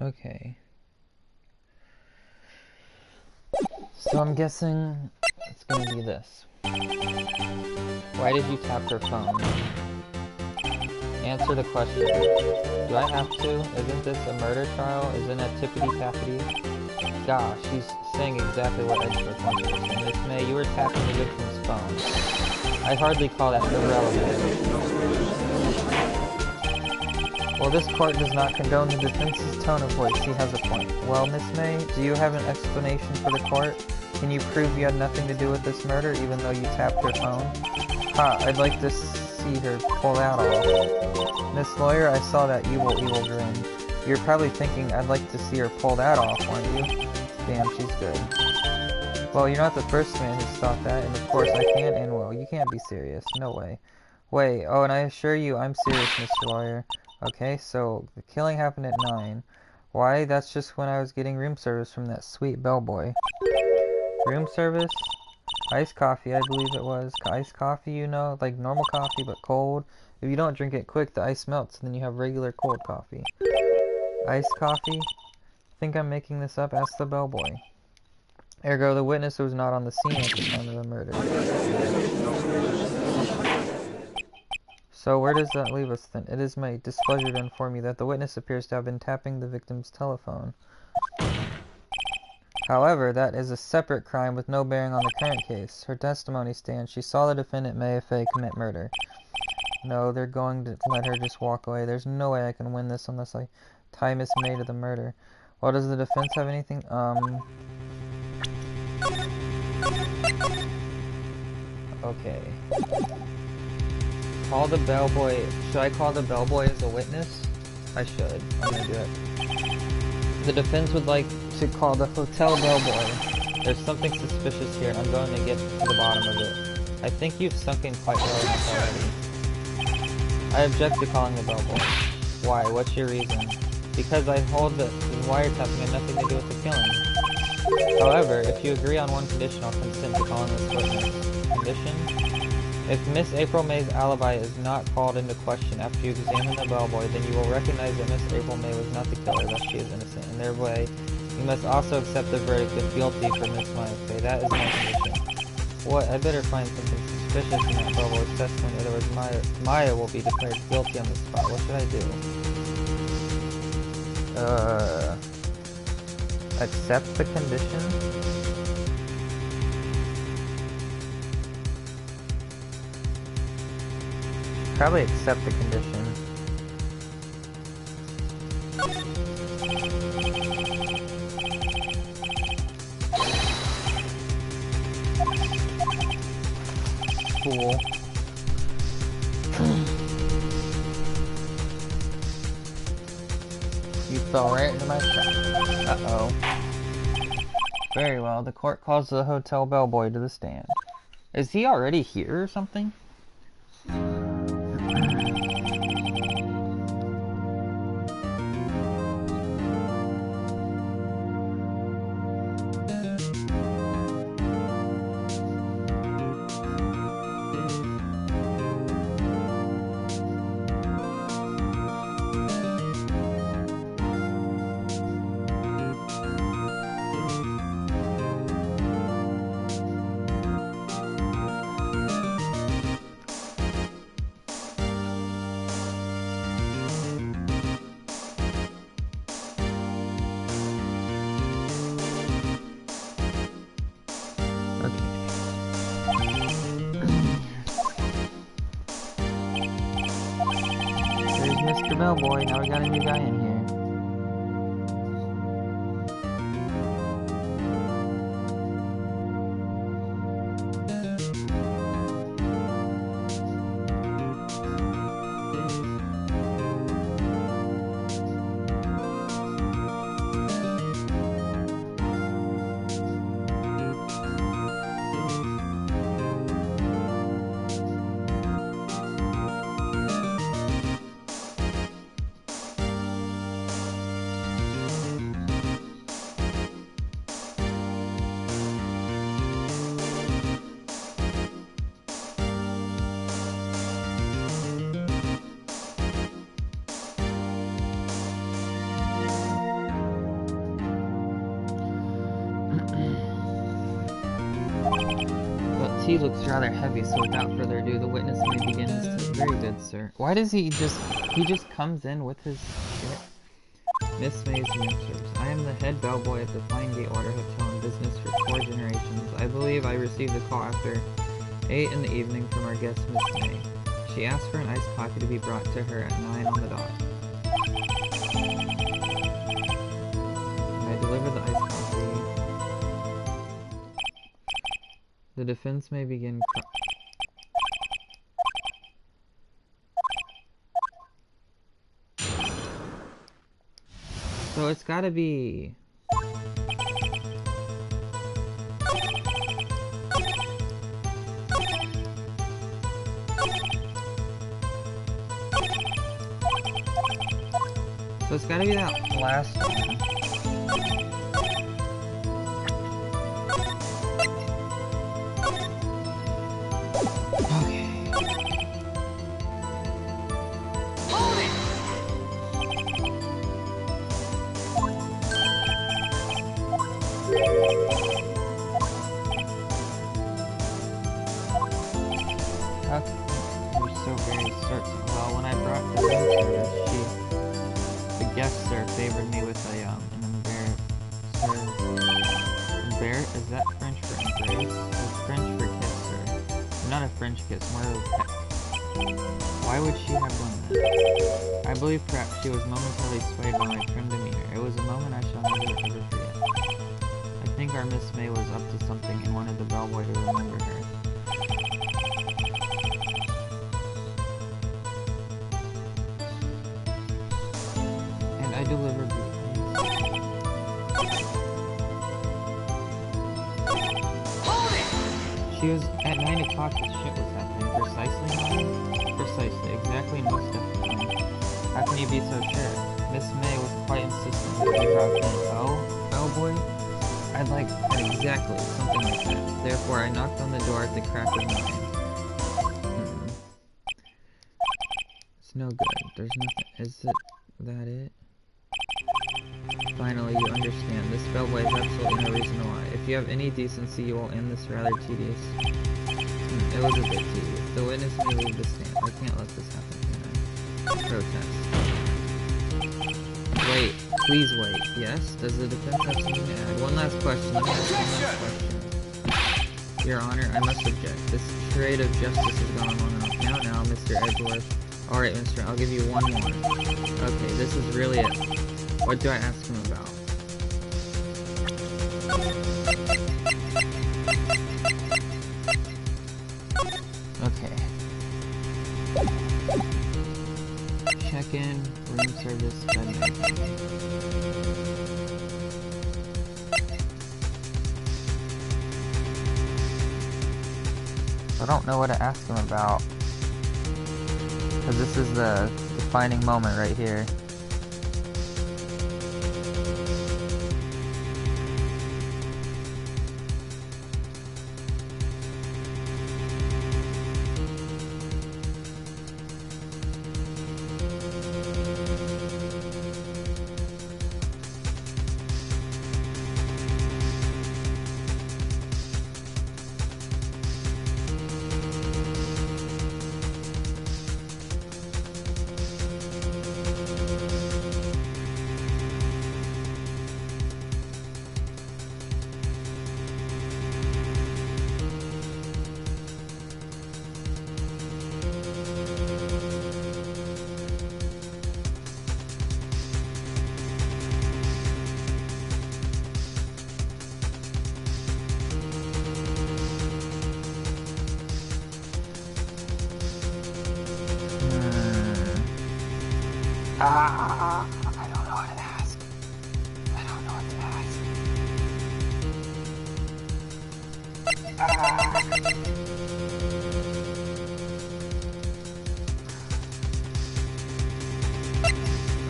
Okay. So I'm guessing it's gonna be this. Why did you tap her phone? Answer the question. Do I have to? Isn't this a murder trial? Isn't it tippity-tappity? Gosh, she's saying exactly what expert wants her to say. Miss May, you were tapping the victim's phone. I hardly call that irrelevant. Well, this court does not condone the defense's tone of voice. He has a point. Well, Miss May, do you have an explanation for the court? Can you prove you had nothing to do with this murder, even though you tapped her phone? Ha, I'd like to see her pull that off. Miss Lawyer, I saw that evil grin. You're probably thinking, I'd like to see her pull that off, aren't you? Damn, she's good. Well, you're not the first man who's thought that, and of course I can't and will. You can't be serious. No way. Wait, oh, and I assure you, I'm serious, Mr. Lawyer. Okay, so the killing happened at 9. Why? That's just when I was getting room service from that sweet bellboy. Room service? Iced coffee, I believe it was. Iced coffee, you know, like normal coffee but cold. If you don't drink it quick, the ice melts, and then you have regular cold coffee. Iced coffee? Think I'm making this up? Ask the bellboy. Ergo, the witness was not on the scene at the time of the murder. So where does that leave us then? It is my displeasure to inform you that the witness appears to have been tapping the victim's telephone. However, that is a separate crime with no bearing on the current case. Her testimony stands. She saw the defendant May Fay commit murder. No, they're going to let her just walk away. There's no way I can win this unless I tie Miss May to the murder. Well, does the defense have anything? Okay. Call the bellboy. Should I call the bellboy as a witness? I should. I'm gonna do it. The defense would like to call the hotel bellboy. There's something suspicious here, and I'm going to get to the bottom of it. I think you've sunk in quite well enough already. I object to calling the bellboy. Why? What's your reason? Because I hold that the wiretapping had nothing to do with the killing. However, if you agree on one condition, I'll consent to calling this witness. Condition? If Miss April May's alibi is not called into question after you examine the bellboy, then you will recognize that Miss April May was not the killer, thus she is innocent. And thereby, you must also accept the verdict of guilty for Miss Maya. Okay, that is my condition. What? I better find something suspicious in that bellboy's testimony, otherwise Maya will be declared guilty on the spot. What should I do? Accept the condition? Probably accept the condition. Fool. You fell right into my trap. Uh-oh. Very well, the court calls the hotel bellboy to the stand. Is he already here or something? Mr. Bellboy, now we got a new guy in here. Tea looks rather heavy, so without further ado, the witness may begin his testimony. Very good, sir. Why does he just comes in with his shit? Miss May's answers. I am the head bellboy at the Fine Gate Water Hotel in business for 4 generations. I believe I received a call after 8 in the evening from our guest, Miss May. She asked for an iced coffee to be brought to her at 9 on the dot. I delivered the iced coffee. The defense may begin. So it's gotta be. So it's gotta be that last one. Is that French for embrace? Or French for kiss, sir? Not a French kiss, more of a Why would she have done that? I believe perhaps she was momentarily swayed by my trim demeanor. It was a moment I shall never ever forget. I think our Miss May was up to something and wanted the bellboy to remember her. And I delivered greetings. Hold it! She was at 9 o'clock this shit was happening. Precisely 9? Precisely, exactly, most definitely. How can you be so sure? Miss May was quite insistent that you have been. Oh, bellboy? I'd like exactly something like that. Therefore, I knocked on the door at the crack of 9. It's no good. There's nothing. Is that it? Finally, you understand. This bellboy is absolutely no reason to lie. If you have any decency, you will end this rather tedious. It was a bit tedious. The witness may leave the stand. I can't let this happen, can I? Protest. Wait. Please wait. Yes? Does the defense have something to add? One last question. One last question. Your Honor, I must object. This charade of justice has gone long enough. Now, Mr. Edgeworth. Alright, mister, I'll give you one more. Okay, this is really it. What do I ask him about? Okay. Check-in, room service, bed making. I don't know what to ask him about. Because this is the defining moment right here. I don't know what to ask. I don't know what to ask.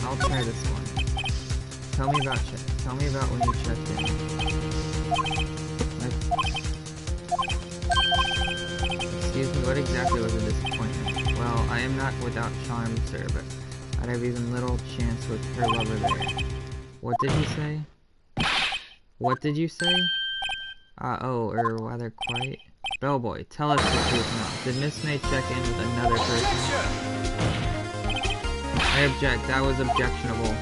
I'll try this one. Tell me about when you checked in. Excuse me, what exactly was a disappointment? Well, I am not without charm, sir, but I'd have even little chance with her lover there. What did he say? What did you say? Or rather quite. Bellboy, tell us the truth now. Did Miss May check in with another person? I object. That was objectionable.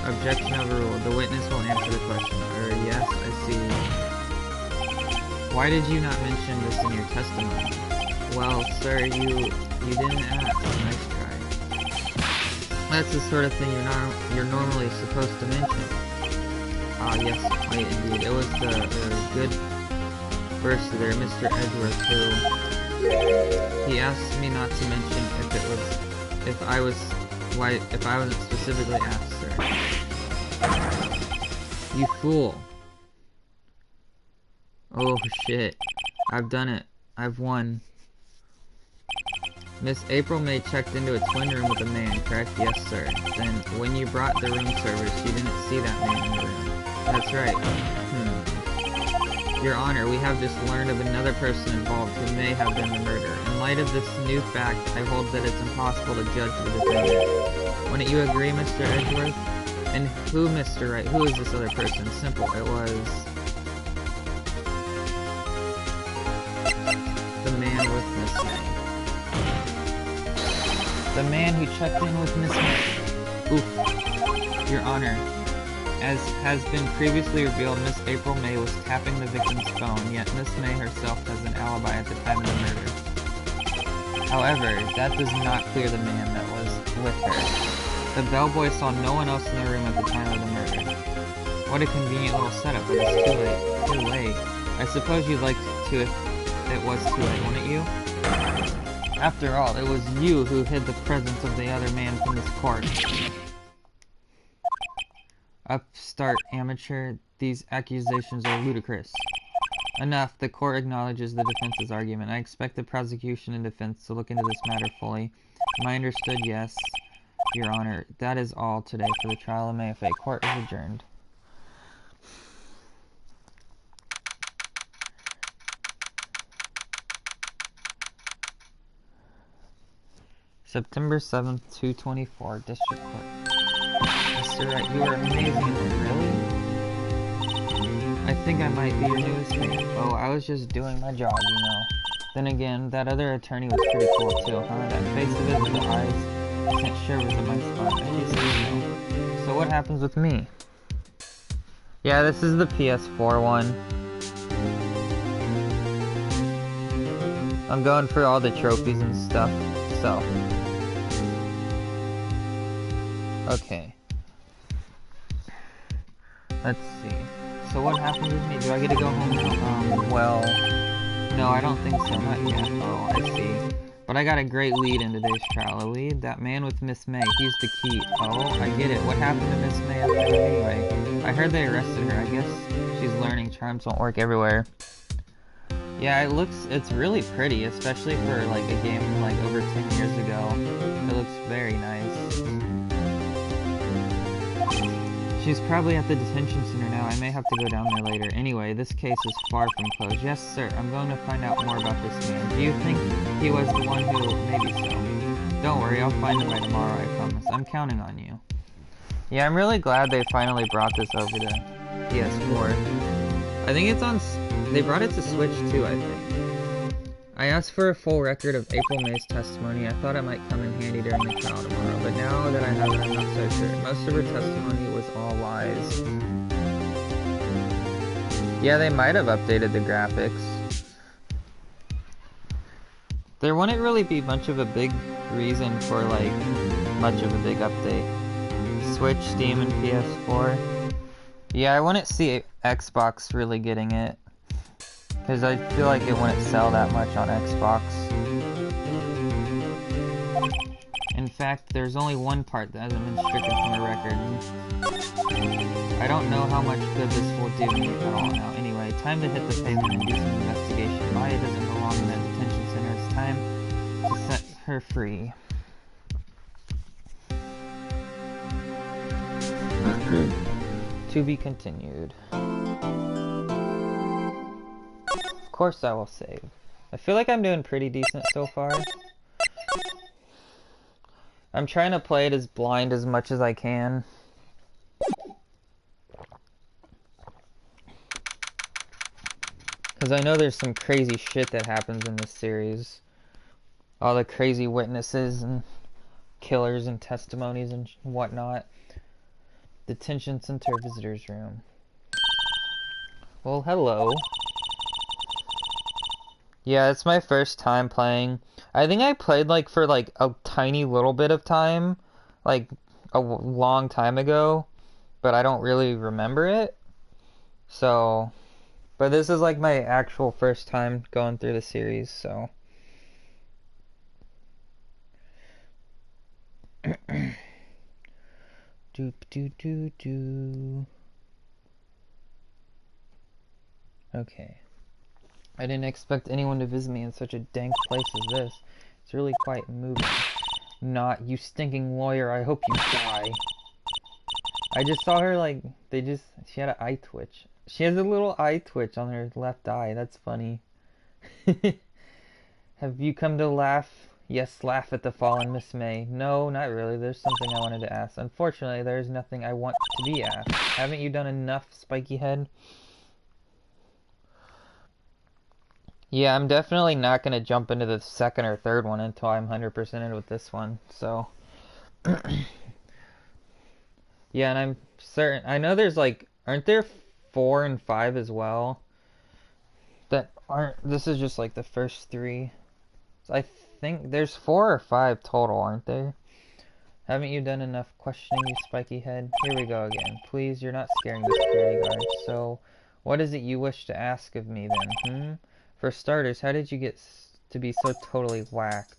Objection overruled. The witness will answer the question. Yes, I see. Why did you not mention this in your testimony? Well, sir, you didn't ask. Nice try. That's the sort of thing you're normally supposed to mention. Yes, wait, indeed. It was the good bursar there, Mr. Edgeworth, who he asked me not to mention if I wasn't specifically asked, sir. You fool. Oh shit. I've done it. I've won. Miss April May checked into a twin room with a man, correct? Yes, sir. Then, when you brought the room service, you didn't see that man in the room. That's right. Your Honor, we have just learned of another person involved who may have been the murderer. In light of this new fact, I hold that it's impossible to judge the defendant. Wouldn't you agree, Mr. Edgeworth? And who, Mr. Wright? Who is this other person? Simple. It was the man with Miss May. The man who checked in with Miss May. Oof. Your Honor, as has been previously revealed, Miss April May was tapping the victim's phone, yet Miss May herself has an alibi at the time of the murder. However, that does not clear the man that was with her. The bellboy saw no one else in the room at the time of the murder. What a convenient little setup, but it's too late. Too late. I suppose you'd like to if it was too late, wouldn't you? After all, it was you who hid the presence of the other man from this court. Upstart amateur, these accusations are ludicrous. Enough, the court acknowledges the defense's argument. I expect the prosecution and defense to look into this matter fully. Am I understood? Yes, Your Honor. That is all today for the trial of Mayfair. Court is adjourned. September 7th, 224, District Court. Mr. Wright, you are amazing. Really? I think I might be your newest fan. Oh, I was just doing my job, you know. Then again, that other attorney was pretty cool too, huh? That face of his with the eyes, isn't sure was a nice spot. So what happens with me? Yeah, this is the PS4 one. I'm going for all the trophies and stuff, so. Okay. Let's see. So what happens with me? Do I get to go home now? Well, no, I don't think so. Not yet. Oh, I see. But I got a great lead in today's trial. A lead? That man with Miss May. He's the key. Oh, I get it. What happened to Miss May up there anyway? I heard they arrested her. I guess she's learning charms won't work everywhere. Yeah, it's really pretty, especially for like a game from like over 10 years ago. It looks very nice. She's probably at the detention center now. I may have to go down there later. Anyway, this case is far from closed. Yes, sir. I'm going to find out more about this man. Do you think he was the one who... Maybe so. Don't worry, I'll find him by tomorrow, I promise. I'm counting on you. Yeah, I'm really glad they finally brought this over to PS4. I think it's on... They brought it to Switch too, I think. I asked for a full record of April May's testimony. I thought it might come in handy during the trial tomorrow, but now that I have it, I'm not so sure. Most of her testimony was all lies. Yeah, they might have updated the graphics. There wouldn't really be much of a big reason for, like, much of a big update. Switch, Steam, and PS4. Yeah, I wouldn't see Xbox really getting it. Because I feel like it wouldn't sell that much on Xbox. In fact, there's only one part that hasn't been stricken from the record. I don't know how much good this will do me at all now. Anyway, time to hit the pavement and do some investigation. Maya doesn't belong in that detention center. It's time to set her free. To be continued. Of course I will save. I feel like I'm doing pretty decent so far. I'm trying to play it as blind as much as I can. Because I know there's some crazy shit that happens in this series. All the crazy witnesses and killers and testimonies and whatnot. Detention center visitors room. Well, hello. Yeah, it's my first time playing. I think I played like for like a tiny little bit of time, like a long time ago, but I don't really remember it. So, but this is like my actual first time going through the series, so. Doop doo doo doo. Okay. I didn't expect anyone to visit me in such a dank place as this. It's really quite moving. Not, you stinking lawyer, I hope you die. I just saw her like, she had an eye twitch. She has a little eye twitch on her left eye, that's funny. Have you come to laugh? Yes, laugh at the fallen Miss May. No, not really, there's something I wanted to ask. Unfortunately, there is nothing I want to be asked. Haven't you done enough, spiky head? Yeah, I'm definitely not going to jump into the second or third one until I'm 100% in with this one, so. Yeah, and I'm certain, I know there's like, aren't there 4 and 5 as well? That aren't, this is just like the first 3. So I think there's 4 or 5 total, aren't there? Haven't you done enough questioning, you spiky head? Here we go again. Please, you're not scaring the security guards. So, what is it you wish to ask of me then, For starters, how did you get to be so totally whacked?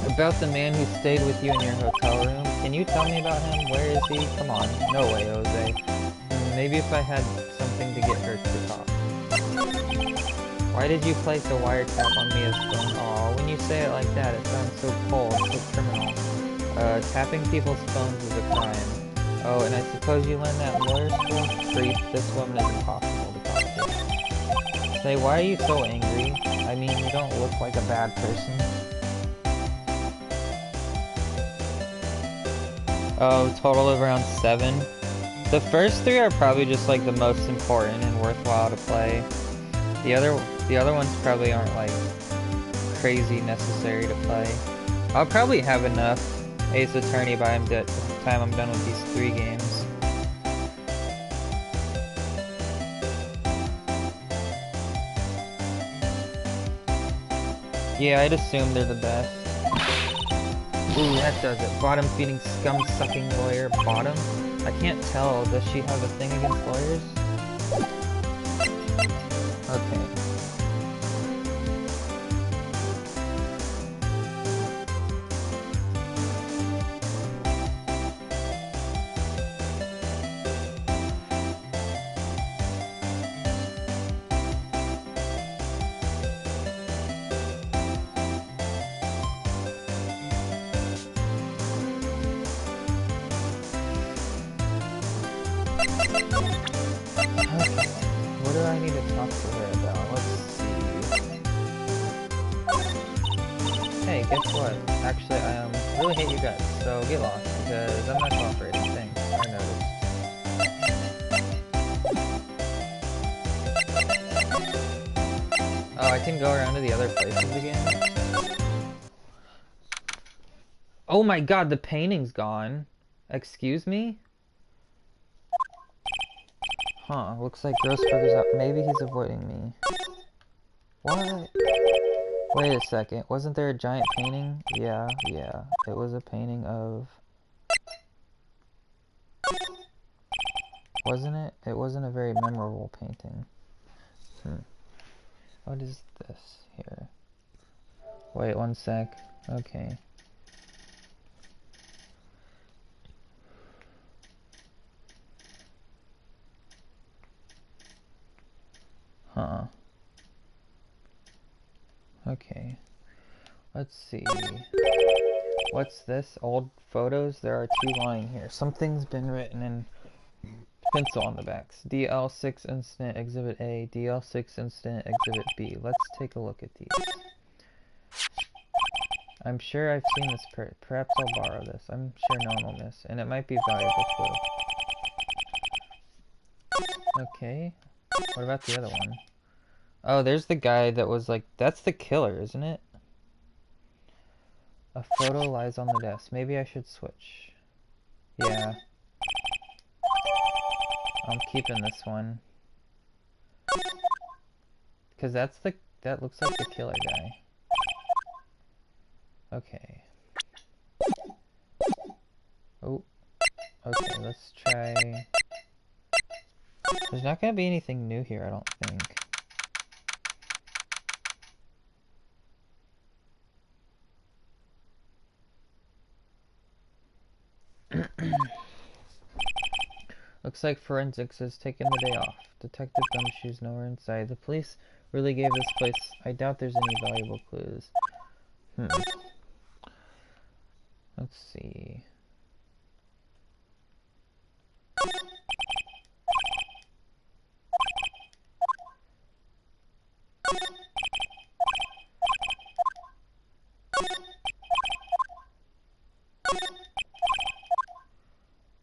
About the man who stayed with you in your hotel room. Can you tell me about him? Where is he? Come on. No way, Jose. Maybe if I had something to get her to talk. Why did you place a wiretap on Mia's phone? Aw, when you say it like that, it sounds so cold, so criminal. Tapping people's phones is a crime. Oh, and I suppose you learned that in lawyer school? Creep, this woman is impossible to talk to. Say, why are you so angry? I mean, you don't look like a bad person. Oh, total of around 7. The first 3 are probably just like the most important and worthwhile to play. The other ones probably aren't like crazy necessary to play. I'll probably have enough Ace Attorney by the time I'm done with these 3 games. Yeah, I'd assume they're the best. Ooh, that does it. Bottom-feeding, scum-sucking lawyer. Bottom? I can't tell. Does she have a thing against lawyers? Okay. What do I need to talk to her about? Let's see. Hey, guess what? Actually, I really hate you guys, so get lost, because I'm not cooperating. Thanks, I noticed. Oh, I can go around to the other places again? Oh my god, the painting's gone. Excuse me? Huh, looks like Grossberger's up. Maybe he's avoiding me. What? Wait a second, wasn't there a giant painting? Yeah, it was a painting of... Wasn't it? It wasn't a very memorable painting. What is this here? Wait, one sec. Okay. Huh. Okay. Let's see. What's this? Old photos? There are 2 lying here. Something's been written in pencil on the backs. DL6 Incident Exhibit A, DL6 Incident Exhibit B. Let's take a look at these. I'm sure I've seen this. Perhaps I'll borrow this. I'm sure no one will miss. And it might be a valuable clue. Okay. What about the other one? Oh, there's the guy that was like... That's the killer, isn't it? A photo lies on the desk. Maybe I should switch. Yeah. I'm keeping this one. Because that looks like the killer guy. Okay. Oh. Okay, let's try... There's not gonna be anything new here, I don't think. Looks like forensics has taken the day off. Detective Gumshoe's nowhere inside. The police really gave this place... I doubt there's any valuable clues. Let's see.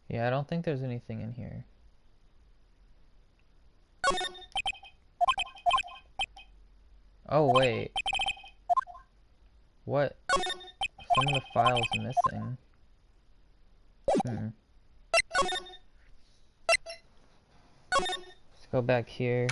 Yeah, I don't think there's anything in here. Oh, wait. What? Some of the files missing. Let's go back here.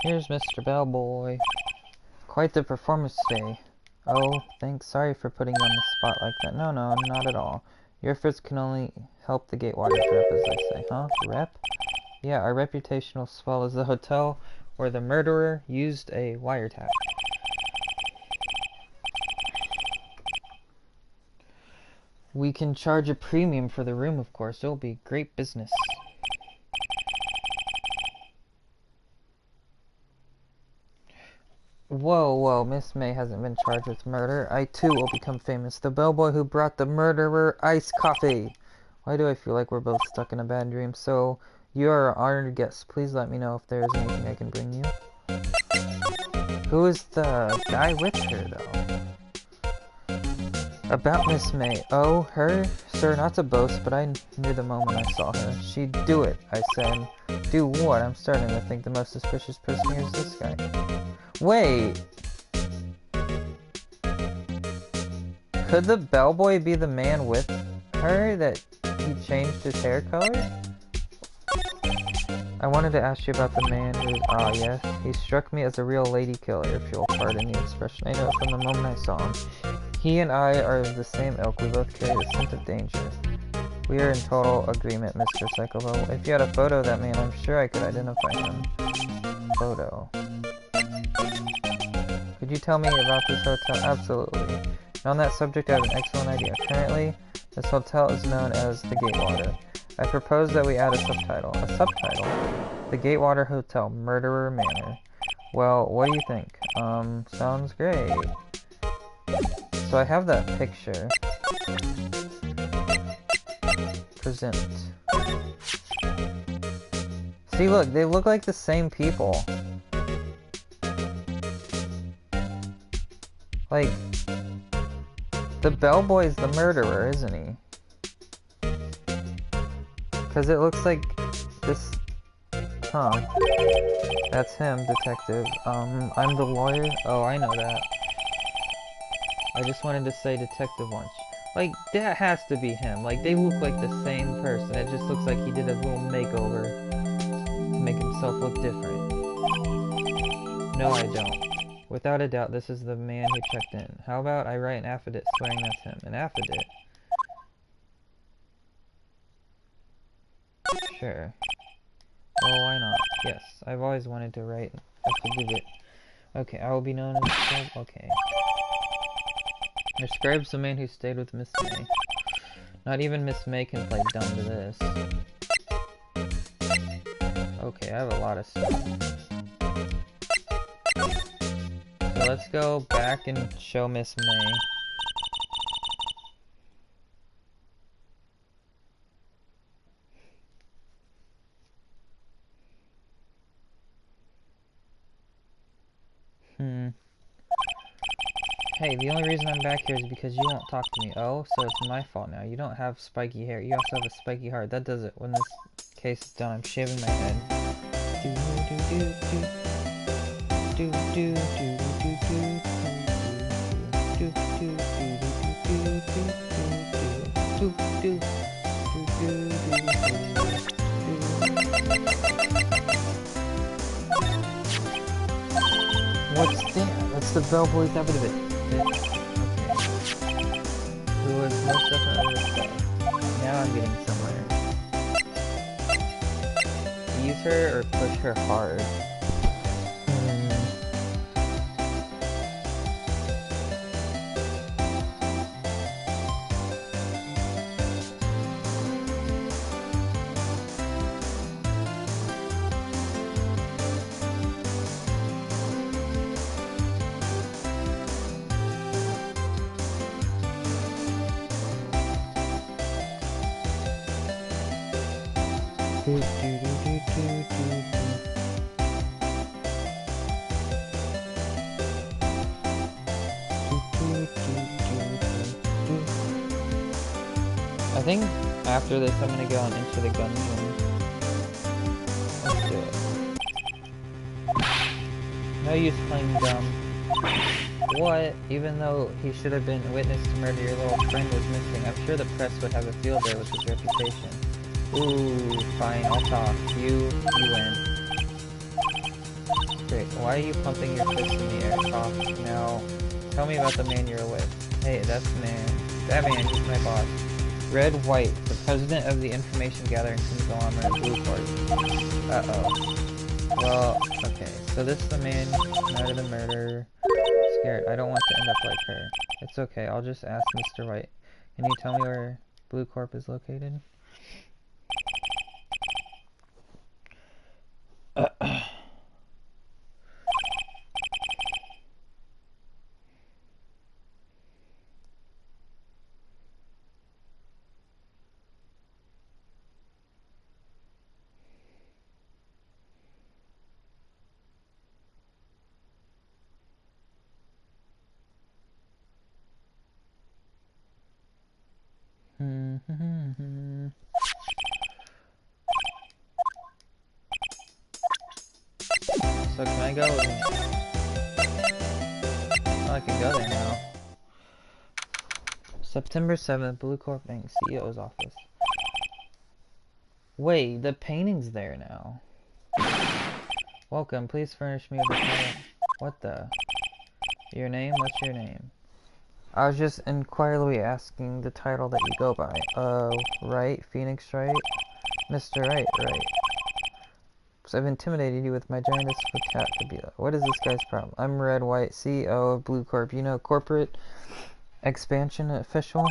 Here's Mr. Bellboy. Quite the performance today. Oh, thanks. Sorry for putting you on the spot like that. No, not at all. Your efforts can only help the Gatewaters rep, as they say, huh? Rep? Yeah, our reputation will swell as the hotel where the murderer used a wiretap. We can charge a premium for the room, of course. It'll be great business. Whoa, Miss May hasn't been charged with murder. I too will become famous. The bellboy who brought the murderer iced coffee. Why do I feel like we're both stuck in a bad dream? So, you are an honored guest. Please let me know if there is anything I can bring you. Who is the guy with her, though? About Miss May. Oh, her? Sir, not to boast, but I knew the moment I saw her. She'd do it, I said. Do what? I'm starting to think the most suspicious person here is this guy. Wait! Could the bellboy be the man with her that he changed his hair color? I wanted to ask you about the man who... Ah, yes. He struck me as a real lady killer, if you'll pardon the expression. I know it from the moment I saw him. He and I are of the same ilk. We both carry a scent of danger. We are in total agreement, Mr. Psychovo. If you had a photo of that man, I'm sure I could identify him. Photo. Could you tell me about this hotel? Absolutely. And on that subject, I have an excellent idea. Currently, this hotel is known as the Gatewater. I propose that we add a subtitle. A subtitle? The Gatewater Hotel, Murderer Manor. Well, what do you think? Sounds great. So I have that picture. Present. See, look, they look like the same people. Like, the bellboy's the murderer, isn't he? Because it looks like this... Huh. That's him, detective. I'm the lawyer. Oh, I know that. I just wanted to say detective once. Like, that has to be him. Like, they look like the same person. It just looks like he did a little makeover to make himself look different. No, I don't. Without a doubt, this is the man who checked in. How about I write an affidavit swearing that's him? An affidavit? Sure. Oh, why not? Yes, I've always wanted to write an affidavit. Okay, I will be known as Scribe. Okay. The Scribe's the man who stayed with Miss May. Not even Miss May can play dumb to this. Okay, I have a lot of stuff. So let's go back and show Miss May. Hey, the only reason I'm back here is because you won't talk to me. Oh, so it's my fault now. You don't have spiky hair. You also have a spiky heart. That does it. When this case is done, I'm shaving my head. What's that? That's the bellboy's affidavit. Okay. Who was most definitely the star. Now I'm getting somewhere. Use her or push her hard? I think after this I'm gonna go on Into the Gungeon. Let's do it. No use playing dumb. What? Even though he should have been witness to murder, your little friend was missing. I'm sure the press would have a field day with his reputation. Ooh, fine, I'll talk. You win. Great. Why are you pumping your fist in the air? Talk now. Tell me about the man you're with. Hey, that's the man. That man, he's my boss. Red White, the president of the information gathering conglomerate Blue Corp. Uh-oh. Well, okay. So this is the man, night of the murder. Scared. I don't want to end up like her. It's okay. I'll just ask Mr. White. Can you tell me where Blue Corp is located? So can I go? Oh, I can go there now. September 7th, Blue Corp Bank CEO's office. Wait, the painting's there now. Welcome, please furnish me with a title. What the? Your name? What's your name? I was just inquiringly asking the title that you go by. Wright? Phoenix Wright? Mr. Wright, right. So I've intimidated you with my giantess vocabulary. What is this guy's problem? I'm Red White, CEO of Blue Corp. You know, corporate expansion official?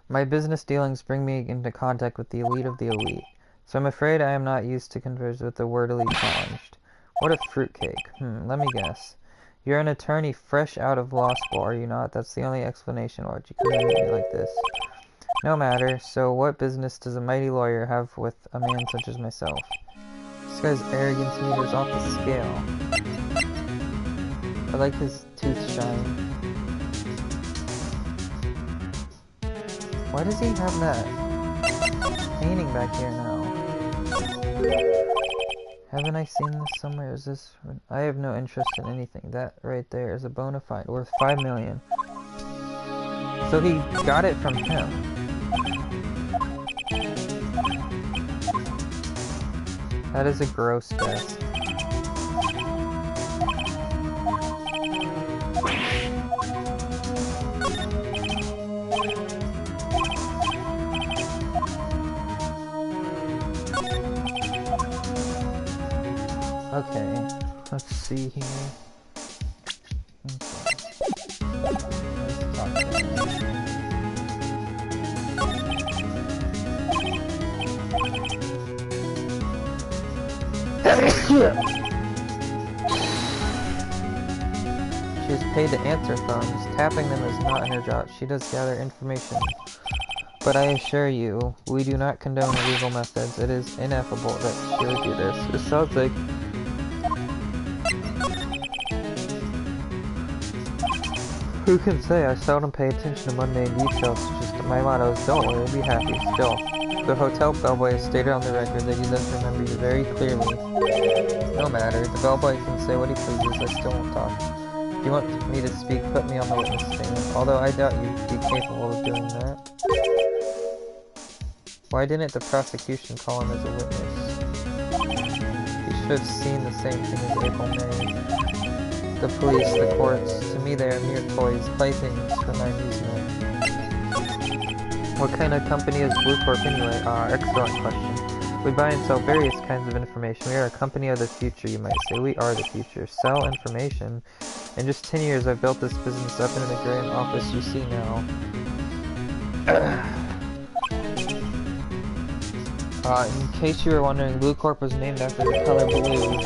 My business dealings bring me into contact with the elite of the elite. So I'm afraid I am not used to converse with the wordily challenged. What a fruitcake. Let me guess. You're an attorney fresh out of law school, are you not? That's the only explanation why you come to me like this. No matter. So what business does a mighty lawyer have with a man such as myself? This guy's arrogance meter's off the scale. I like his tooth shine. Why does he have that painting back here now? Haven't I seen this somewhere? Is this... I have no interest in anything. That right there is a bona fide worth $5 million. So he got it from him. That is a gross desk. Okay, let's see here. Okay. Let's talk to him. She is paid to answer phones. Tapping them is not her job. She does gather information. But I assure you, we do not condone illegal methods. It is ineffable that she would do this. It sounds like... Who can say? I seldom pay attention to mundane details. Just my motto is, don't worry, be happy. Still, the hotel bellboy has stated on the record that he does remember you very clearly. No matter, the bellboy can say what he pleases, I still won't talk. If you want me to speak, put me on the witness stand, although I doubt you'd be capable of doing that. Why didn't the prosecution call him as a witness? He should have seen the same thing as April May. The police, the courts, to me they are mere toys, playthings for my amusement. What kind of company is Blue Corp anyway? Excellent question. We buy and sell various kinds of information. We are a company of the future, you might say. We are the future. Sell information. In just 10 years, I've built this business up into the grand office you see now. In case you were wondering, Blue Corp was named after the color blue.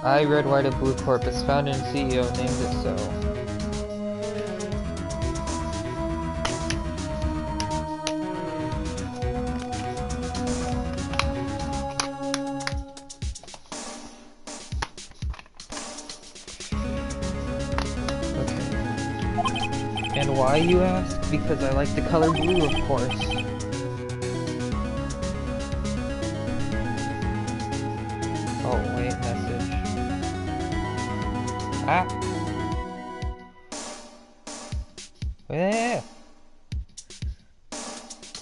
I, Red White of Blue Corp, as founder and CEO, named it so. Okay. And why, you ask? Because I like the color blue, of course. Oh, wait, message. Ah! Yeah!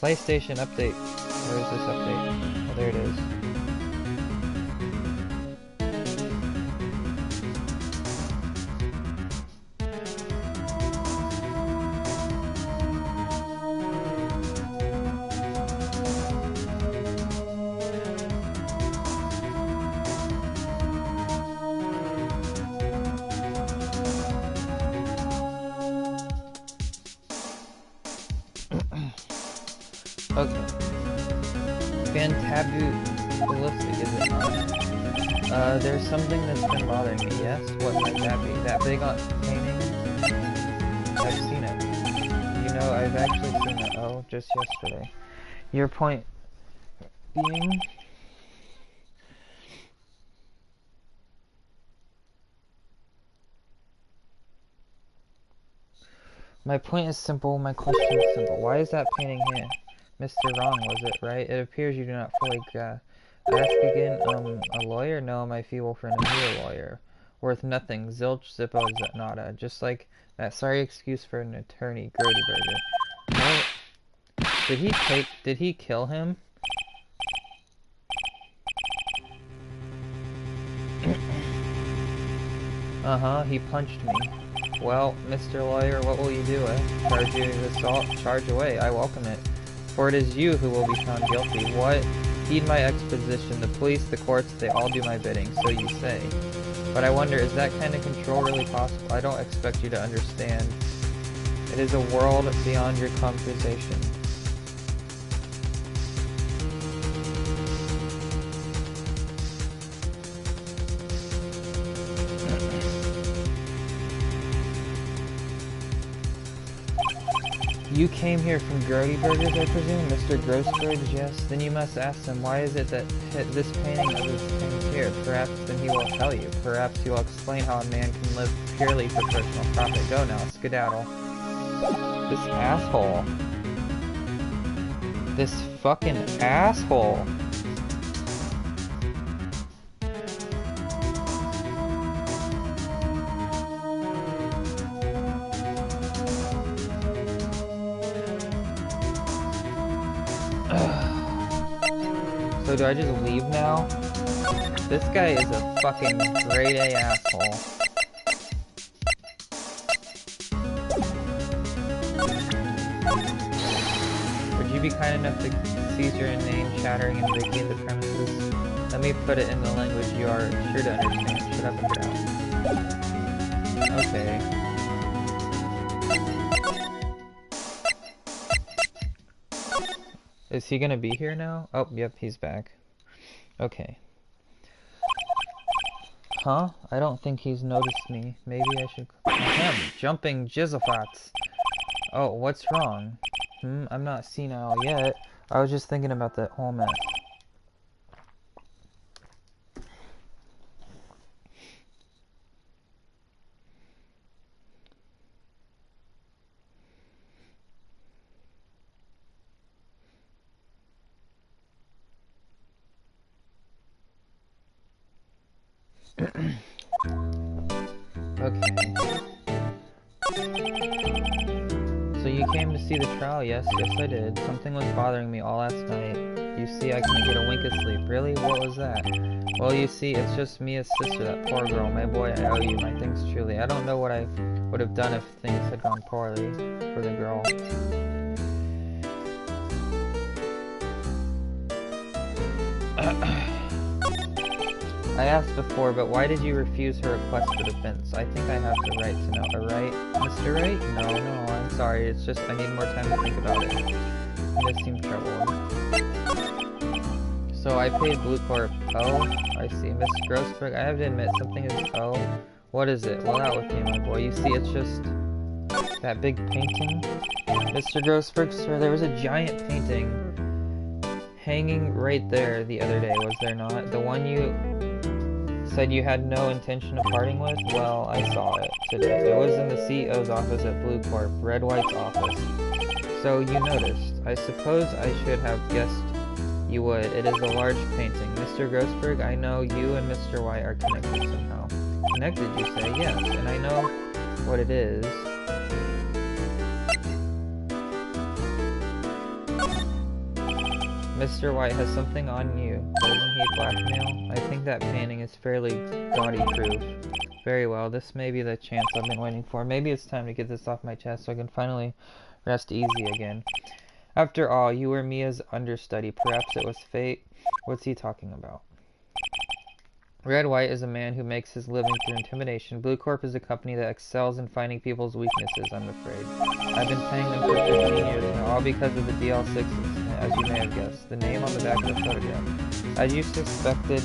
PlayStation update. Where is this update? Oh, there it is. Okay. Fantabulistic, is it not? There's something that's been bothering me, yes? What might that be? That big painting? I've seen it. You know, I've actually seen it. Oh, just yesterday. Your point being? My point is simple, my question is simple. Why is that painting here? Mr. Wrong, was it, right? It appears you do not fully grasp. Ask again, a lawyer? No, my feeble friend, a mere lawyer. Worth nothing, zilch, zippo, nada. Just like that sorry excuse for an attorney, Grody Burger. What? Did he kill him? Uh-huh, he punched me. Well, Mr. Lawyer, what will you do, Charge you with assault? Charge away, I welcome it. For it is you who will be found guilty. What? Heed my exposition. The police, the courts, they all do my bidding, so you say. But I wonder, is that kind of control really possible? I don't expect you to understand. It is a world beyond your comprehension. You came here from Grody Burgers, I presume? Mr. Grossberg, yes? Then you must ask him, why is it that this painting of this thing here? Perhaps then he will tell you. Perhaps he will explain how a man can live purely for personal profit. Go now, skedaddle. This asshole. This fucking asshole. So do I just leave now? This guy is a fucking grade A asshole. Would you be kind enough to cease your inane chattering and vacate the premises? Let me put it in the language you are sure to understand. Shut up and get out. Okay. Is he gonna be here now? Oh, yep, he's back. Okay. Huh? I don't think he's noticed me. Maybe I should... Ahem, jumping jizzlefats. Oh, what's wrong? I'm not senile yet. I was just thinking about that whole mess. Okay. So you came to see the trial? Yes, I did. Something was bothering me all last night. You see, I couldn't get a wink of sleep. Really? What was that? Well, you see, it's just Mia's sister, that poor girl. My boy, I owe you my thanks truly. I don't know what I would have done if things had gone poorly for the girl. I asked before, but why did you refuse her request for defense? I think I have the right to know. A right? Mr. Right? No, I'm sorry. It's just I need more time to think about it. You guys seem troubled. So I paid Blue Corp. Oh, I see. Miss Grossberg, I have to admit, something is... Oh, what is it? Well, out with you, my boy. You see, it's just... that big painting? Mr. Grossberg, sir, there was a giant painting hanging right there the other day, was there not? The one you... said you had no intention of parting with? Well, I saw it today. It was in the CEO's office at Blue Corp, Red White's office. So you noticed. I suppose I should have guessed you would. It is a large painting. Mr. Grossberg, I know you and Mr. White are connected somehow. Connected, you say? Yes, and I know what it is. Mr. White has something on you. Doesn't he blackmail? I think that painting is fairly gaudy proof. Very well, this may be the chance I've been waiting for. Maybe it's time to get this off my chest so I can finally rest easy again. After all, you were Mia's understudy. Perhaps it was fate. What's he talking about? Red White is a man who makes his living through intimidation. Blue Corp is a company that excels in finding people's weaknesses, I'm afraid. I've been paying them for 15 years now, all because of the DL6s. as you may have guessed. The name on the back of the photograph. As you suspected,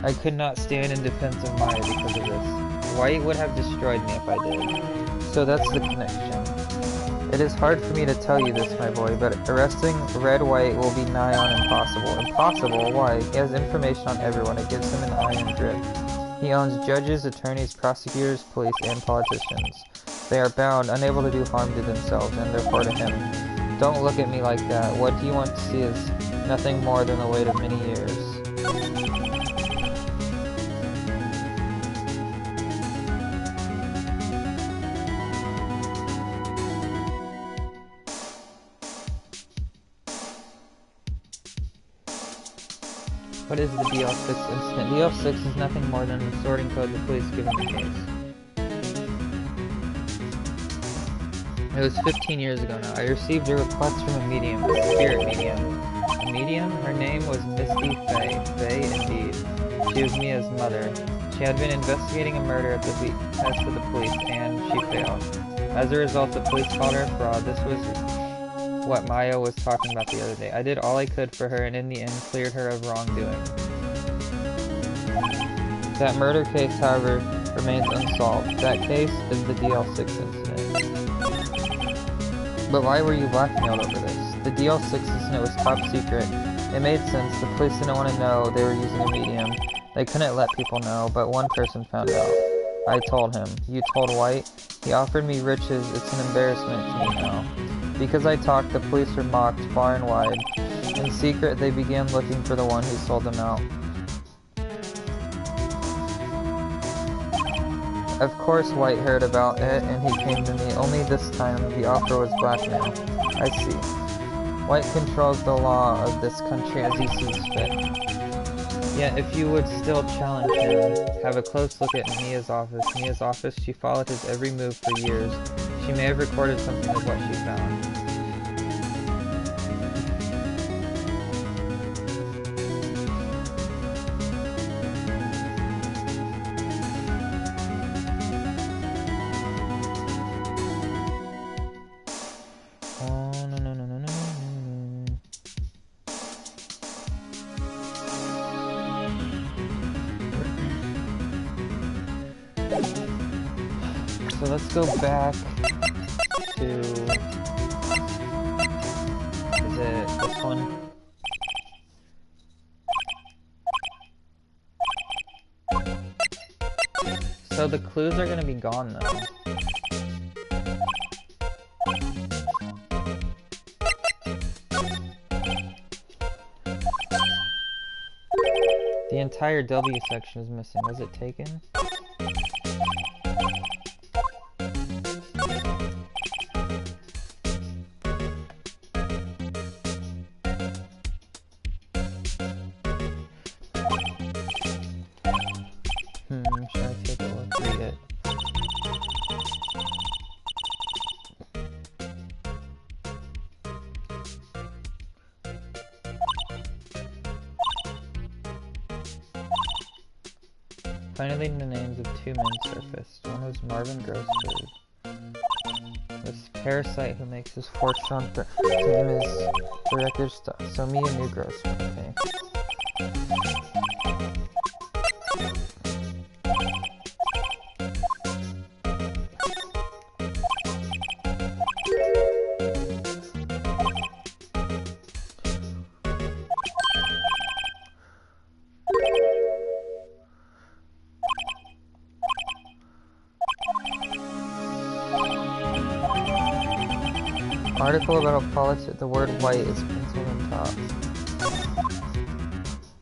I could not stand in defense of Maya because of this. White would have destroyed me if I did. So that's the connection. It is hard for me to tell you this, my boy, but arresting Red White will be nigh on impossible. Impossible? Why? He has information on everyone. It gives him an iron grip. He owns judges, attorneys, prosecutors, police, and politicians. They are bound, unable to do harm to themselves, and therefore to him. Don't look at me like that. What you want to see is nothing more than the weight of many years. What is the DL6 incident? DL6 is nothing more than the sorting code the police give in the case. It was 15 years ago now. I received a request from a medium, a spirit medium. A medium? Her name was Misty Faye. Faye, indeed. She was Mia's mother. She had been investigating a murder at the behest of the police, and she failed. As a result, the police called her a fraud. This was what Maya was talking about the other day. I did all I could for her, and in the end, cleared her of wrongdoing. That murder case, however, remains unsolved. That case is the DL6 incident. But why were you blackmailed over this? The DL6 incident was top secret. It made sense. The police didn't want to know they were using a medium. They couldn't let people know, but one person found out. I told him. You told White? He offered me riches. It's an embarrassment to me now. Because I talked, the police were mocked far and wide. In secret, they began looking for the one who sold them out. Of course White heard about it, and he came to me. Only this time, the offer was blackmail. I see. White controls the law of this country as he sees fit. Yet, if you would still challenge him, have a close look at Mia's office. Mia's office, she followed his every move for years. She may have recorded something of what she found. So let's go back to, is it this one? So the clues are gonna be gone though. The entire W section is missing. Was it taken? Should I take a look? Read it. Finally, the names of two men surfaced. One was Marvin Grossberg. This parasite who makes his fortune on him is the record stuff. So Mia knew Grossberg, okay. Article about a politician. The word white is penciled on top.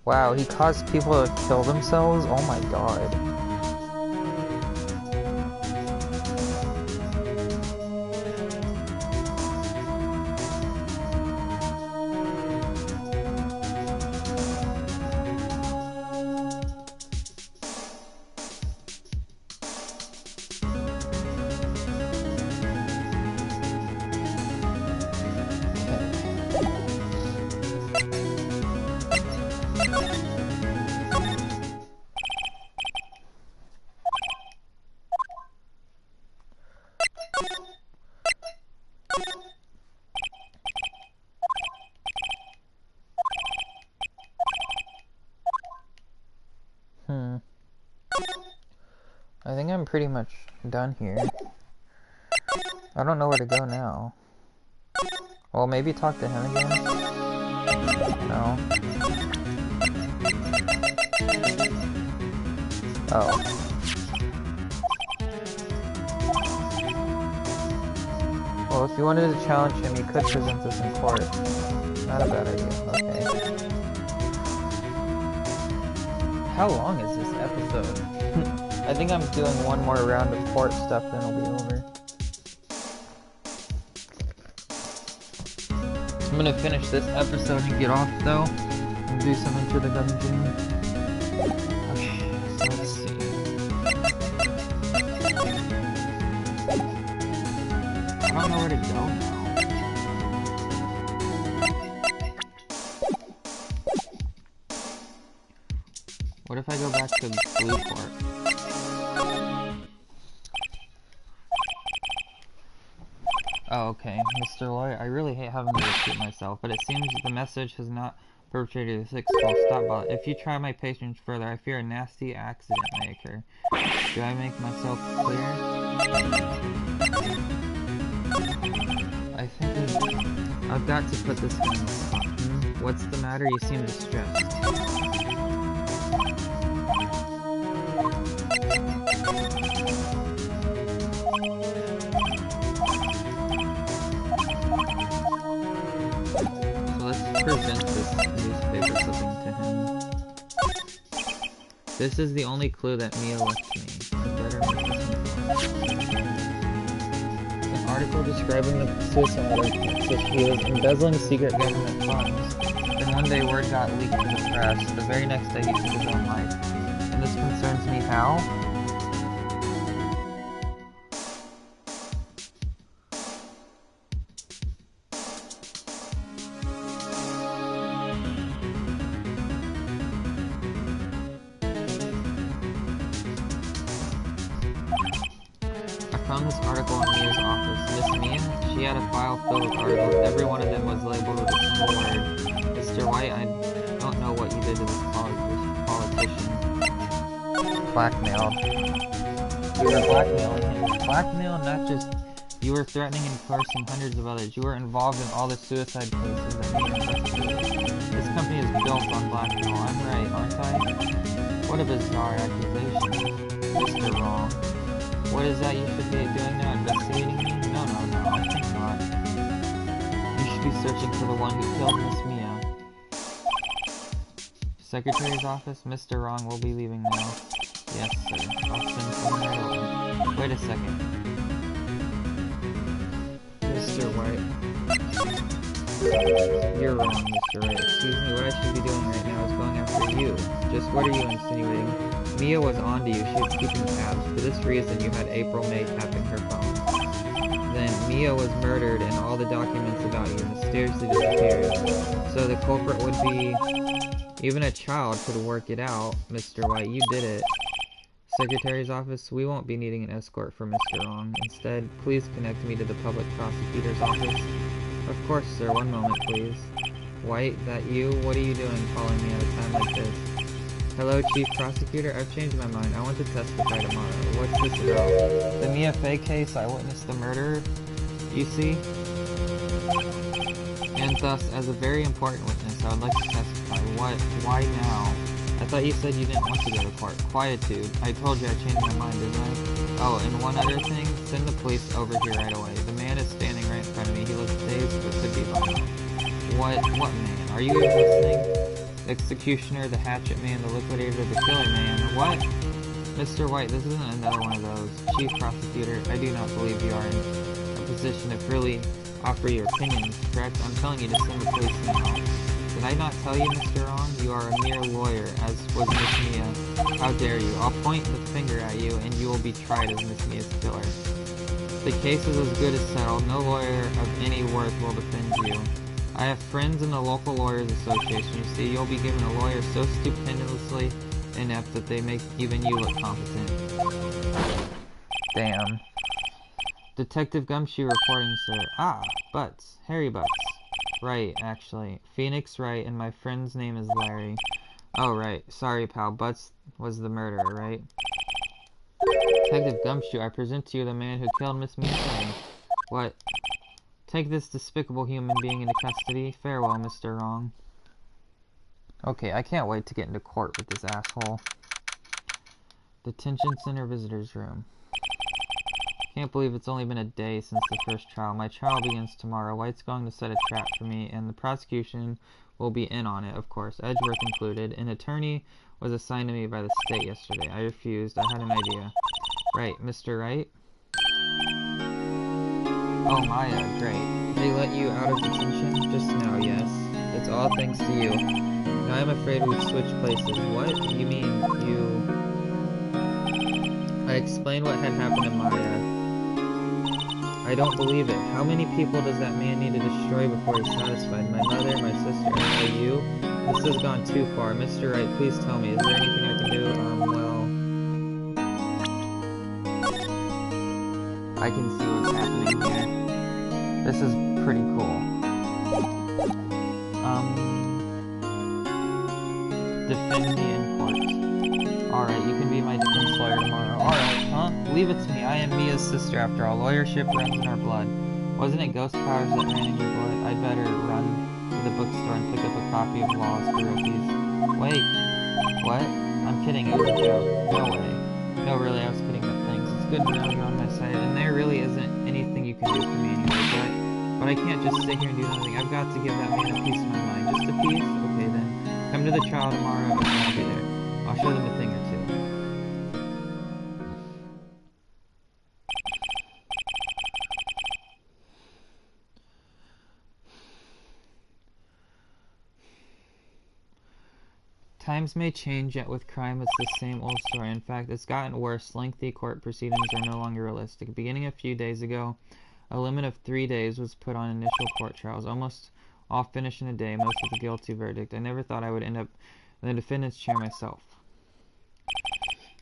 Wow, he caused people to kill themselves? Oh my god. pretty much done here. I don't know where to go now. Well, maybe talk to him again? No. Oh. Well, if you wanted to challenge him, you could present this in court. Not a bad idea. Okay. How long is this episode? I think I'm doing one more round of court stuff, then it'll be over. I'm gonna finish this episode and get off, though, and do something for the dungeon. Okay, so let's see. I don't know where to go now. What if I go back to Blue Court? Oh, okay. Mr. Lawyer, I really hate having to repeat myself, but it seems the message has not perpetrated a 6-call stop bot. If you try my patience further, I fear a nasty accident may occur. Do I make myself clear? I think I've got to put this in the spot. What's the matter? You seem distressed. Present this newspaper clipping to him. This is the only clue that Mia left me. I better make this an article describing the suicide of Texas. He was embezzling secret government funds. Then one day word got leaked to the press. The very next day he took his own life. And this concerns me how? I found this article in Mia's office. Miss Mia? She had a file filled with articles. Every one of them was labeled with a single word. Mr. White, I don't know what you did to this politician. Blackmailed. You were blackmailing him. Blackmail, not just... You were threatening and coercing hundreds of others. You were involved in all the suicide cases that Mia investigated. This company is built on blackmail. I'm right, aren't I? What a bizarre accusation. Mr. Wrong. What is that you should be doing now? Investigating me? No, I think not. You should be searching for the one who killed Miss Mia. Secretary's office? Mr. Wrong will be leaving now. Yes, sir. I'll send someone right away. Wait a second. Mr. White. You're wrong, Mr. White. Excuse me, what I should be doing right now is going after you. Just what are you insinuating? Mia was onto you. She was keeping tabs. For this reason, you had April May tapping her phone. Then Mia was murdered and all the documents about you mysteriously disappeared. So the culprit would be... Even a child could work it out. Mr. White, you did it. Secretary's office, we won't be needing an escort for Mr. Wrong. Instead, please connect me to the public prosecutor's office. Of course, sir. One moment, please. White, that you? What are you doing calling me at a time like this? Hello, Chief Prosecutor. I've changed my mind. I want to testify tomorrow. What's this about? The Mia Fey case. I witnessed the murder, you see? And thus, as a very important witness, I would like to testify. What? Why now? I thought you said you didn't want to go to court. Quietude. I told you I changed my mind, didn't I? Oh, and one other thing. Send the police over here right away. The man is standing right in front of me. He looks dazed, but could be fine. What man? Are you even listening? The executioner, the hatchet man, the liquidator, the killer man. What? Mr. White, this isn't another one of those. Chief Prosecutor, I do not believe you are in a position to freely offer your opinions, correct? I'm telling you to send the police now. Did I not tell you, Mr. Wrong? You are a mere lawyer, as was Miss Mia. How dare you? I'll point the finger at you, and you will be tried as Miss Mia's killer. The case is as good as settled. No lawyer of any worth will defend you. I have friends in the local lawyers association. You see, you'll be given a lawyer so stupendously inept that they make even you look competent. Damn. Detective Gumshoe reporting, sir. Ah, Butts. Harry Butts. Right, actually. Phoenix Wright, and my friend's name is Larry. Oh, right. Sorry, pal. Butts was the murderer, right? Detective Gumshoe, I present to you the man who killed Miss Miyake. What? Take this despicable human being into custody. Farewell, Mr. Wrong. Okay, I can't wait to get into court with this asshole. Detention Center Visitors Room. Can't believe it's only been a day since the first trial. My trial begins tomorrow. White's going to set a trap for me, and the prosecution will be in on it, of course, Edgeworth included. An attorney was assigned to me by the state yesterday. I refused. I had an idea. Right, Mr. Wright? Oh, Maya, great. They let you out of detention? Just now, yes. It's all thanks to you. Now I'm afraid we've switched places. What? You mean you... I explained what had happened to Maya. I don't believe it. How many people does that man need to destroy before he's satisfied? My mother, my sister, and now you? This has gone too far. Mr. Wright, please tell me, is there anything I can do? Well... I can see what's happening here. This is pretty cool. Defend me in court. Alright, you can be my defense lawyer tomorrow. Alright, huh? Leave it to me. I am Mia's sister after all. Lawyership runs in our blood. Wasn't it ghost powers that ran in your blood? I'd better run to the bookstore and pick up a copy of Laws for Rookies. Wait. What? I'm kidding. It was a joke. No way. No, really, I was kidding, but thanks. It's good to know you're on my side, and there really isn't anything you can do for me anyway, but I can't just sit here and do nothing. I've got to give that man a piece of my mind. Just a piece? Okay, then. Come to the trial tomorrow, and I'll be there. I'll show them a thing or two. Times may change, yet with crime it's the same old story. In fact, it's gotten worse. Lengthy court proceedings are no longer realistic. Beginning a few days ago, a limit of 3 days was put on initial court trials, almost all finished in a day, most with a guilty verdict. I never thought I would end up in the defendant's chair myself.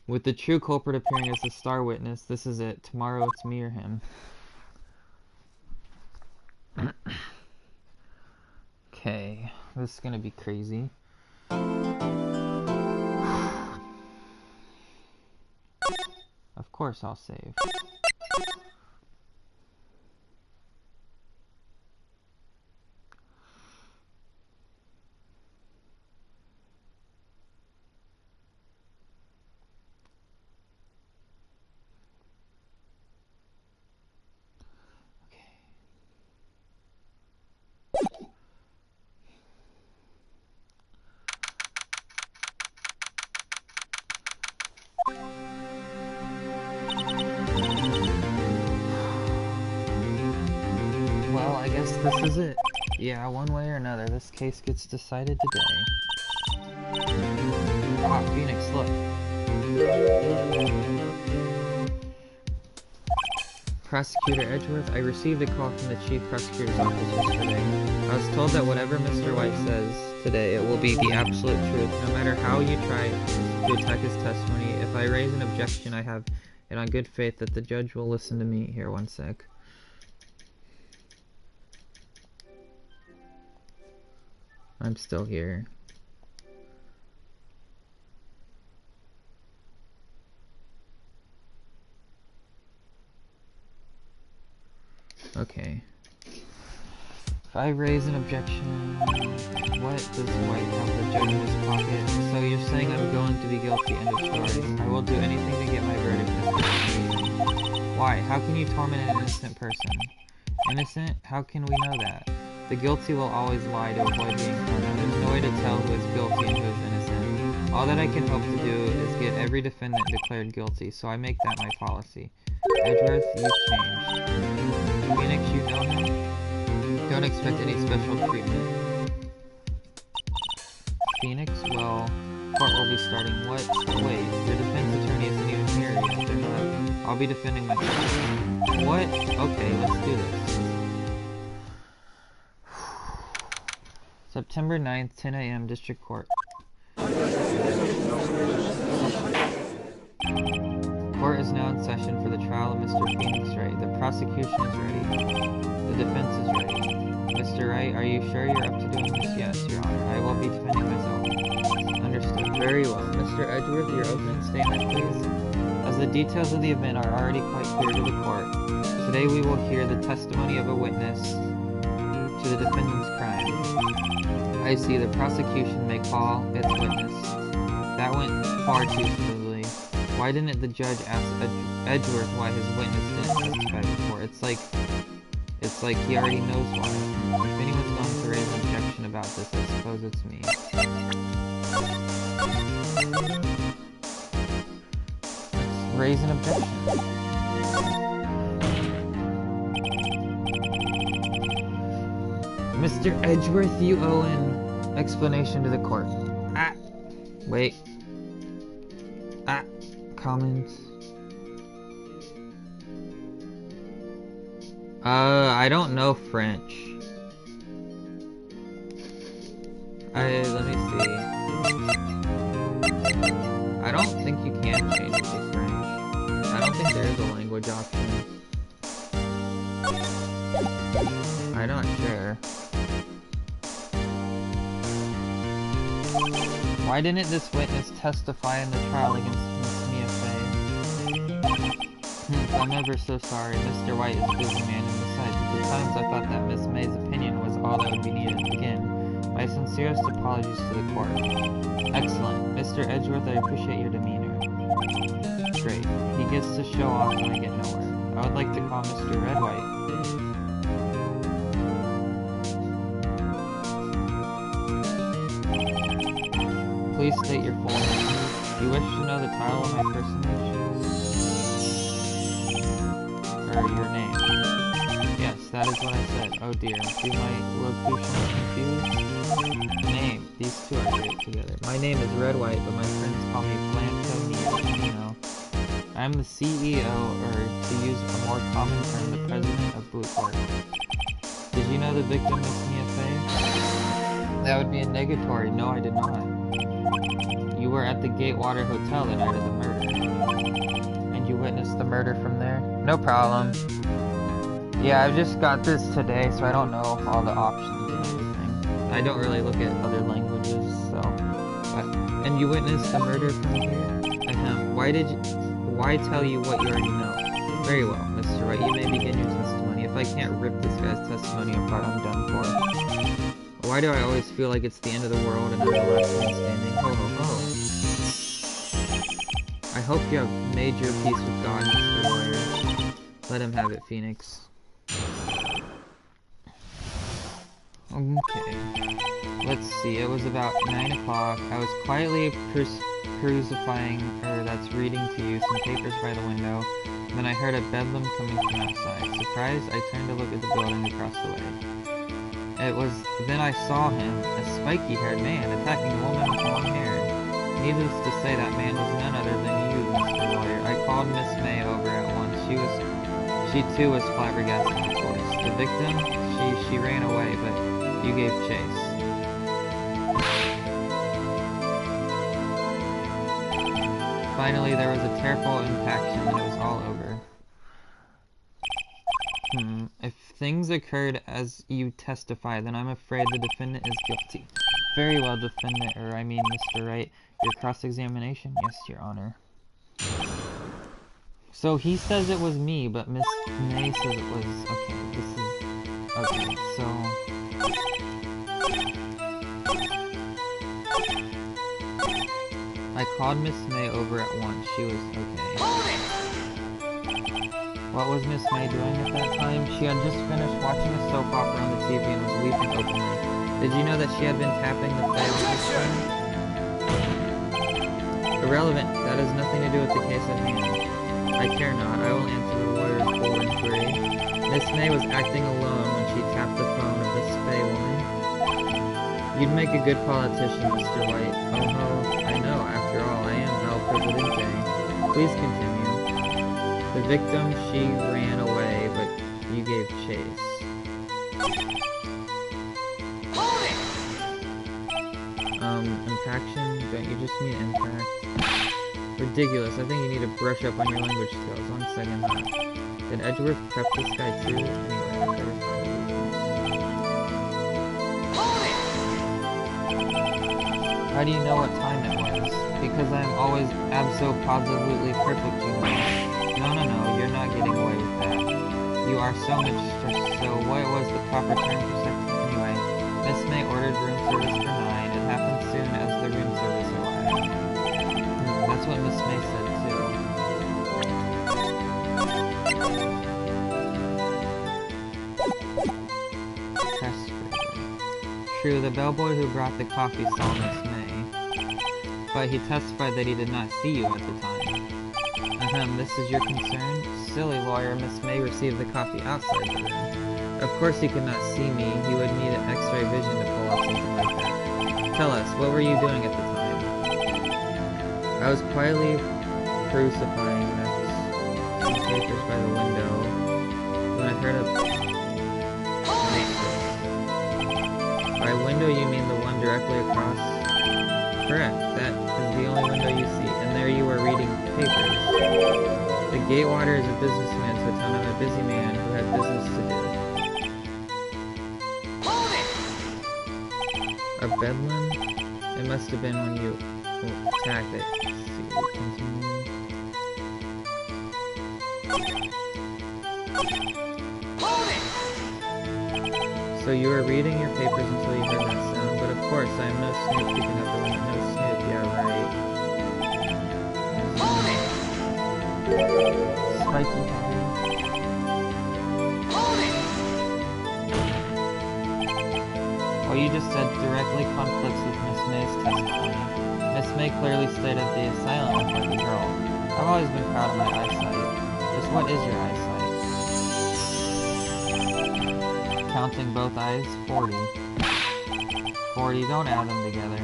With the true culprit appearing as the star witness, this is it. Tomorrow it's me or him. Okay, this is gonna be crazy. Of course I'll save. Well, I guess this is it. Yeah, one way or another, this case gets decided today. Ah, Phoenix, look. Prosecutor Edgeworth, I received a call from the Chief Prosecutor's office yesterday. I was told that whatever Mr. White says today, it will be the absolute truth. No matter how you try to attack his testimony, if I raise an objection, I have it on good faith that the judge will listen to me. Here, one sec. I'm still here. Okay. If I raise an objection, what does White have the judge in his pocket? So you're saying I'm going to be guilty, end of story. I will do anything to get my verdict, Mr. President. Why? How can you torment an innocent person? Innocent? How can we know that? The guilty will always lie to avoid being tormented. There's no way to tell who is guilty and who is innocent. All that I can hope to do is get every defendant declared guilty, so I make that my policy. Edgeworth, you've changed. Phoenix, you know him? Don't expect any special treatment. Phoenix, well, court will be starting. What? Wait, your defense attorney isn't even here yet. They're not. I'll be defending myself. What? Okay, let's do this. September 9th, 10 a.m., District Court. Court is now in session for the trial of Mr. Phoenix Wright. The prosecution is ready. The defense is ready. Mr. Wright, are you sure you're up to doing this? Yes, Your Honor. I will be defending myself. Understood. Very well. Mr. Edgeworth, your opening statement, please. As the details of the event are already quite clear to the court, today we will hear the testimony of a witness to the defendant's crime. I see the prosecution may call its witness. That went far too smoothly. Why didn't the judge ask Edgeworth why his witness didn't testify before? It's like he already knows why. If anyone's going to raise an objection about this, I suppose it's me. Let's raise an objection. Mr. Edgeworth, you owe an explanation to the court. Wait. Comments. I don't know French. Let me see. I don't think you can change it to French. I don't think there is a language option. I'm not sure. Why didn't this witness testify in the trial against Miss Mia Fey? I'm ever so sorry. Mr. White is a busy man, and besides, at the times I thought that Miss May's opinion was all that would be needed. Again, my sincerest apologies to the court. Excellent. Mr. Edgeworth, I appreciate your demeanor. Great. He gets to show off and I get nowhere. I would like to call Mr. Redwhite. Please state your full name. You wish to know the title of my personage? Or your name? Yes, that is what I said. Oh dear. See my locution confused? Name. These two are great together. My name is Redwhite, but my friends call me Blanco. I am the CEO, or to use a more common term, the president of Bootcourt. Did you know the victim, Miss Mia Fey? That would be a negatory. No, I did not. You were at the Gatewater Hotel the night of the murder. And you witnessed the murder from there? No problem. Yeah, I've just got this today, so I don't know all the options and everything. I don't really look at other languages, so... And you witnessed the murder from here? Why tell you what you already know? Very well, Mr. Wright, you may begin your testimony. If I can't rip this guy's testimony apart, I'm done for. Why do I always feel like it's the end of the world and I'm the last one standing? Ho ho ho. I hope you have made your peace with God, Mr. Lawyer. Let him have it, Phoenix. Okay. Let's see, it was about 9 o'clock. I was quietly reading to you some papers by the window. Then I heard a bedlam coming from outside. Surprised, I turned to look at the building across the way. Then I saw him, a spiky-haired man, attacking a woman with long hair. Needless to say, that man was none other than you, Mr. Lawyer. I called Miss May over at once. She too was flabbergasted, of course. The victim, she ran away, but you gave chase. Finally, there was a terrible impaction and it was all over. If things occurred as you testify, then I'm afraid the defendant is guilty. Very well, defendant, Mr. Wright. Your cross-examination? Yes, Your Honor. So he says it was me, but Miss May says it was... Okay, Okay, so... I called Miss May over at once. She was okay. What was Miss May doing at that time? She had just finished watching a soap opera on the TV and was weeping openly. Did you know that she had been tapping the Fae with this phone? Irrelevant. That has nothing to do with the case at hand. I care not. I will answer the lawyer's bold inquiry. Miss May was acting alone when she tapped the phone of this Fae woman. You'd make a good politician, Mr. White. Oh no, I know. After all, I am El Presidente. Please continue. The victim, she ran away, but you gave chase. Impaction? Don't you just mean impact? Ridiculous. I think you need to brush up on your language skills. 1 second. Did Edgeworth prep this guy too? Anyway, I better find it. How do you know what time it was? Because I am always abso-positively perfect, you know. No, you're not getting away with that. You are so much stressed. So what was the proper term for sex anyway? Miss May ordered room service for 9. It happened soon as the room service arrived. That's what Miss May said too. True, the bellboy who brought the coffee saw Miss May, but he testified that he did not see you at the time. This is your concern? Silly lawyer, Miss May received the coffee outside the room. Of course he could not see me. He would need an X-ray vision to pull off something like that. Tell us, what were you doing at the time? I was quietly crucifying some papers by the window when I heard a... By window you mean the one directly across? Correct, that is the only window you see, and there you were reading papers. The Gatewater is a businessman's hotel, I'm a busy man who had business to do. A bedlam? It must have been when you attacked it. So you were reading your papers until you heard that sound, but of course I am no snoop keeping up the window. No snoop, yeah right. Spiky heavy. What you just said directly conflicts with Miss May's testimony. Miss May clearly stated the asylum was like a girl. I've always been proud of my eyesight. Just what is your eyesight? Counting both eyes, 40. 40, don't add them together.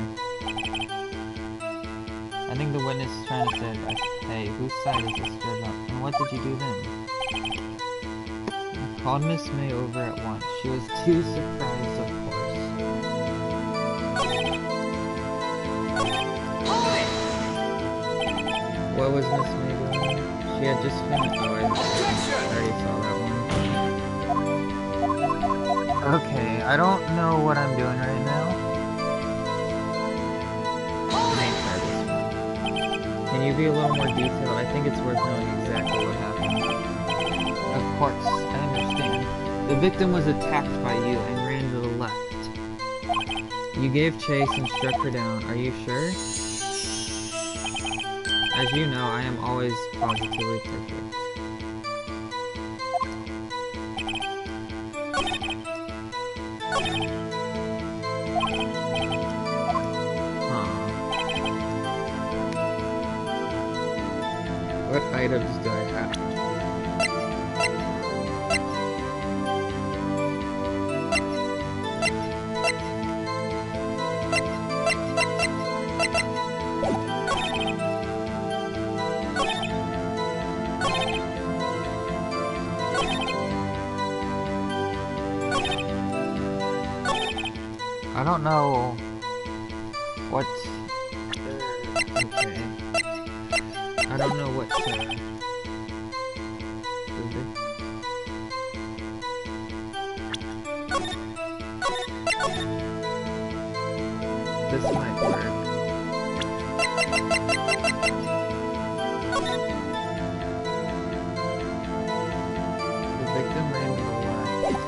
I think the witness is trying to say that. Hey, whose side is this judge on? And what did you do then? I called Miss May over at once. She was too surprised, of course. What was Miss May doing? She had just finished. Oh, I already saw that one. Okay, I don't know what I'm doing right now. Can you be a little more detailed? I think it's worth knowing exactly what happened. Of course, I understand. The victim was attacked by you and ran to the left. You gave chase and struck her down. Are you sure? As you know, I am always positively perfect. What items do I have? I don't know what... Okay. I don't know what to... This might work. The victim ran to the left.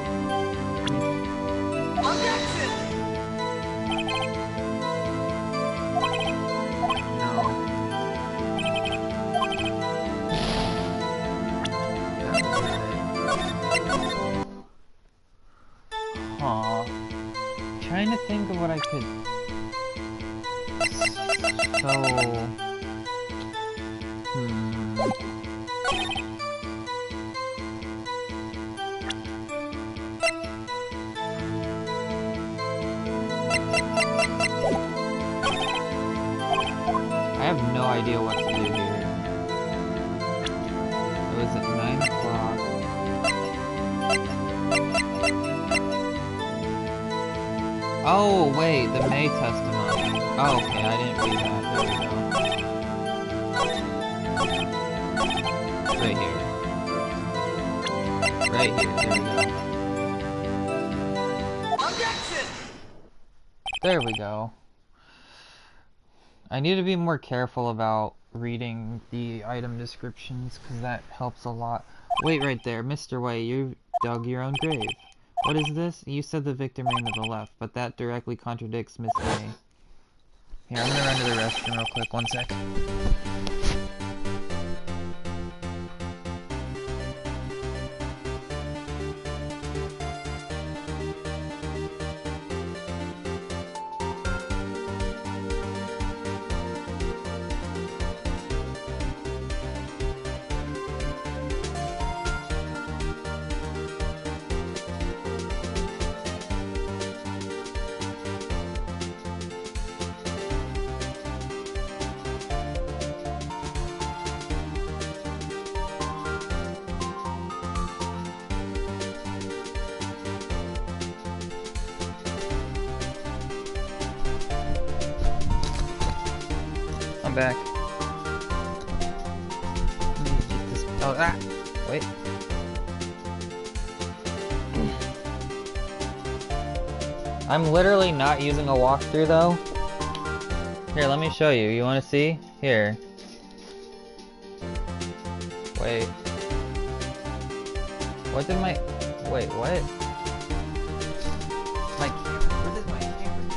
Objection! No. Aw. Trying to think of what I could... So... I have no idea what to do here. It was at 9 o'clock. Oh, wait, the May testimony. Oh, okay, I didn't read that. There we go. Right here. Right here, there we go. Objection! There we go. I need to be more careful about reading the item descriptions, because that helps a lot. Wait right there, Mr. White, you dug your own grave. What is this? You said the victim ran to the left, but that directly contradicts Miss May. Here, I'm gonna run to the restroom real quick, 1 sec. I'm back. Let me get this. Oh, ah! Wait. I'm literally not using a walkthrough though. Here, let me show you. You want to see? Here. Wait. What did my... Wait, what? My camera... Where did my camera go?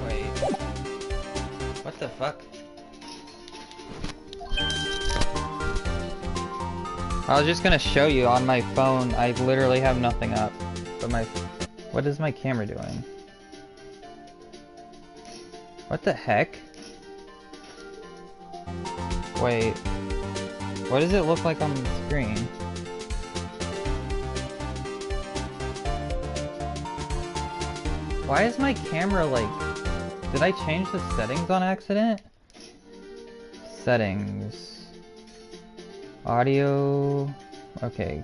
Wait. What the fuck? I was just gonna show you on my phone. I literally have nothing up. But my... What is my camera doing? What the heck? Wait. What does it look like on the screen? Why is my camera like... Did I change the settings on accident? Settings. Audio... Okay.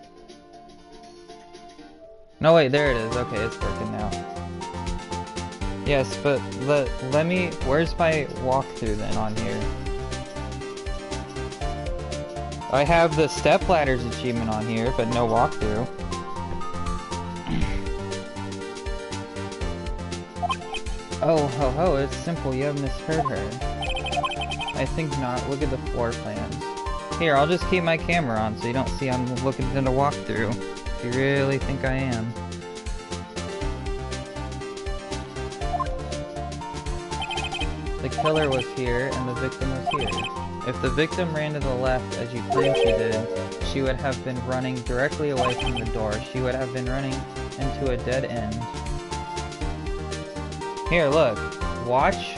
No wait, there it is. Okay, it's working now. Yes, but let me... Where's my walkthrough then on here? I have the Stepladders achievement on here, but no walkthrough. Oh, ho ho, it's simple, you have misheard her. I think not, look at the floor plans. Here, I'll just keep my camera on so you don't see I'm looking at a walkthrough. If you really think I am. The killer was here, and the victim was here. If the victim ran to the left, as you claimed she did, she would have been running directly away from the door. She would have been running into a dead end. Here, look. Watch.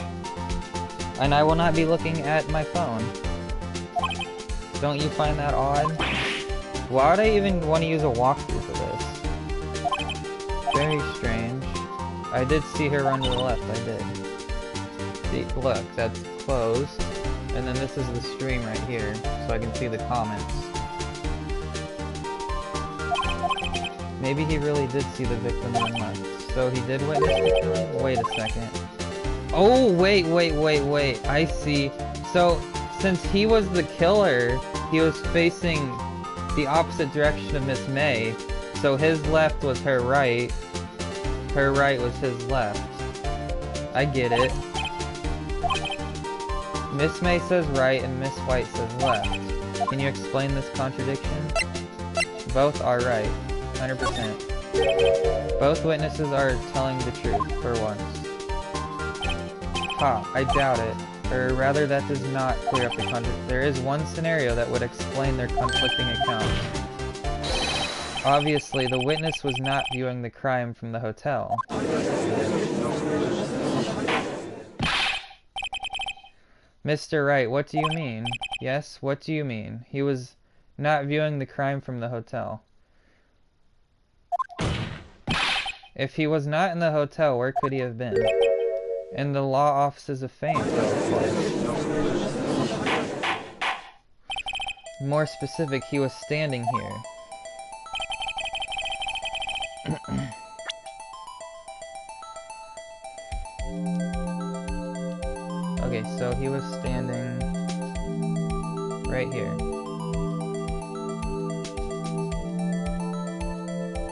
And I will not be looking at my phone. Don't you find that odd? Why would I even want to use a walkthrough for this? Very strange. I did see her run to the left, I did. See, look, that's closed. And then this is the stream right here, so I can see the comments. Maybe he really did see the victim run left. So he did witness the killing? Wait a second. Oh, wait. I see. So, since he was the killer, he was facing the opposite direction of Miss May. So his left was her right. Her right was his left. I get it. Miss May says right and Miss White says left. Can you explain this contradiction? Both are right. 100%. Both witnesses are telling the truth, for once. Ha, I doubt it. Or rather, that does not clear up the contradiction. There is one scenario that would explain their conflicting accounts. Obviously, the witness was not viewing the crime from the hotel. Mr. Wright, what do you mean? Yes, what do you mean? He was not viewing the crime from the hotel. If he was not in the hotel, where could he have been? In the law offices of fame, of course. More specific, he was standing here. Okay, so he was standing right here.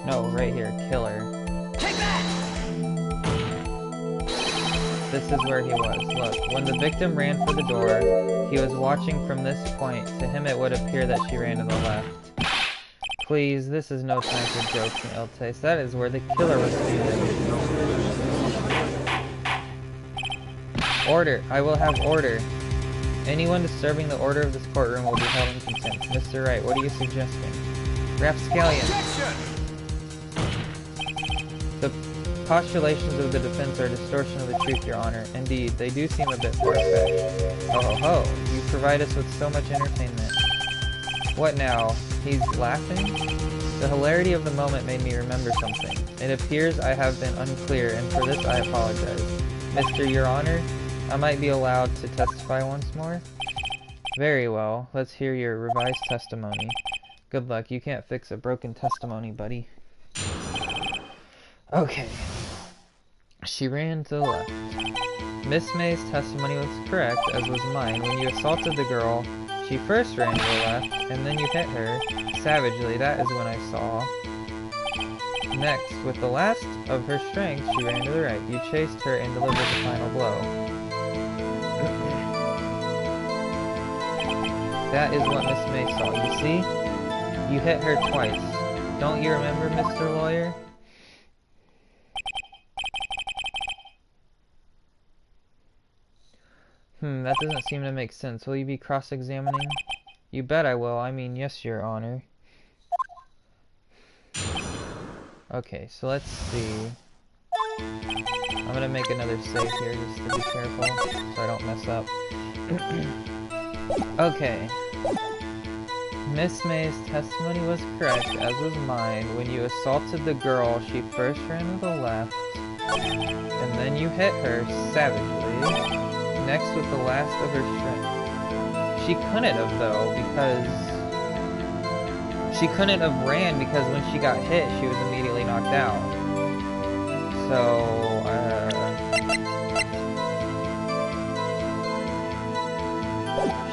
No, right here, killer. Take that! this is where he was. Look, when the victim ran for the door, he was watching from this point. To him it would appear that she ran to the left. Please, this is no time for jokes and ill taste. That is where the killer was standing. Order! I will have order. Anyone disturbing the order of this courtroom will be held in contempt. Mr. Wright, what are you suggesting? Rapscallion! The postulations of the defense are a distortion of the truth, Your Honor. Indeed, they do seem a bit far-fetched. Ho ho ho! You provide us with so much entertainment. What now? He's laughing? The hilarity of the moment made me remember something. It appears I have been unclear, and for this I apologize. Mr. Your Honor, I might be allowed to testify once more? Very well. Let's hear your revised testimony. Good luck. You can't fix a broken testimony, buddy. Okay. She ran to the left. Miss May's testimony was correct, as was mine. When you assaulted the girl, she first ran to the left, and then you hit her savagely. That is when I saw. Next, with the last of her strength, she ran to the right. You chased her and delivered the final blow. That is what Miss May saw. You see? You hit her twice. Don't you remember, Mr. Lawyer? That doesn't seem to make sense. Will you be cross-examining? You bet I will. I mean, yes, Your Honor. Okay, so let's see. I'm gonna make another save here just to be careful so I don't mess up. Okay. Miss May's testimony was correct, as was mine. When you assaulted the girl, she first ran to the left, and then you hit her savagely. Next, with the last of her strength. She couldn't have, though, because... She couldn't have ran because when she got hit, she was immediately knocked out. So,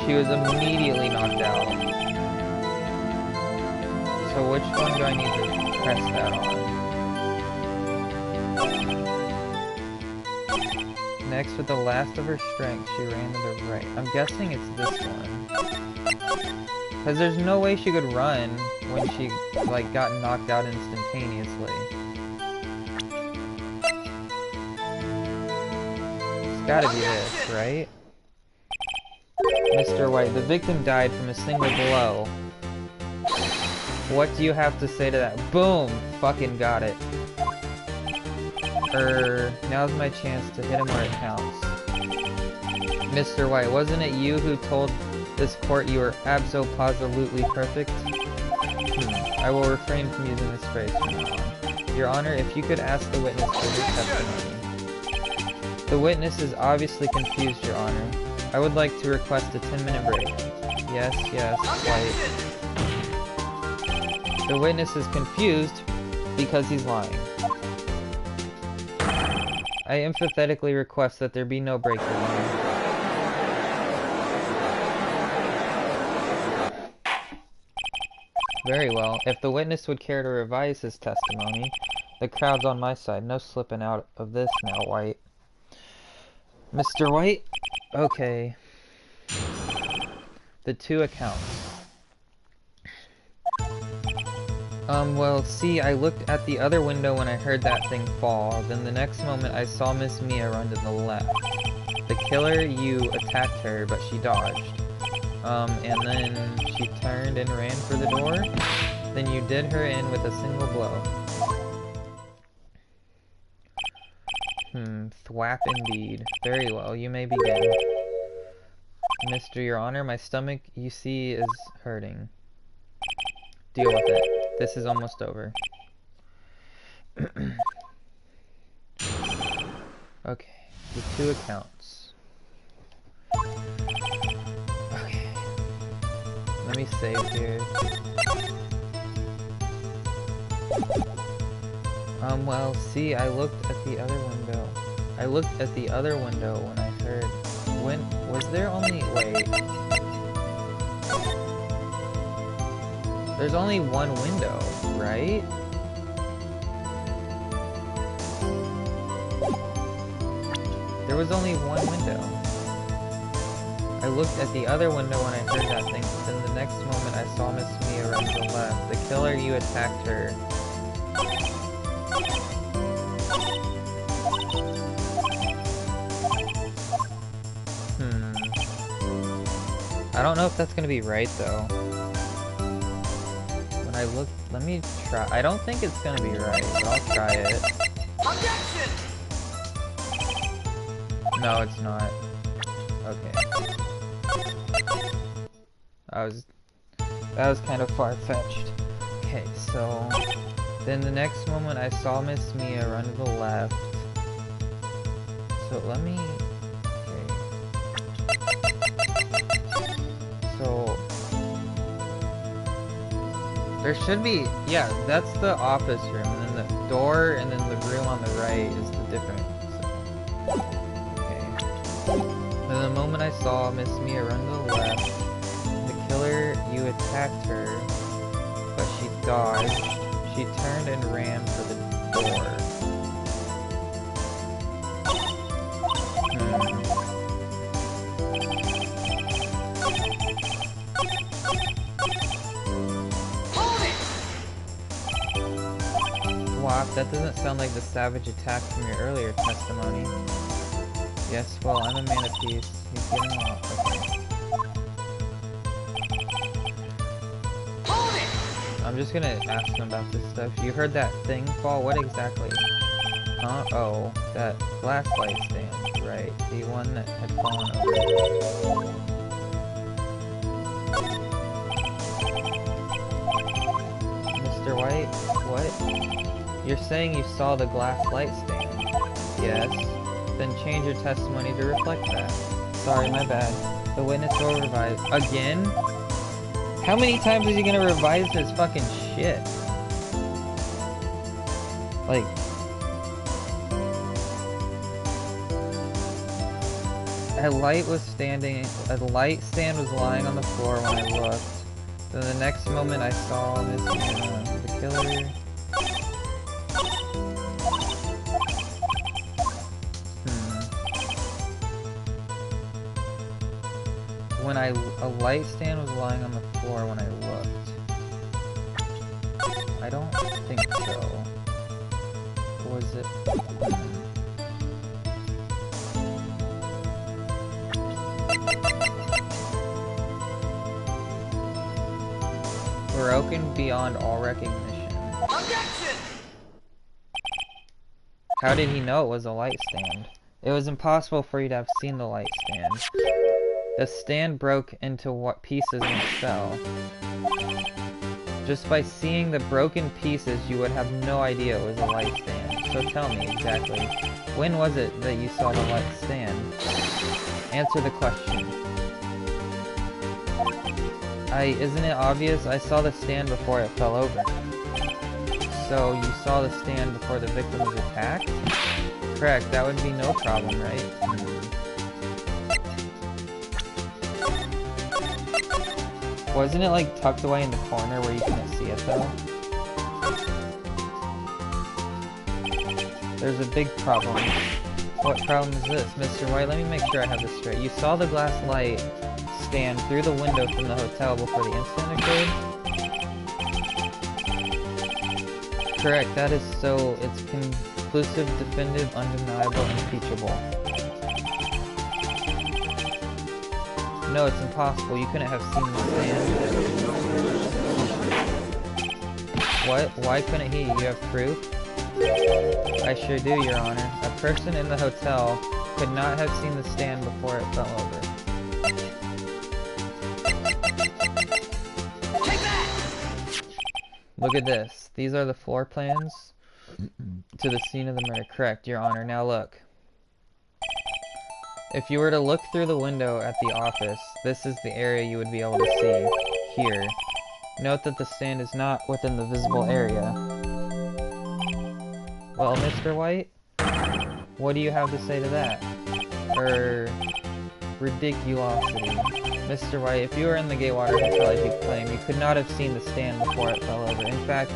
she was immediately knocked out. So which one do I need to press that on? Next, with the last of her strength, she ran to the right. I'm guessing it's this one. Because there's no way she could run when she, like, got knocked out instantaneously. It's gotta be this, right? Mr. White, the victim died from a single blow. What do you have to say to that? Boom! Fucking got it. Now's my chance to hit him where it counts. Mr. White, wasn't it you who told this court you were abso-positively perfect? I will refrain from using this phrase from now on. Your Honor, if you could ask the witness for his testimony. The witness is obviously confused, Your Honor. I would like to request a 10-minute break. Yes, White. The witness is confused because he's lying. I emphatically request that there be no break, Your Honor. Very well. If the witness would care to revise his testimony, the crowd's on my side. No slipping out of this now, White. Mr. White? Okay. The two accounts. Well, see, I looked at the other window when I heard that thing fall. Then the next moment I saw Miss Mia run to the left. The killer, you attacked her, but she dodged. And then she turned and ran for the door. Then you did her in with a single blow. Thwap indeed. Very well, you may begin. Mr. Your Honor, my stomach, you see, is hurting. Deal with it. This is almost over. Okay, the two accounts. Okay. Let me save here. Well, see, I looked at the other window. I looked at the other window when I heard... When... Was there only... Wait... There's only one window, right? There was only one window. I looked at the other window when I heard that thing, but then the next moment I saw Miss Mia run to the left. The killer, you attacked her. I don't know if that's gonna be right though. When I look, let me try. I don't think it's gonna be right, but I'll try it. Objection! No, it's not. Okay. That was kind of far-fetched. Okay, so then the next moment I saw Miss Mia run to the left. So let me. So there should be, yeah, that's the office room, and then the door, and then the room on the right is the different. So, okay. Then the moment I saw Miss Mia run to the left, the killer, you attacked her, but she dodged. She turned and ran for the door. That doesn't sound like the savage attack from your earlier testimony. Yes, well, I'm a man of peace. He's getting off. Okay. I'm just gonna ask him about this stuff. You heard that thing fall? What exactly? Huh? Oh, that glass light stand. Right. The one that had fallen over. Mr. White? What? You're saying you saw the glass light stand? Yes. Then change your testimony to reflect that. Sorry, my bad. The witness will revise. Again? How many times is he gonna revise this fucking shit? Like... A light stand was lying on the floor when I looked. Then the next moment I saw Miss Mia, the killer... A light stand was lying on the floor when I looked. I don't think so. Was it? Broken beyond all recognition. Objection! How did he know it was a light stand? It was impossible for you to have seen the light stand. The stand broke into what pieces when it fell. Just by seeing the broken pieces, you would have no idea it was a light stand. So tell me exactly, when was it that you saw the light stand? Answer the question. Isn't it obvious? I saw the stand before it fell over. So you saw the stand before the victim was attacked? Correct, that would be no problem, right? Wasn't it like tucked away in the corner where you couldn't see it though? There's a big problem. What problem is this? Mr. White, let me make sure I have this straight. You saw the glass light stand through the window from the hotel before the incident occurred? Correct, that is so. It's conclusive, definitive, undeniable, impeachable. No, it's impossible. You couldn't have seen the stand. What? Why couldn't he? You have proof? I sure do, Your Honor. A person in the hotel could not have seen the stand before it fell over. Take that! Look at this. These are the floor plans to the scene of the murder. Correct, Your Honor. Now look. If you were to look through the window at the office, this is the area you would be able to see. Here. Note that the stand is not within the visible area. Well, Mr. White, what do you have to say to that? Ridiculosity. Mr. White, if you were in the Gatewater Hotel as you claim, you could not have seen the stand before it fell over. In fact,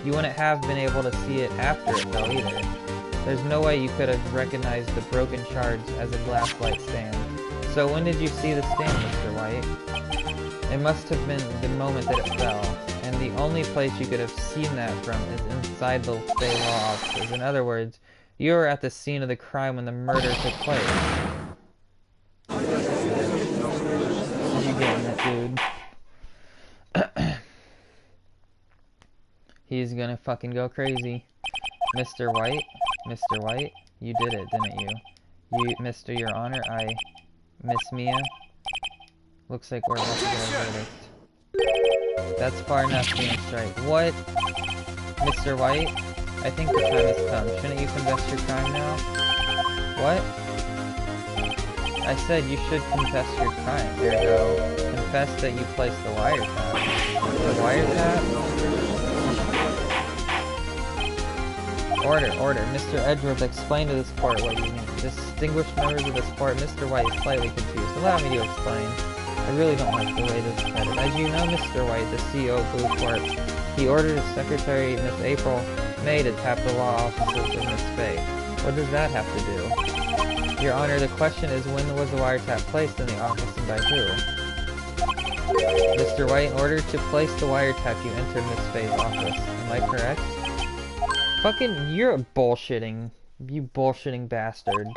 you wouldn't have been able to see it after it fell either. There's no way you could have recognized the broken shards as a glass light stand. So when did you see the stand, Mr. White? It must have been the moment that it fell, and the only place you could have seen that from is inside the Fey Law offices. In other words, you were at the scene of the crime when the murder took place. You getting it, dude? He's gonna fucking go crazy. Mr. White? Mr. White? You did it, didn't you? Mr. Your Honor, Miss Mia? Looks like we're about to get a verdict. That's far enough, Phoenix Wright. What? Mr. White? I think the time has come. Shouldn't you confess your crime now? What? I said you should confess your crime. There you go. Confess that you placed the wiretap. The wiretap? Order. Mr. Edgeworth, explain to this court what you mean. Distinguished members of this court, Mr. White is slightly confused. Allow me to explain. I really don't like the way this is headed. As you know, Mr. White, the CEO of Blue Corp, he ordered his secretary, Miss April May, to tap the law offices of Miss Fay. What does that have to do? Your Honor, the question is, when was the wiretap placed in the office and by who? Mr. White, in order to place the wiretap, you entered Miss Fay's office. Am I correct? Fucking, you're bullshitting. You bullshitting bastard.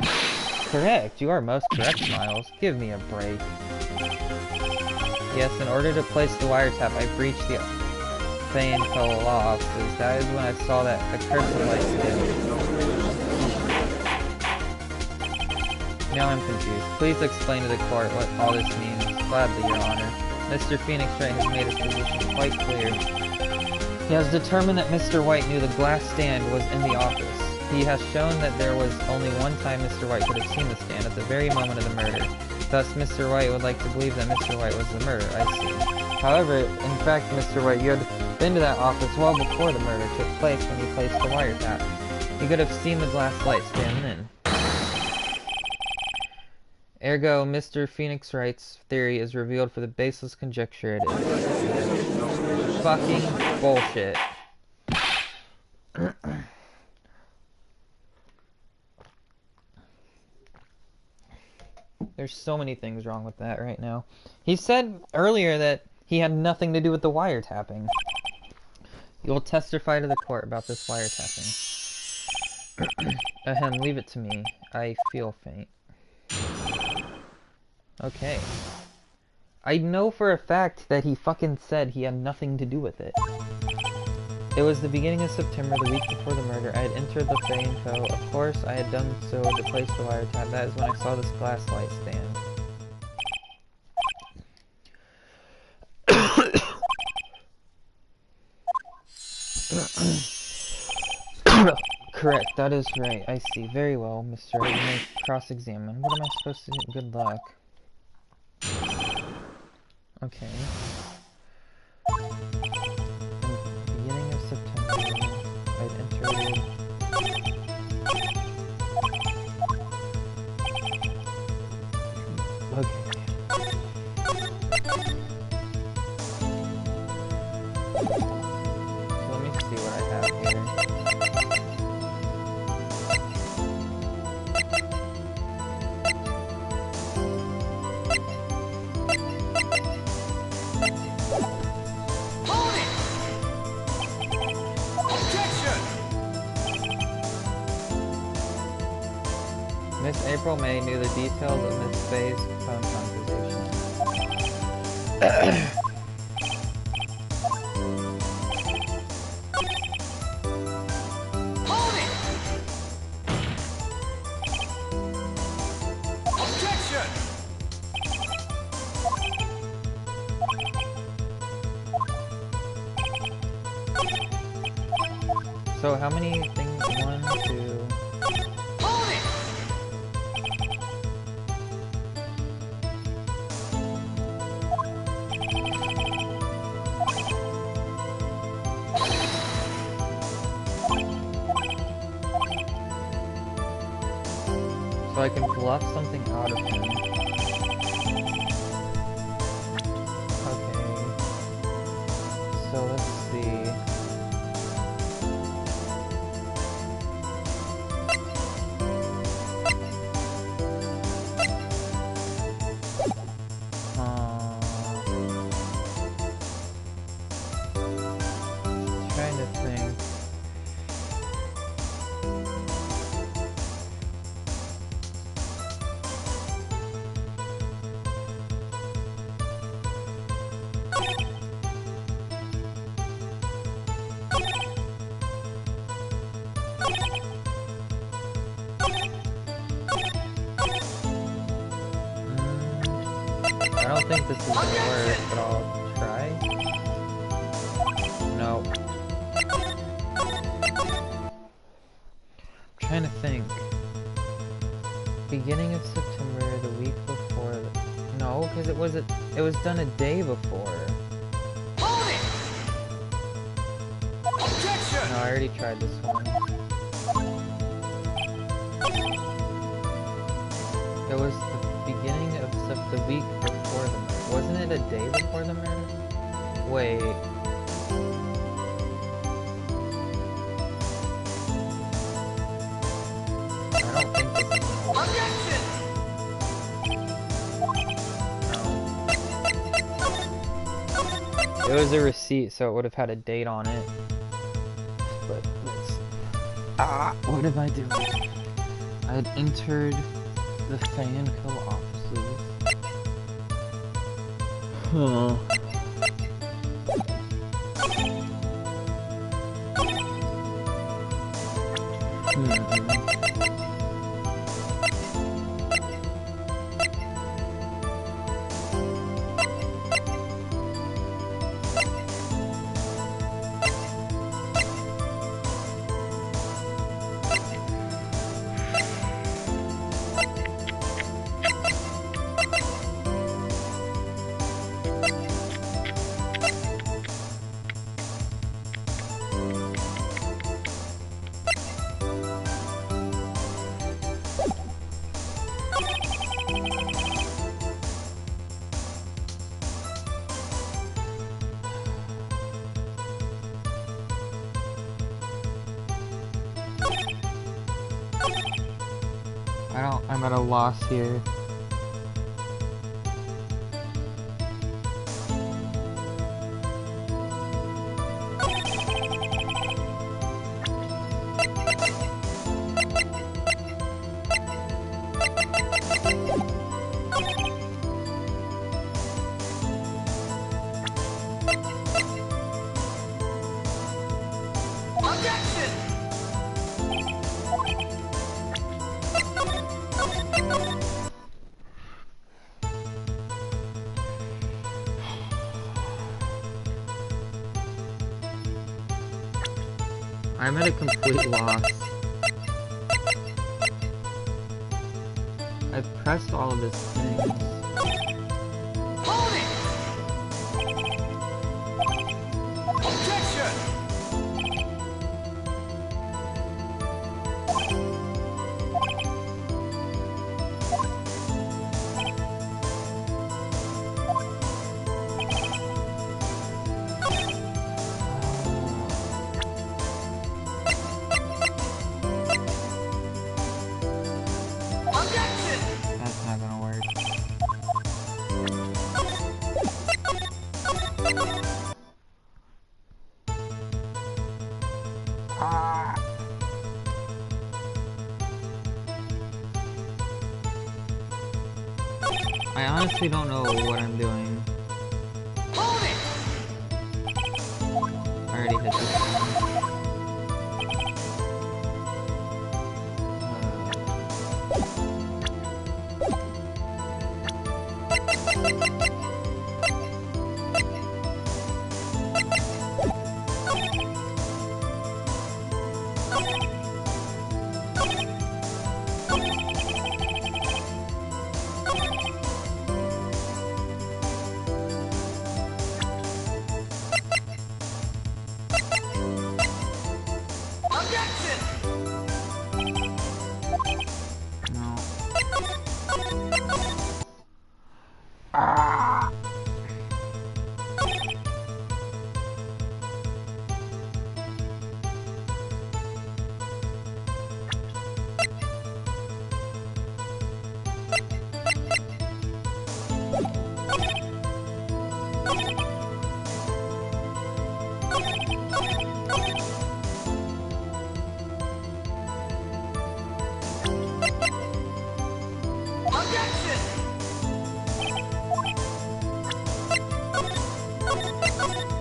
Correct, you are most correct, Miles. Give me a break. Yes, in order to place the wiretap, I breached the Fay and Co. law offices. That is when I saw that accursed light stand. Now I'm confused. Please explain to the court what all this means. Gladly, Your Honor. Mr. Phoenix Wright has made his position quite clear. He has determined that Mr. White knew the glass stand was in the office. He has shown that there was only one time Mr. White could have seen the stand, at the very moment of the murder. Thus, Mr. White would like to believe that Mr. White was the murderer. I see. However, in fact, Mr. White, you had been to that office well before the murder took place when you placed the wiretap. You could have seen the glass light stand then. Ergo, Mr. Phoenix Wright's theory is revealed for the baseless conjecture it is. Fucking bullshit. There's so many things wrong with that right now. He said earlier that he had nothing to do with the wiretapping. You will testify to the court about this wiretapping. Ahem, leave it to me. I feel faint. Okay. I know for a fact that he fucking said he had nothing to do with it. It was the beginning of September, the week before the murder. I had entered the Fay & Co. Of course, I had done so to place the wiretap. That is when I saw this glass light stand. Correct, that is right. I see. Very well, Mr. You may cross-examine. What am I supposed to do? Good luck. Okay. Beginning of September, I'd entered... Okay. So let me see what I have here. Miss April May knew the details of Miss Fay's phone conversation. Hold it! Objection! So how many things? 1, 2... Hold it! So I can bluff something out of him. Okay. So let's see. trying to think. I don't think this is gonna work, but I'll try. No. I'm trying to think. Beginning of September, the week before. No, because it was done a day before. Hold it! Objection! No, I already tried this one. It was the beginning of the week before the murder. Wasn't it a day before the murder? Wait. I don't think this is gonna work. Objection! No. It was a receipt, so it would have had a date on it. But let's... what have I done? I had entered the Fanco offices. Huh. I'm at a loss here. I'm at a complete loss. I've pressed all of his things. Hold it! Objection! That's not gonna work. I honestly don't know what I'm doing. Hold it! I already hit this one.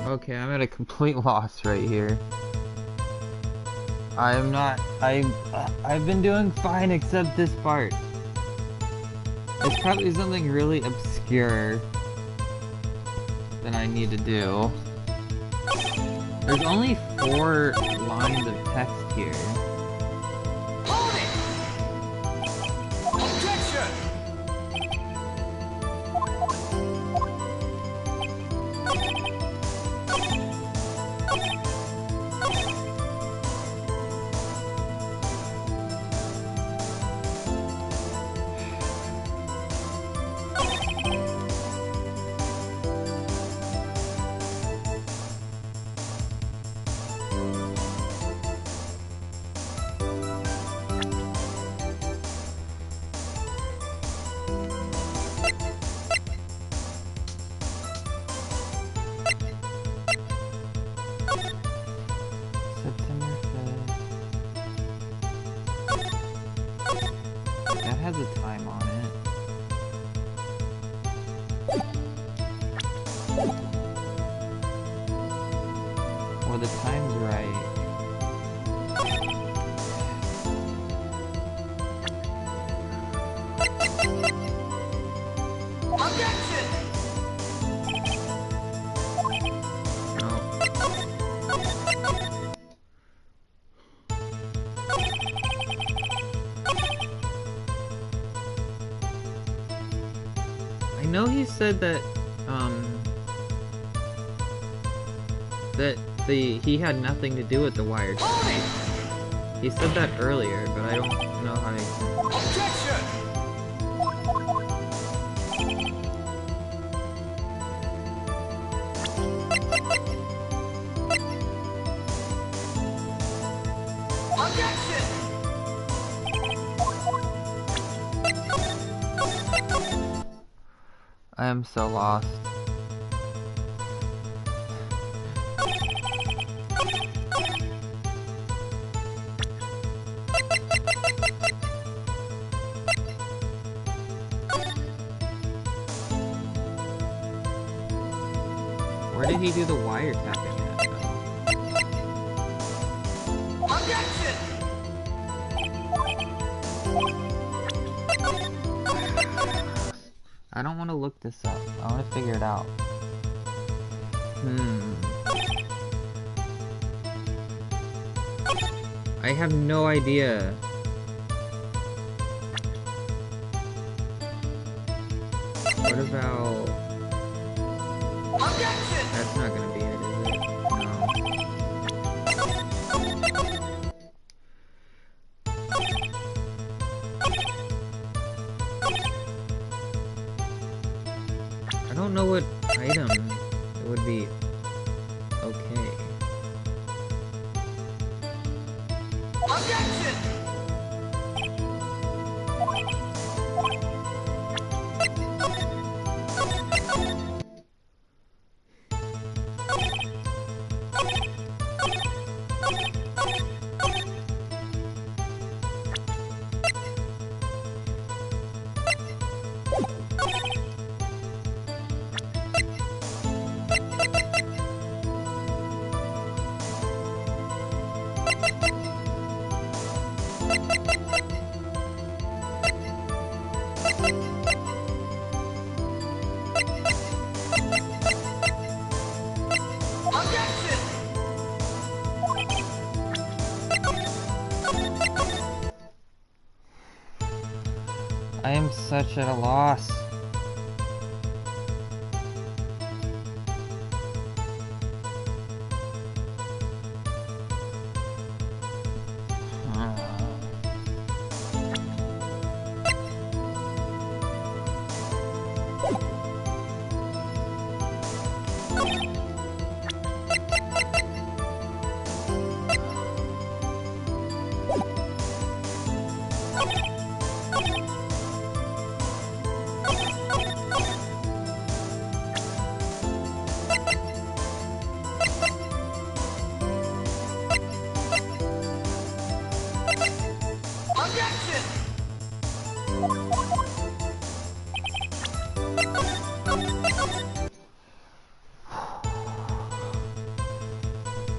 Okay, I'm at a complete loss right here. I've been doing fine except this part. It's probably something really obscure that I need to do. There's only 4 lines of text here. Hold it! Objection! September 5th. That has a time on it. Well, the time's right. Objection! No. I know he said that, he had nothing to do with the wired time. He said that earlier, but I don't know how to... Objection! Objection! I am so lost. Where did he do the wiretapping at, though? Objection! I don't want to look this up. I want to figure it out. I have no idea. What about... Objection! That's not gonna be it, is it? No. I don't know what item would be okay. Objection! I am such at a loss.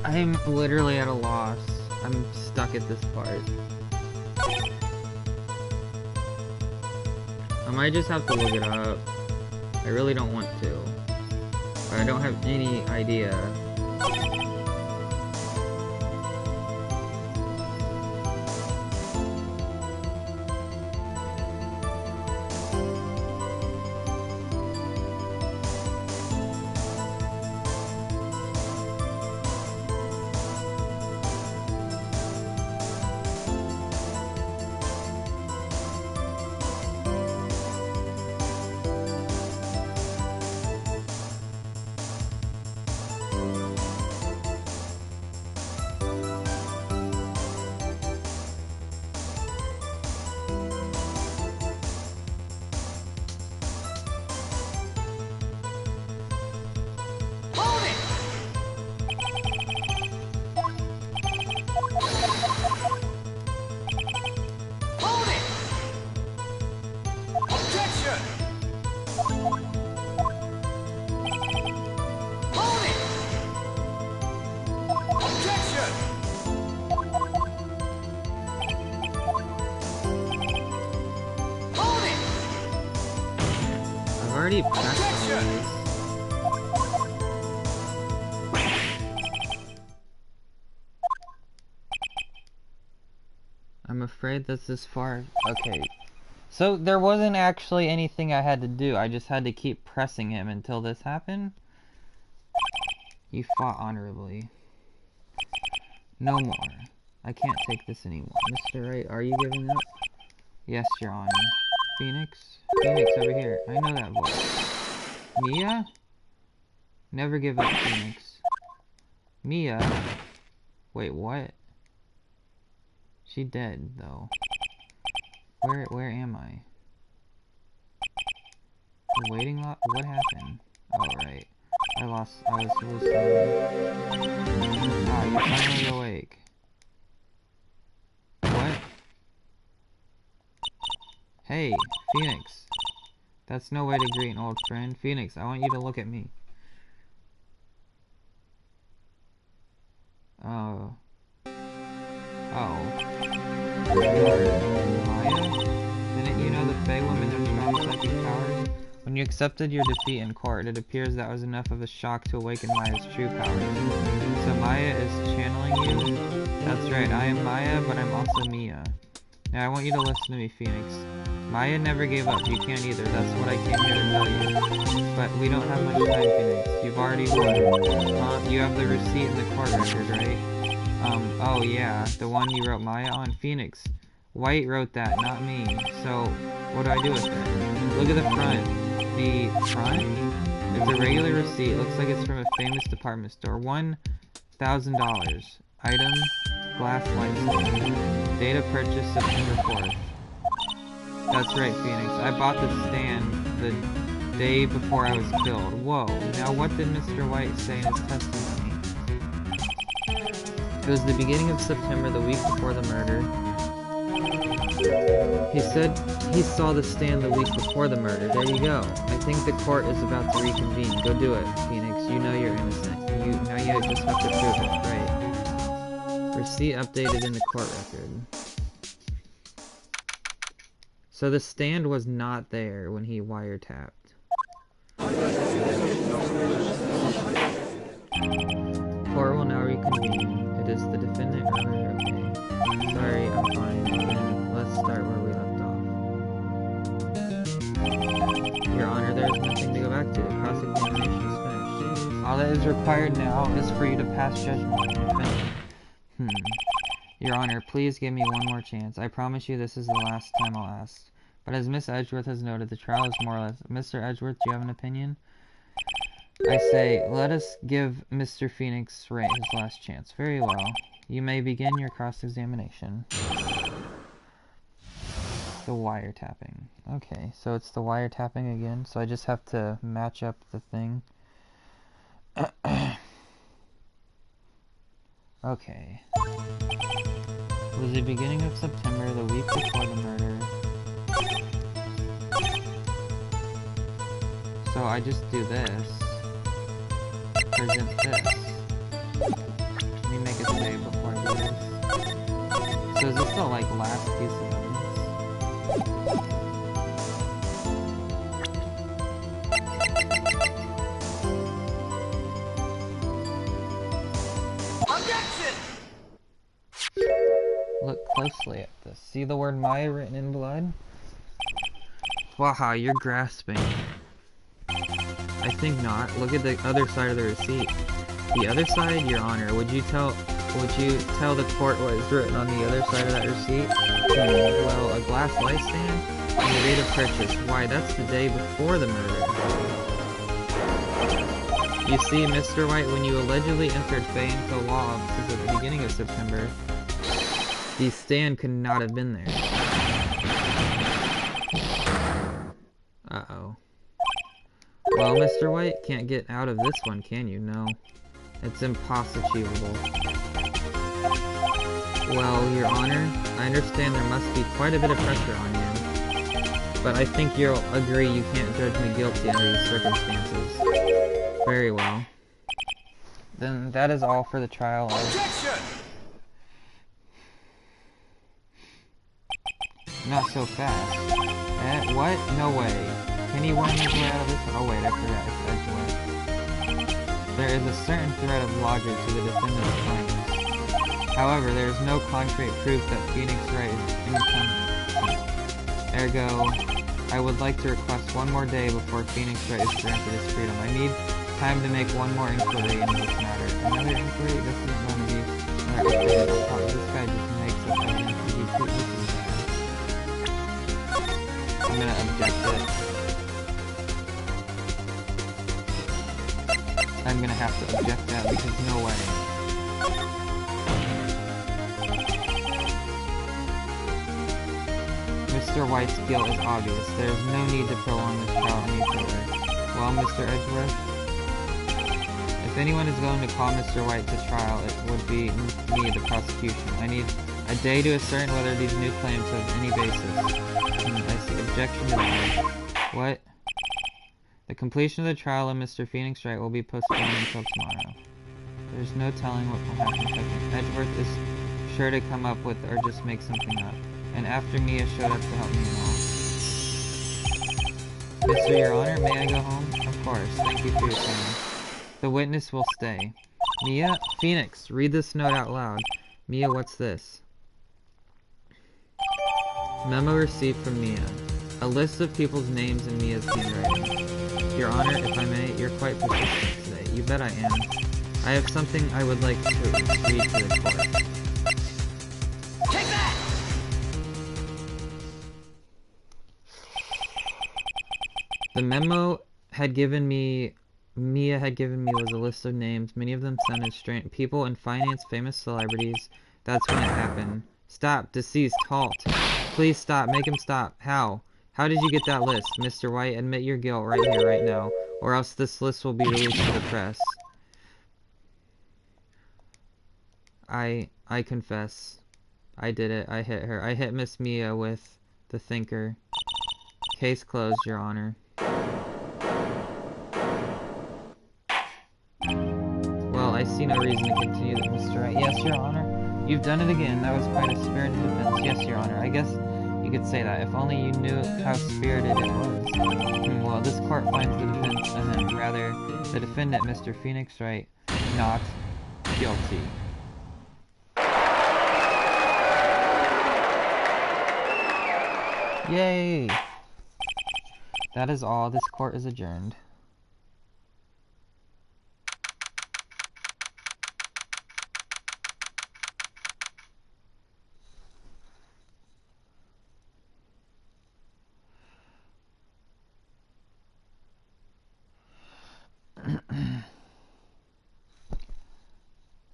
I'm literally at a loss. I'm stuck at this part. I might just have to look it up. I really don't want to. But I don't have any idea. Hold it! Hold it! Objection! Hold it! Objection! Hold it! I've already pressed all Objection! these. I'm afraid that's this far. Okay. So there wasn't actually anything I had to do. I just had to keep pressing him until this happened. You fought honorably. No more. I can't take this anymore. Mr. Wright, are you giving up? Yes, Your Honor. Phoenix? Phoenix, over here. I know that voice. Mia? Never give up, Phoenix. Mia? Wait, what? She dead, though. Where am I? The waiting lot? What happened? Oh, right. I was hallucinating. Ah, you're finally awake. What? Hey, Phoenix. That's no way to greet an old friend. Phoenix, I want you to look at me. Oh. Oh. Maya? Didn't you know the Fey women have strong psychic powers? When you accepted your defeat in court, it appears that was enough of a shock to awaken Maya's true powers. So Maya is channeling you? That's right, I am Maya, but I'm also Mia. Now I want you to listen to me, Phoenix. Maya never gave up, you can't either, that's what I came here to tell you. But we don't have much time, Phoenix. You've already won. You have the receipt in the court record, right? Oh yeah, the one you wrote Maya on? Phoenix. White wrote that, not me. So, what do I do with it? Look at the front. The front? It's a regular receipt. Looks like it's from a famous department store. $1,000. Item, glass light stand. Data purchase September 4th. That's right, Phoenix. I bought the stand the day before I was killed. Whoa. Now what did Mr. White say in his testimony? It was the beginning of September, the week before the murder. He said he saw the stand the week before the murder. There you go. I think the court is about to reconvene. Go do it, Phoenix. You know you're innocent. Now you just have to prove it, right? Receipt updated in the court record. So the stand was not there when he wiretapped. Court will now reconvene. It is the defendant. Okay. Sorry, I'm fine. Then let's start where we left off. Your Honor, there is nothing to go back to. The cross-examination is finished. All that is required now is for you to pass judgment on the defendant. Your Honor, please give me one more chance. I promise you this is the last time I'll ask. But as Miss Edgeworth has noted, the trial is more or less... Mr. Edgeworth, do you have an opinion? I say, let us give Mr. Phoenix Wright his last chance. Very well. You may begin your cross-examination. The wiretapping. Okay, so it's the wiretapping again, so I just have to match up the thing. Okay. It was the beginning of September, the week before the murder. So I just do this. Present this. the day before I do this. So is this the, like, last piece of evidence? Objection! Look closely at this. See the word Maya written in blood? Waha, you're grasping. I think not. Look at the other side of the receipt. The other side, Your Honor. Would you tell the court what is written on the other side of that receipt? Well, a glass light stand and the date of purchase. Why, that's the day before the murder. You see, Mr. White, when you allegedly entered Fayetteville law offices at the beginning of September, the stand could not have been there. Uh-oh. Well, Mr. White, can't get out of this one, can you? No. It's impossible. Well, Your Honor, I understand there must be quite a bit of pressure on you. But I think you'll agree you can't judge me guilty under these circumstances. Very well. Then that is all for the trial of... Objection! Not so fast. What? No way. Can he worm his way out of this? Oh wait, I forgot. It's Edgeworth. There is a certain thread of logic to the defendant's claims. However, there is no concrete proof that Phoenix Wright is innocent. Ergo, I would like to request one more day before Phoenix Wright is granted his freedom. I need time to make one more inquiry into this matter. Another inquiry? This isn't going to be another updated report. This guy just makes up identity. This is bad. I'm gonna object it. I'm gonna have to object that because no way. Mr. White's guilt is obvious. There is no need to prolong this trial any further. Well, Mr. Edgeworth, if anyone is going to call Mr. White to trial, it would be me, the prosecution. I need a day to ascertain whether these new claims have any basis. I see. Objection denied. What? The completion of the trial of Mr. Phoenix Wright will be postponed until tomorrow. There's no telling what will happen. Edgeworth is sure to come up with or just make something up. And after Mia showed up to help me and all. Mr. Your Honor, may I go home? Of course. Thank you for your time. The witness will stay. Mia? Phoenix, read this note out loud. Mia, what's this? Memo received from Mia. A list of people's names in Mia's handwriting. Your Honor, if I may, you're quite persistent today. You bet I am. I have something I would like to read to the court. Take that! The memo had given me... Mia had given me was a list of names. Many of them sounded strange. People in finance, famous celebrities. That's when it happened. Stop. Deceased. Halt. Please stop. Make him stop. How? How did you get that list? Mr. White, admit your guilt right here, right now, or else this list will be released to the press. I confess. I did it. I hit her. I hit Miss Mia with the thinker. Case closed, Your Honor. Well, I see no reason to continue this, Mr. Wright. Yes, Your Honor. You've done it again. That was quite a spirited defense. Yes, Your Honor. I guess you could say that. If only you knew how spirited it was. Well, this court finds the defense, and then rather, the defendant, Mr. Phoenix Wright, not guilty. Yay! That is all. This court is adjourned.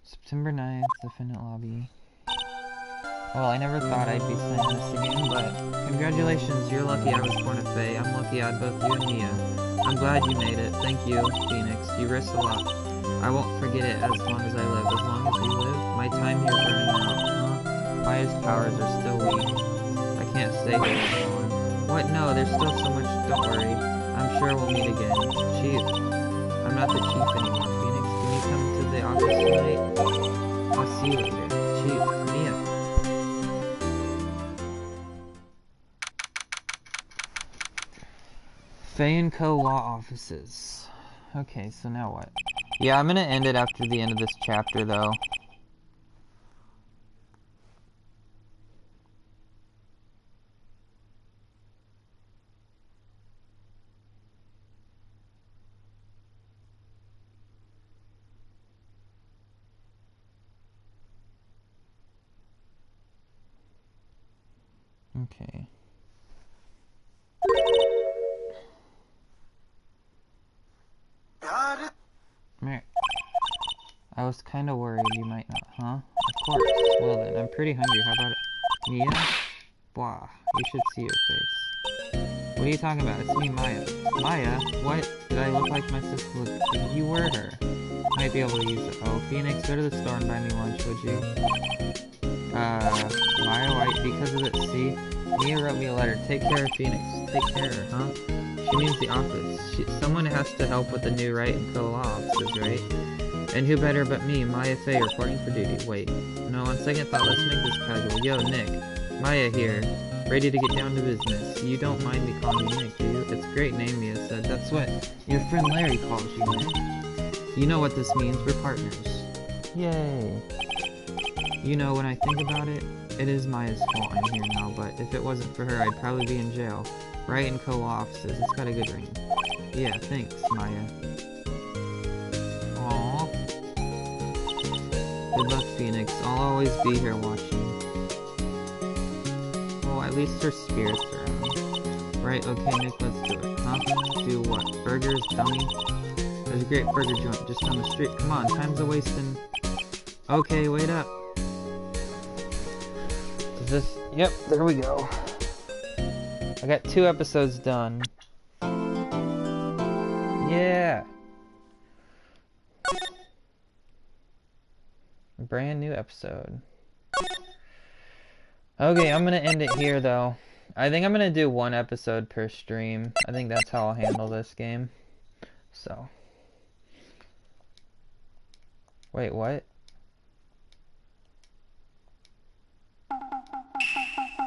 September 9th, defendant lobby. Well, I never thought I'd be saying this again, but congratulations, you're lucky I was born a Fae. I'm lucky I had both you and Mia. I'm glad you made it. Thank you, Phoenix. You risked a lot. I won't forget it as long as I live. As long as you live, my time here is running out. Maya's powers are still weak. I can't stay here anymore. What? No, there's still so much. Don't worry. I'm sure we'll meet again. Chief. I'm not the chief anymore, Phoenix. Can you come to the office tonight? I'll see you later. Chief, Mia. Fay & Co. Law Offices. Okay, so now what? Yeah, I'm gonna end it after the end of this chapter, though. Okay. Mary, I was kind of worried you might not, huh? Of course. Well then, I'm pretty hungry. How about it? Mia? Blah. You should see your face. What are you talking about? It's me, Maya. Maya? What? Did I look like my sister? Look, you were her. Might be able to use it. Oh, Phoenix, go to the store and buy me lunch, would you? Maya, why? Because of it, see? Mia wrote me a letter. Take care of Phoenix. Take care, huh? She means the office. Someone has to help with the new Wright & Co. Law offices, right? And who better but me, Maya Fay, reporting for duty. Wait. No, on second thought, let's make this casual. Yo, Nick. Maya here. Ready to get down to business. You don't mind me calling you Nick, do you? It's a great name, Mia said. That's what your friend Larry calls you, Nick. You know what this means. We're partners. Yay. You know, when I think about it, it is Maya's fault I'm here now, but if it wasn't for her, I'd probably be in jail. Wright & Co. offices. It's got a good ring. Yeah, thanks, Maya. Aww. Good luck, Phoenix. I'll always be here watching. Well, at least her spirit's around. Right, okay, Nick, let's do it. Huh? Do what? Burgers, dummy? There's a great burger joint just down the street. Come on, time's a-wasting. Okay, wait up. Is this... Yep, there we go. I got 2 episodes done. Yeah! Brand new episode. Okay, I'm gonna end it here though. I think I'm gonna do 1 episode per stream. I think that's how I'll handle this game. So. Wait, what?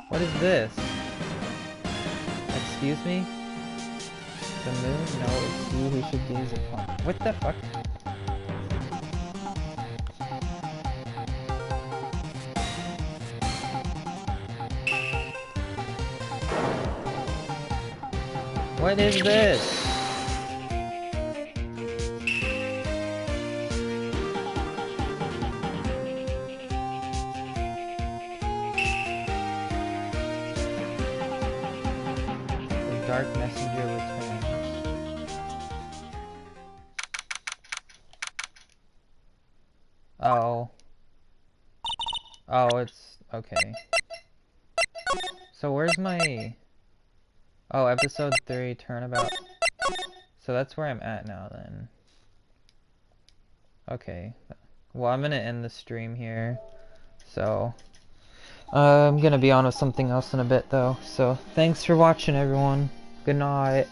What is this? Excuse me? The moon? No, it's you who should use it. What the fuck? What is this? The Dark Messenger returns. Oh. Oh, it's... okay. So where's my... Oh, episode 3, turnabout. So that's where I'm at now, then. Okay. Well, I'm gonna end the stream here. So, I'm gonna be on with something else in a bit, though. So, thanks for watching, everyone. Good night.